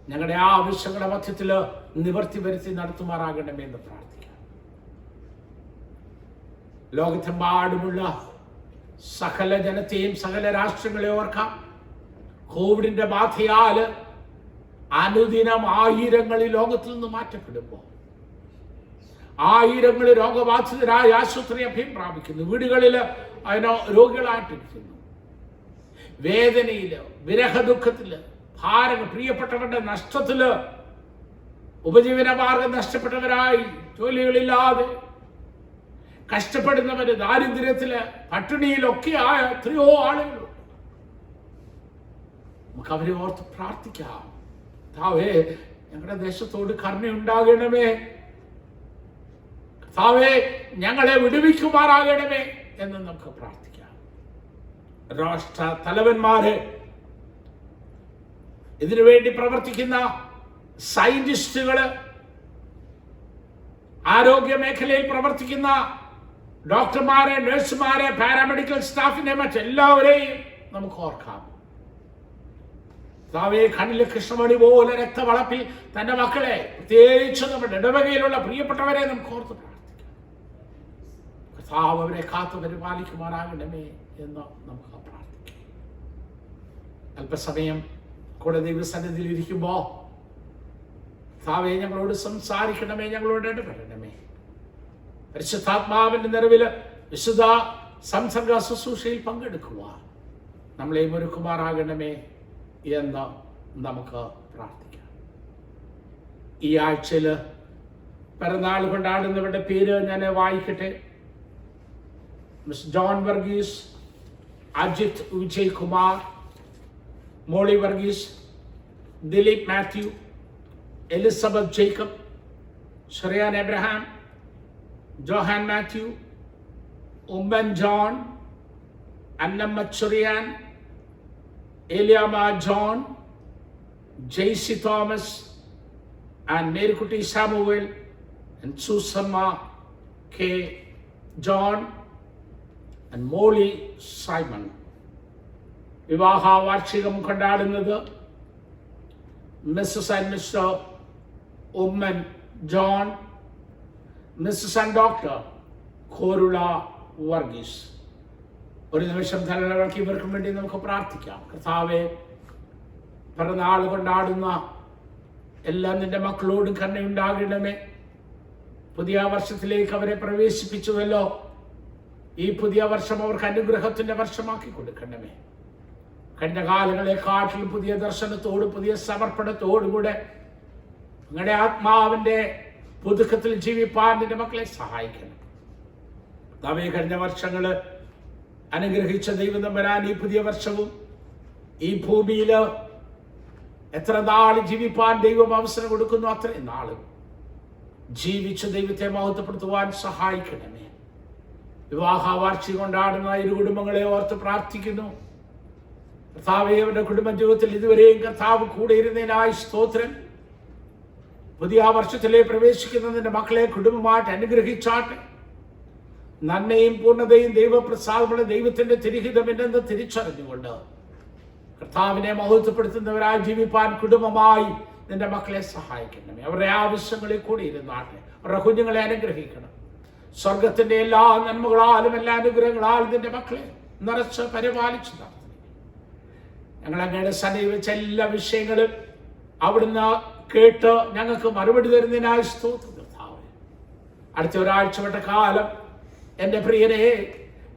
ഞങ്ങളുടെ ആവശ്യങ്ങളുടെ മധ്യത്തിൽ നിവർത്തി വരുത്തി നടത്തുമാറാകണമേ എന്ന് പ്രാർത്ഥിക്കാം. ലോകത്തെമ്പാടുമുള്ള സകല ജനത്തെയും സകല രാഷ്ട്രങ്ങളെ ഓർക്കാം. കോവിഡിന്റെ ബാധയാല് അനുദിനം ആയിരങ്ങൾ ലോകത്തിൽ നിന്ന് മാറ്റപ്പെടുമ്പോൾ ആയിരങ്ങൾ രോഗബാധിതരായ ആശുപത്രി അഭയം പ്രാപിക്കുന്നു. വീടുകളിൽ രോഗികളായിട്ടിരിക്കുന്നു. വേദനയില്, വിരഹ ദുഃഖത്തില്, ഭാരം, പ്രിയപ്പെട്ടവരുടെ നഷ്ടത്തില്, ഉപജീവന മാർഗം നഷ്ടപ്പെട്ടവരായി, ജോലികളില്ലാതെ കഷ്ടപ്പെടുന്നവര്, ദാരിദ്ര്യത്തില്, പട്ടിണിയിലൊക്കെ ആയ എത്രയോ ആളുകളുണ്ട്. നമുക്ക് അവരെ ഓർത്ത് പ്രാർത്ഥിക്കാം. കർത്താവേ, ഞങ്ങളുടെ ദേശത്തോട് കരുണയുണ്ടാകണമേ. കർത്താവേ, ഞങ്ങളെ വിടുവിക്കുമാറാകണമേ എന്ന് നമുക്ക് പ്രാർത്ഥിക്കാം. രാഷ്ട്ര തലവന്മാര്, ഇതിനുവേണ്ടി പ്രവർത്തിക്കുന്ന സയന്റിസ്റ്റുകള്, ആരോഗ്യ മേഖലയിൽ പ്രവർത്തിക്കുന്ന ഡോക്ടർമാരെ, നഴ്സുമാരെ, പാരാമെഡിക്കൽ സ്റ്റാഫിനെ, മറ്റെല്ലാവരെയും നമുക്ക് ഓർക്കാം. കർത്താവേ, കണ്ണിലെ കൃഷ്ണമണി പോലെ രക്തവളപ്പിൽ തന്റെ മക്കളെ, പ്രത്യേകിച്ച് നമ്മുടെ ഇടവകയിലുള്ള പ്രിയപ്പെട്ടവരെ നമുക്ക് ഓർത്ത് പ്രാർത്ഥിക്കാം. കർത്താവ് അവരെ കാത്തു പരിപാലിക്കുമാറാകണമേ എന്ന് നമുക്ക് പ്രാർത്ഥിക്കാം. അല്പസമയം കൂടെ ദൈവസന്നിധിയിൽ ഇരിക്കുമ്പോ കർത്താവേ, ഞങ്ങളോട് സംസാരിക്കണമേ, ഞങ്ങളോട് ഇടപെടണമേ. പരിശുദ്ധാത്മാവിന്റെ നിറവില് വിശുദ്ധ സംസർഗ ശുശ്രൂഷയിൽ പങ്കെടുക്കുവാൻ നമ്മളെയും ഒരുക്കുമാറാകണമേ എന്ന് നമുക്ക് പ്രാർത്ഥിക്കാം. ഈ ആഴ്ചയിൽ പിറന്നാൾ കൊണ്ടാടുന്നവരുടെ പേര് ഞാൻ വായിക്കട്ടെ. Miss John Varghese, Ajith Vijay Kumar, Molly Varghese, Dileep Mathew, Elizabeth Jacob, Sherian Abraham, Johan Mathew, Oommen John, Annamma Churian, Eliyamma John, Jaicy Thomas, and Marykutty Samuel, and Susamma K John, and Molly Simon. വിവാഹ വാർഷികം കൊണ്ടാടുന്നത് Mrs and Mr Oommen John, Mrs and doctor ഖോരുള വർഗീസ്. ഒരു നിമിഷം തലവർക്ക് ഇവർക്കും വേണ്ടി നമുക്ക് പ്രാർത്ഥിക്കാം. കർത്താവെ, പിറന്നാൾ കൊണ്ടാടുന്ന എല്ലാ നിന്റെ മക്കളോടും കരുണയുണ്ടാകണമേ. പുതിയ വർഷത്തിലേക്ക് അവരെ പ്രവേശിപ്പിച്ചുവല്ലോ. ഈ പുതിയ വർഷം അവർക്ക് അനുഗ്രഹത്തിന്റെ വർഷമാക്കി കൊടുക്കണമേ. കഴിഞ്ഞ കാലങ്ങളെക്കാട്ടിലും പുതിയ ദർശനത്തോടും പുതിയ സമർപ്പണത്തോടുകൂടെ നിങ്ങളുടെ ആത്മാവിന്റെ പുതുക്കത്തിൽ ജീവിപ്പാൻ നിന്റെ മക്കളെ സഹായിക്കണം. കർത്താവേ, കഴിഞ്ഞ വർഷങ്ങള് അനുഗ്രഹിച്ച ദൈവം തമ്പുരാൻ ഈ പുതിയ വർഷവും ഈ ഭൂമിയിൽ എത്ര നാൾ ജീവിപ്പാൻ ദൈവം അവസരം കൊടുക്കുന്നു അത്രയും നാളും ജീവിച്ച് ദൈവത്തെ മഹത്വപ്പെടുത്തുവാൻ സഹായിക്കണമേ. വിവാഹ വാർഷികം കൊണ്ടാടുന്ന ഇരു കുടുംബങ്ങളെ ഓർത്ത് പ്രാർത്ഥിക്കുന്നു. കർത്താവേ, അവരുടെ കുടുംബ ജീവിതത്തിൽ ഇതുവരെയും കർത്താവ് കൂടെ ഇരുന്നതിനായി സ്തോത്രം. പുതിയ വർഷത്തിലെ പ്രവേശിക്കുന്നതിന്റെ മക്കളെ കുടുംബമായിട്ട് അനുഗ്രഹിച്ചാട്ടെ. നന്മയും പൂർണ്ണതയും ദൈവപ്രസാദമുള്ള ദൈവത്തിന്റെ തിരിഹിതമെന്ന് തിരിച്ചറിഞ്ഞുകൊണ്ട് കർത്താവിനെ മഹത്വപ്പെടുത്തുന്നവരായി ജീവിപ്പാൻ കുടുംബമായി നിന്റെ മക്കളെ സഹായിക്കണമേ. അവരുടെ ആവശ്യങ്ങളിൽ കൂടി ഇരുന്നാട്ടെ. അവരുടെ കുഞ്ഞുങ്ങളെ അനുഗ്രഹിക്കണം. സ്വർഗത്തിന്റെ എല്ലാ നന്മകളാലും എല്ലാ അനുഗ്രഹങ്ങളാലും നിന്റെ മക്കളെ നിറച്ച് പരിപാലിച്ചു നടത്തണം. ഞങ്ങൾ അങ്ങയുടെ സന്നിധി വെച്ച എല്ലാ വിഷയങ്ങളും അവിടുന്ന് കേട്ട് ഞങ്ങൾക്ക് മറുപടി തരുന്നതിനായി സ്തോത്രം കർത്താവേ. അടുത്ത ഒരാഴ്ചപ്പെട്ട കാലം എൻ്റെ പ്രിയനെ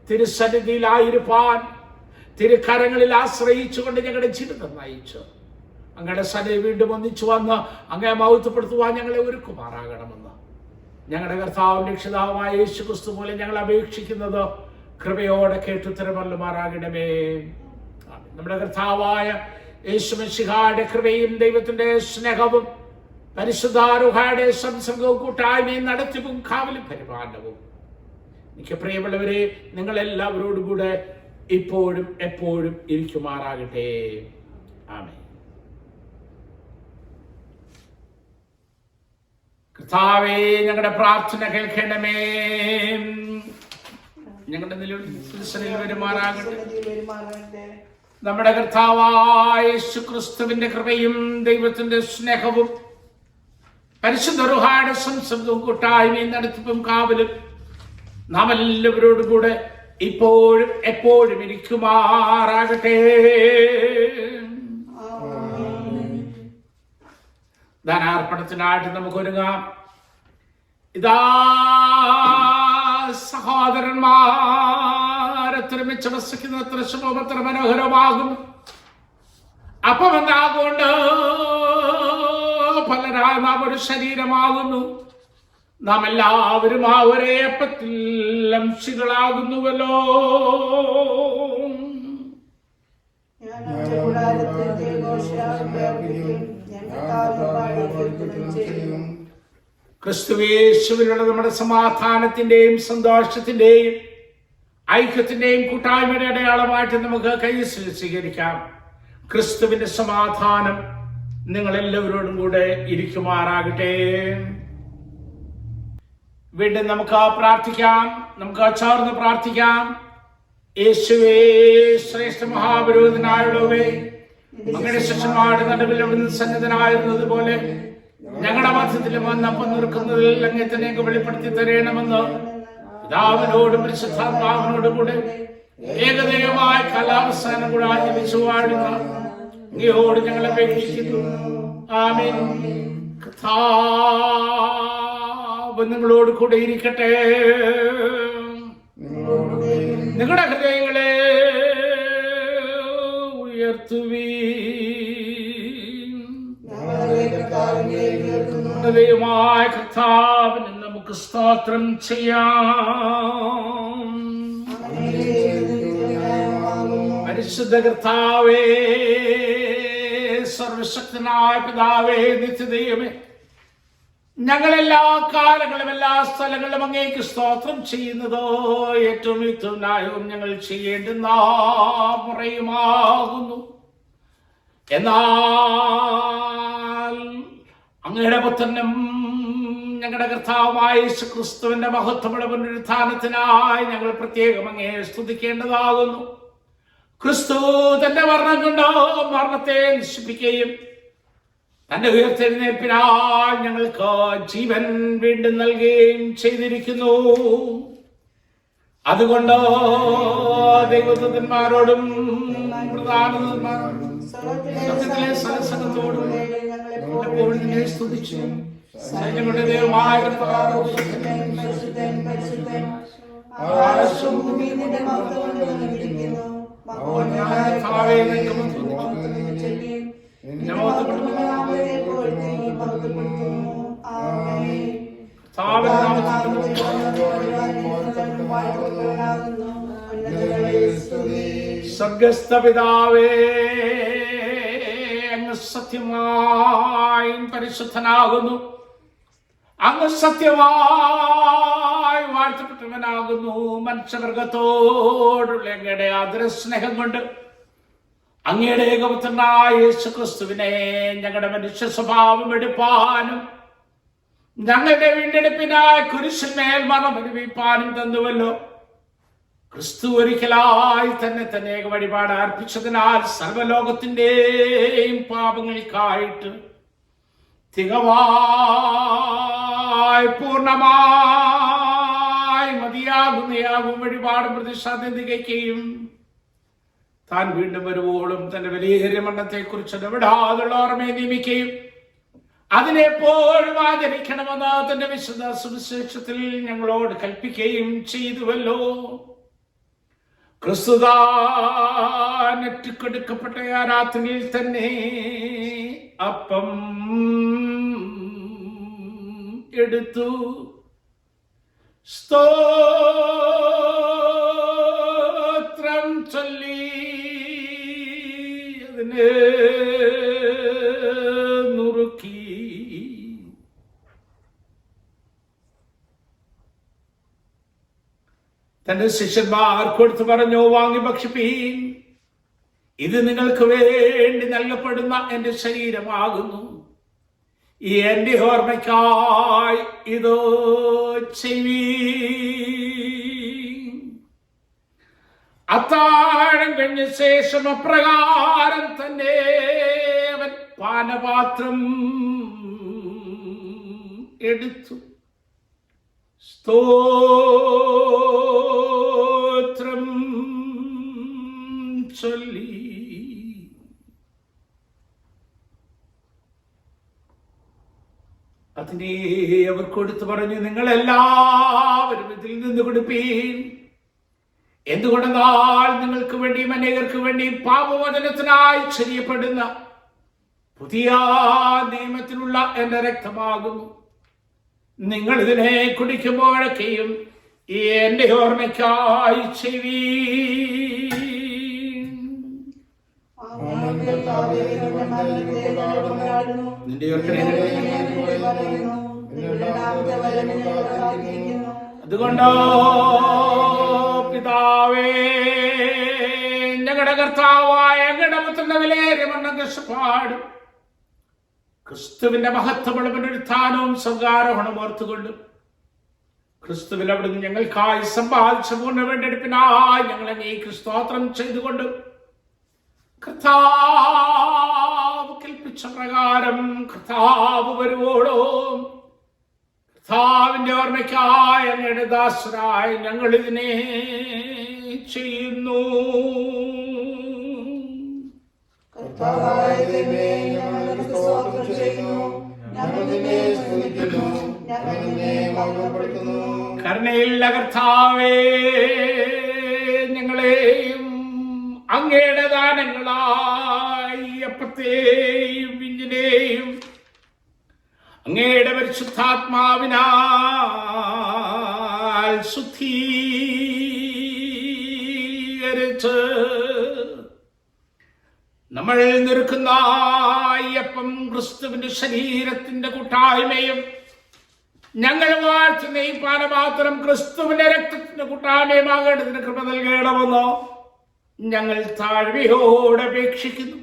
തിരുസന്നിധിയിലായിരിക്കാൻ തിരുക്കരങ്ങളിൽ ആശ്രയിച്ചുകൊണ്ട് ഞങ്ങളുടെ ജീവിതം നയിച്ചു അങ്ങയുടെ സന്നിധി വീണ്ടും ഒന്നിച്ചു വന്ന് അങ്ങയെ മഹത്വപ്പെടുത്തുവാൻ ഞങ്ങളെ ഒരുക്കുമാറാകണമെന്ന് ഞങ്ങളുടെ കർത്താവും രക്ഷിതാവുമായ യേശു ക്രിസ്തു മൂലം ഞങ്ങൾ അപേക്ഷിക്കുന്നത് കൃപയോടെ കേട്ടുത്തരമല്ലുമാറാകണമേ. നമ്മുടെ കർത്താവായ യേശു മിശിഹായുടെ കൃപയും ദൈവത്തിന്റെ സ്നേഹവും പരിശുദ്ധാരൂഹയുടെ സംസർഗവും കൂട്ടായ്മയും നടത്തിപ്പും കാവലും പരിപാലനവും എനിക്ക് പ്രിയമുള്ളവരെ നിങ്ങളെല്ലാവരോടും കൂടെ ഇപ്പോഴും എപ്പോഴും ഇരിക്കുമാറാകട്ടെ. ആമേൻ. കർത്താവേ, ഞങ്ങളുടെ പ്രാർത്ഥന കേൾക്കണമേ. ഞങ്ങളുടെ നിലവിൽ വരുമാറാകട്ടെ. നമ്മുടെ കർത്താവായ യേശു ക്രിസ്തുവിന്റെ കൃപയും ദൈവത്തിന്റെ സ്നേഹവും പരിശുദ്ധ റൂഹായുടെ സംസർഗവും കൂട്ടായ്മയും നടത്തിപ്പും കാവലും നാം എല്ലാവരോടും കൂടെ ഇപ്പോഴും എപ്പോഴും ഇരിക്കുമാറാകട്ടെ. ധനാർപ്പണത്തിനായിട്ട് നമുക്ക് ഒരുങ്ങാം. ഇതാ സഹോദരന്മാരെത്രമിച്ച് വസിക്കുന്ന എത്ര ശുഭം എത്ര മനോഹരമാകും. അപ്പം എന്താകൊണ്ട് പലരായ നാം ഒരു ശരീരമാകുന്നു. നാം എല്ലാവരും ആ ഒരേ അപ്പത്തിൽ അംശികളാകുന്നുവല്ലോ. ക്രിസ്തുയേശുവിലുള്ള നമ്മുടെ സമാധാനത്തിന്റെയും സന്തോഷത്തിന്റെയും ഐക്യത്തിന്റെയും കൂട്ടായ്മയുടെ അടയാളമായിട്ട് നമുക്ക് കൈയിൽ സ്വീകരിക്കാം. ക്രിസ്തുവിന്റെ സമാധാനം നിങ്ങളെല്ലാവരോടും കൂടെ ഇരിക്കുമാറാകട്ടെ. വീണ്ടും നമുക്ക് പ്രാർത്ഥിക്കാം. നമുക്ക് ചേർന്ന് പ്രാർത്ഥിക്കാം. യേശുവേ, ശ്രേഷ്ഠ മഹാപുരോഹിതനായുള്ളവേ, അങ്ങയുടെ ശിഷ്യന്മാരുടെ നടുവിൽ അവിടുന്ന് സന്നിധനായിരുന്നത് പോലെ ഞങ്ങളുടെ മധ്യത്തിലും വന്നപ്പം നിൽക്കുന്നതിൽ അങ്ങേ തന്നെ വെളിപ്പെടുത്തി തരണമെന്ന് പിതാവിനോടും പരിശുദ്ധാത്മാവിനോടും കൂടെ ഏകദേവമായ കാലാവസാനം കൂടെ ആചരിച്ചു വാഴുന്ന അങ്ങയോട് ഞങ്ങൾ അപേക്ഷിക്കുന്നു. ആമേൻ. കർത്താവ് നിങ്ങളോട് കൂടെ ഇരിക്കട്ടെ. നിങ്ങളുടെ ഹൃദയങ്ങളെ ഉയർത്തുവീൻ. ദൈവമായ കർത്താവിന് നമുക്ക് സ്തോത്രം ചെയ്യാം. പരിശുദ്ധ കർത്താവേ, സർവശക്തനായ പിതാവേ, നിത്യദൈവമേ, ഞങ്ങളെല്ലാ കാലങ്ങളും എല്ലാ സ്ഥലങ്ങളിലും അങ്ങേക്ക് സ്തോത്രം ചെയ്യുന്നതോ ഏറ്റവും യുക്തനായും ഞങ്ങൾ ചെയ്യേണ്ടുന്ന മുറയുമാകുന്നു. എന്നാൽ അങ്ങയുടെ പുത്രനും ഞങ്ങളുടെ കർത്താവായ യേശുക്രിസ്തുവിന്റെ മഹത്വമുള്ള പുനരുത്ഥാനത്തിനായി ഞങ്ങൾ പ്രത്യേകം അങ്ങേ സ്തുതിക്കേണ്ടതാകുന്നു. ക്രിസ്തു തന്റെ മരണം കൊണ്ടോ മരണത്തെ നശിപ്പിക്കുകയും തന്റെ ഉയർത്തെഴുന്നേൽപ്പിനാൽ ഞങ്ങൾക്ക് ജീവൻ വീണ്ടും നൽകുകയും ചെയ്തിരിക്കുന്നു. അതുകൊണ്ട് ദൈവദൂതന്മാരോടും പ്രധാനദൂതന്മാരോടും സത്യത്തിലെ സരസംഗത്തോടും എപ്പോഴും നിന്നെ സ്തുതിച്ചു. സൈന്യങ്ങളുടെ ദൈവമായ കർത്താവേ, സ്വർഗസ്ഥ പിതാവേ, അങ്ങ് സത്യമായി പരിശുദ്ധനാകുന്നു. അങ്ങ് സത്യമായി വാഴ്ത്തപ്പെട്ടവനാകുന്നു. മനുഷ്യവർഗത്തോടുള്ള അങ്ങയുടെ ആദരസ്നേഹം കൊണ്ട് അങ്ങയുടെ ഏകപുത്രനായ യേശുക്രിസ്തുവിനെ ഞങ്ങളുടെ മനുഷ്യ സ്വഭാവം എടുപ്പാനും ഞങ്ങളുടെ വീണ്ടെടുപ്പിനായ കുരിശിന്മേൽ മരണമനുഭവിപ്പാനും തന്നുവല്ലോ. ക്രിസ്തു ഒരിക്കലായി തന്നെ വഴിപാട് അർപ്പിച്ചതിനാൽ സർവലോകത്തിന്റെയും പാപങ്ങൾക്കായിട്ട് തികവായി പൂർണ്ണമായി മതിയാകുന്നയാകും വഴിപാടും പ്രതിഷ്ഠാതെ തികയ്ക്കുകയും താൻ വീണ്ടും വരുവോളും തന്റെ വലിയ മരണത്തെക്കുറിച്ച് ഇടപെടാതുള്ള ഓർമ്മയെ നിയമിക്കുകയും അതിനെപ്പോഴും ആചരിക്കണമെന്ന് തന്റെ വിശുദ്ധ സുവിശേഷത്തിൽ ഞങ്ങളോട് കൽപ്പിക്കുകയും ചെയ്തുവല്ലോ. ക്രിസ്തുതാനെറ്റിക്കൊടുക്കപ്പെട്ട ആ രാത്രിയിൽ തന്നെ അപ്പം എടുത്തു സ്തോത്രം ചൊല്ലി അതിനെ നുറുക്കി തന്റെ ശിഷ്യന്മാർ കൊടുത്തു പറഞ്ഞു, വാങ്ങി ഭക്ഷിപ്പീൻ, ഇത് നിങ്ങൾക്ക് വേണ്ടി നൽകപ്പെടുന്ന എന്റെ ശരീരമാകുന്നു. എന്റെ ഓർമ്മയ്ക്കായി ഇതോ ചെയ്യുവീൻ. അത്താഴം കഴിഞ്ഞ ശേഷം അപ്രകാരം തന്നെ അവൻ പാനപാത്രം എടുത്തു സ്തോത്രം ചൊല്ലി അതിനെ അവർ കൊടുത്തു പറഞ്ഞു, നിങ്ങളെല്ലാവരും ഇതിൽ നിന്ന് കൊടുപ്പീൻ. എന്തുകൊണ്ടെന്നാൽ നിങ്ങൾക്ക് വേണ്ടിയും അനേകർക്ക് വേണ്ടിയും പാപമോചനത്തിനായി ചെയ്യപ്പെടുന്ന പുതിയ നിയമത്തിലുള്ള എന്റെ രക്തമാകുന്നു. നിങ്ങൾ ഇതിനെ കുടിക്കുമ്പോഴൊക്കെയും എന്റെ ഓർമ്മയ്ക്കായി ചെയ്യുവീൻ. അതുകൊണ്ടോ പിതാവേ, ഞങ്ങളുടെ കർത്താവായ ഞങ്ങളുടെ പുത്രന്റെ വിലയേറിയ മരണം കഷ്ടപ്പാടും ക്രിസ്തുവിന്റെ മഹത്വമുള്ള പുനരുത്ഥാനവും സ്വർഗ്ഗാരോഹണവും ഓർത്തുകൊണ്ടും ക്രിസ്തുവിൽ അവിടുന്ന് ഞങ്ങൾക്കായി സമ്പാദിച്ച പൂർണ്ണ വീണ്ടെടുപ്പിനായി ഞങ്ങൾ അങ്ങേക്ക് സ്തോത്രം ചെയ്തുകൊണ്ട് കർത്താവ് കൽപ്പിച്ച പ്രകാരം കർത്താവ് വരുവോളും കർത്താവിന്റെ ഓർമ്മയ്ക്കായി അങ്ങയുടെ ദാസരായി ഞങ്ങൾ ഇതിനെ ചെയ്യുന്നു. കരുണയുള്ള കർത്താവേ, ഞങ്ങളെയും അങ്ങയുടെ ദാനങ്ങളായി അപ്പത്തെയും വിഞ്ഞിനെയും അങ്ങയുടെ പരിശുദ്ധാത്മാവിനാൽ ശുദ്ധീകരിച്ച് നമ്മൾ നിൽക്കുന്ന അയ്യപ്പം ക്രിസ്തുവിന്റെ ശരീരത്തിന്റെ കൂട്ടായ്മയും ഞങ്ങൾ വാഴ്ത്തുന്ന ഈ പാനപാത്രം ക്രിസ്തുവിന്റെ രക്തത്തിന്റെ കൂട്ടായ്മയുമാകേണ്ടതിന് കൃപ നൽകണമെന്നോ ഞങ്ങൾ താഴ്മയോടെ അപേക്ഷിക്കുന്നു.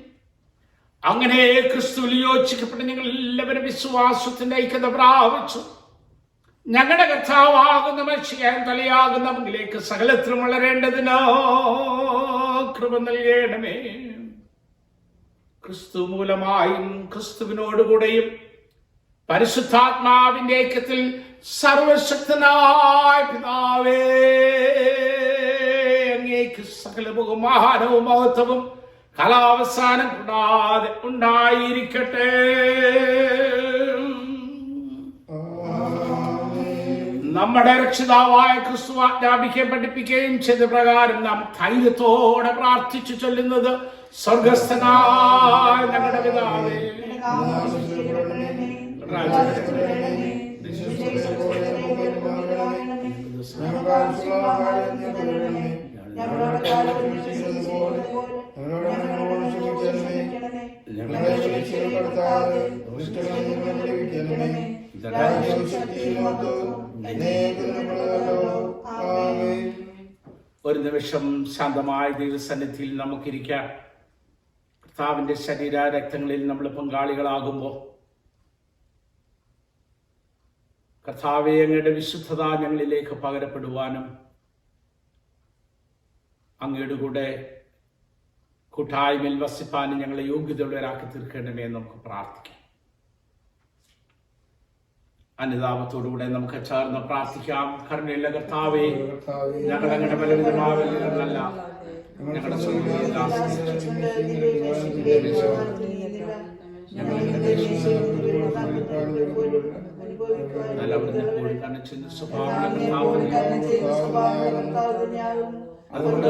അങ്ങനെ ക്രിസ്തുവിൽ യോജിക്കപ്പെട്ട് ഞങ്ങൾ എല്ലാവരും വിശ്വാസത്തിന്റെ ഐക്യത പ്രാപിച്ചു ഞങ്ങളുടെ കർത്താവാകുന്ന മനുഷ്യൻ തലയാകുന്ന മുന്നിലേക്ക് സകലത്തിലും വളരേണ്ടതിനോ കൃപ നൽകണമേ. ക്രിസ്തു മൂലമായും ക്രിസ്തുവിനോടുകൂടെയും പരിശുദ്ധാത്മാവിന്റെ ഐക്യത്തിൽ സർവശക്തനായ പിതാവേ, അങ്ങേക്ക് സകല ബഹുമാനവും മഹത്വവും കാലാവസാനം കൂടാതെ ഉണ്ടായിരിക്കട്ടെ. നമ്മുടെ രക്ഷിതാവായ ക്രിസ്തു ആജ്ഞാപിക്കുകയും പഠിപ്പിക്കുകയും ചെയ്ത പ്രകാരം നാം ധൈര്യത്തോടെ പ്രാർത്ഥിച്ചു ചൊല്ലുന്നത്: സ്വർഗസ്ഥനായ ഞങ്ങളുടെ പിതാവേ, ഒരു നിമിഷം ശാന്തമായ ദൈവസന്നിധിയിൽ നമുക്കിരിക്കാം. കർത്താവിന്റെ ശരീര രക്തങ്ങളിൽ നമ്മൾ പങ്കാളികളാകുമ്പോൾ കർത്താവേ, അങ്ങയുടെ വിശുദ്ധത ഞങ്ങളിലേക്ക് പകരപ്പെടുവാനും അങ്ങയുടെ കൂടെ കൂട്ടായ്മയിൽ വസിപ്പാനും ഞങ്ങളെ യോഗ്യതയുള്ളവരാക്കി തീർക്കണമേ എന്ന് നമുക്ക് പ്രാർത്ഥിക്കാം. അനുതാപത്തോടുകൂടെ നമുക്ക് ചേർന്ന് പ്രാർത്ഥിക്കാം. കരുണയുള്ള കർത്താവേ, ഞങ്ങൾ അങ്ങയുടെ ബലവിധമാവല്ല ഞങ്ങളുടെ അതുകൊണ്ട്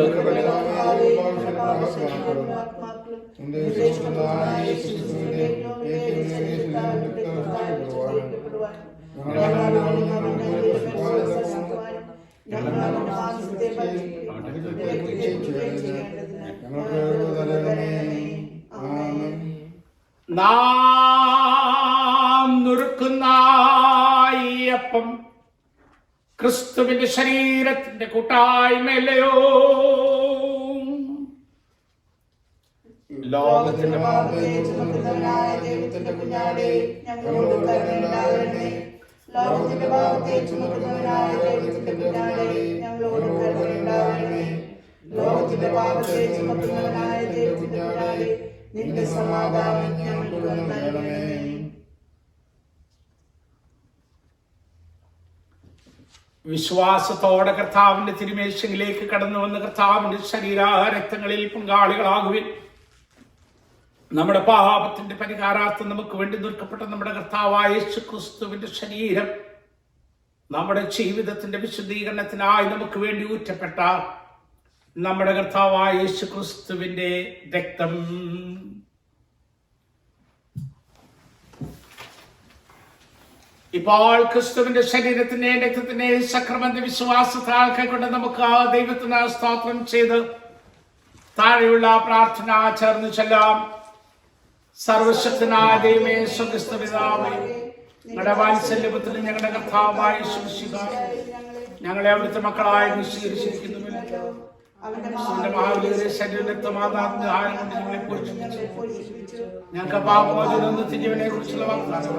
നാം നുറുക്കുന്ന ഈ അപ്പം ക്രിസ്തുവിന്റെ ശരീരത്തിന്റെ കൂട്ടായ്മയല്ലയോ? ലോകത്തിന്റെ ദൈവത്തിന്റെ കുഞ്ഞാടേ, ഞങ്ങളോട് കരുണയുണ്ടാകണമേ. ലോകത്തിന്റെ പാപത്തെ ചുമക്കുന്നവനായ ദൈവത്തിന്റെ കുഞ്ഞാടേ, ഞങ്ങളോട് കരുണയുണ്ടാകണമേ. ലോകത്തിന്റെ പാപത്തെ ചുമക്കുന്നവനായ ദൈവത്തിന്റെ കുഞ്ഞാടേ, നിന്റെ സമാധാനം ഞങ്ങൾക്ക് നൽകണമേ. വിശ്വാസത്തോടെ കർത്താവിന്റെ തിരുമേശയിലേക്ക് കടന്നു വന്ന് കർത്താവിന്റെ ശരീര രക്തങ്ങളിൽ പങ്കാളികളാകുവിൻ. നമ്മുടെ പാപത്തിന്റെ പരിഹാരാർത്ഥം നമുക്ക് വേണ്ടി നിർക്കപ്പെട്ട നമ്മുടെ കർത്താവായ യേശു ക്രിസ്തുവിന്റെ ശരീരം നമ്മുടെ ജീവിതത്തിന്റെ വിശുദ്ധീകരണത്തിനായി നമുക്ക് വേണ്ടി ഊറ്റപ്പെട്ട നമ്മുടെ കർത്താവായ യേശു ക്രിസ്തുവിന്റെ രക്തം ഇപ്പോൾ ക്രിസ്തുവിന്റെ ശരീരത്തിന്റെ രക്തത്തിന്റെ സക്രമന്റെ വിശ്വാസത്താൽ കൈക്കൊണ്ട് നമുക്ക് ദൈവത്തിന് സ്തോത്രം ചെയ്ത് താഴെയുള്ള പ്രാർത്ഥന ചേർന്ന് ചെല്ലാം. സർവശക്തനായ ദൈവമേ, സ്വർഗ്ഗസ്ഥ പിതാവേ, ഞങ്ങളുടെ വാത്സല്യപുത്രൻ ഞങ്ങളുടെ കർത്താവായ യേശുമിശിഹ ഞങ്ങളെ അവിടുത്തെ മക്കളായി നിശ്ചയിച്ചിരിക്കുന്നുവല്ലോ. ശരീരത്വമാതാഹാരം കൊണ്ട് ഞങ്ങളെ പോഷിപ്പിച്ചു. ഞങ്ങൾക്ക് പാപമോചനം തിരിയവനെ കുറിച്ചുള്ള വാഗ്ദാനം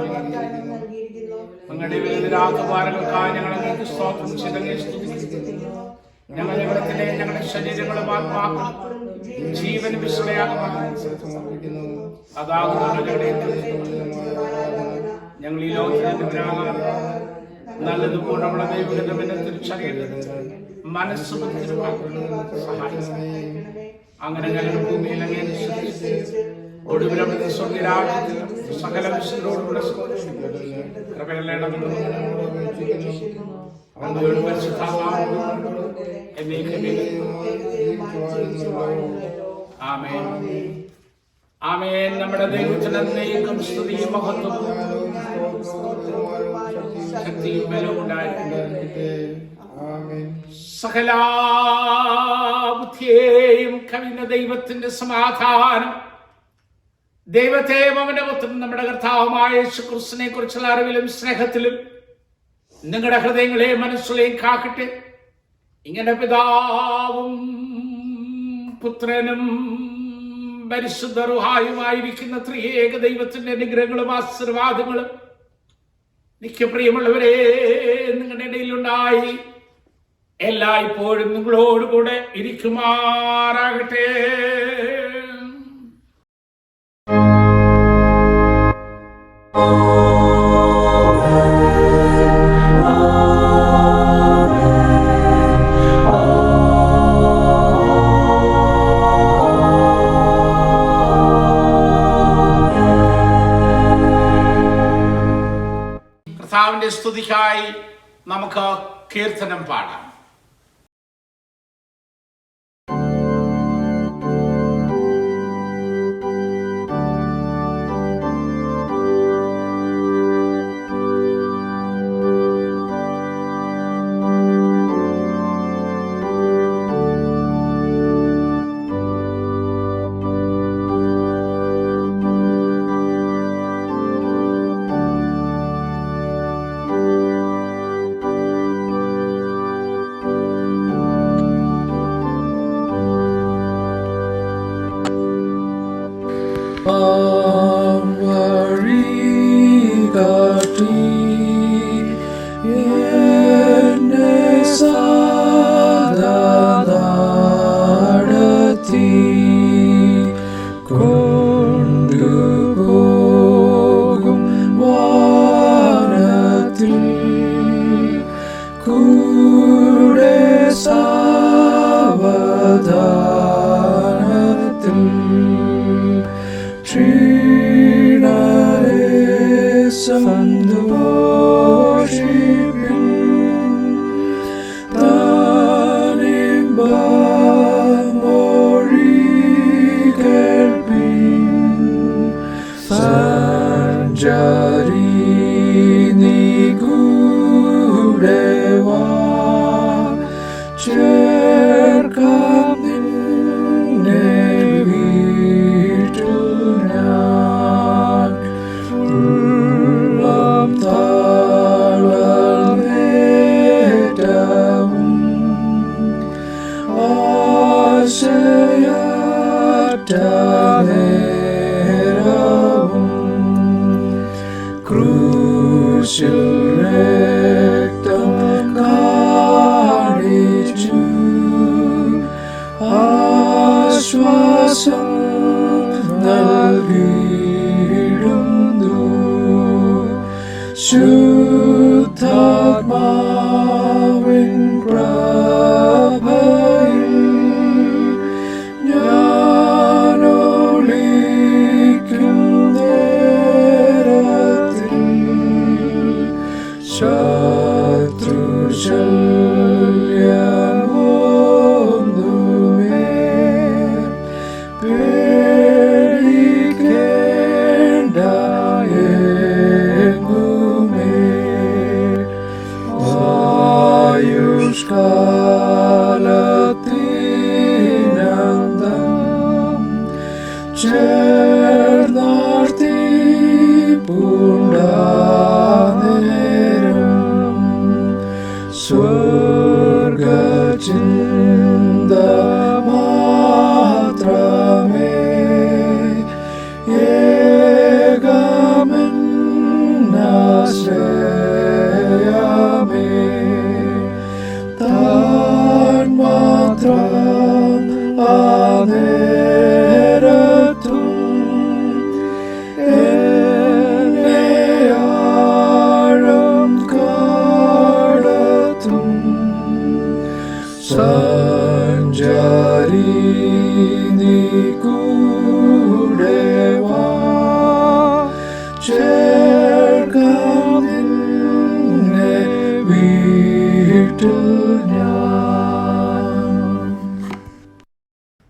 അങ്ങയുടെ വിരുദ്ധരാത്മഭാരങ്ങൾക്കായി ഞങ്ങൾ അങ്ങേക്ക് സ്തോത്രം ചെയ്തങ്ങേ സ്തുതിക്കുന്നു. ഞങ്ങളുടെ ശരീരങ്ങളും ആത്മാക്കളും ജീവൻ വിശ്രയാകുവാൻ ഞങ്ങൾ ഈ ലോകത്തിന്റെ നല്ലതുപോലെ നമ്മുടെ ദൈവഗതമെന്നെ തിരിച്ചറിയുന്നത് മനസ്സ് സഹായിക്കും. അങ്ങനെ ഞങ്ങൾ ഭൂമിയിൽ അങ്ങേ ഒടുവിലവിടുത്തെ സ്വർഗ്ഗരാജ്യത്തിൽ സകല വിശുദ്ധരോടുകൂടെ ആമേൻ. ആമേൻ. നമ്മുടെ ദൈവത്തിന് എന്നേക്കും സ്തുതിയും മഹത്വവും ശക്തിയും ബലവും ഉണ്ടായിട്ടുണ്ട്. സകല ബുദ്ധിയെയും കവിഞ്ഞ ദൈവത്തിന്റെ സമാധാനം ദൈവത്തെയും അവന്റെ പുത്രൻ നമ്മുടെ കർത്താവുമായ യേശുക്രിസ്തുവിനെ കുറിച്ചുള്ള അറിവിലും സ്നേഹത്തിലും നിങ്ങളുടെ ഹൃദയങ്ങളെയും മനസ്സുകളെയും കാക്കട്ടെ. ഇങ്ങനെ പിതാവും പുത്രനും പരിശുദ്ധ റൂഹായുമായിരിക്കുന്ന ത്രിയേക ദൈവത്തിന്റെ അനുഗ്രഹങ്ങളും ആശീർവാദങ്ങളും നിത്യപ്രിയമുള്ളവരെ നിങ്ങളുടെ ഇടയിലുണ്ടായി എല്ലായ്പ്പോഴും നിങ്ങളോടുകൂടെ ഇരിക്കുമാറാകട്ടെ. കർത്താവിന്റെ സ്തുതിക്കായി നമുക്ക് കീർത്തനം പാടാം. Amen. സഞ്ചാരി നീ കൂടെ വാ, ചേർക്കാം നിന്നെ വീട്ടിൽ ഞാൻ.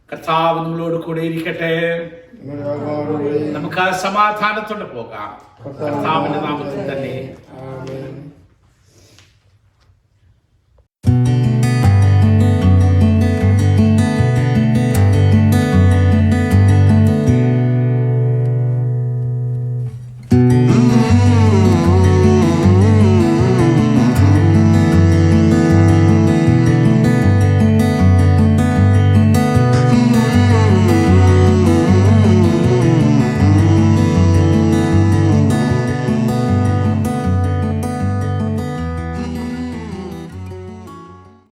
കർത്താവ് നമ്മളോട് കൂടെ ഇരിക്കട്ടെ. നമുക്ക് ആ സമാധാനത്തോടെ പോകാം. കർത്താവിന്റെ നാമത്തിൽ തന്നെ.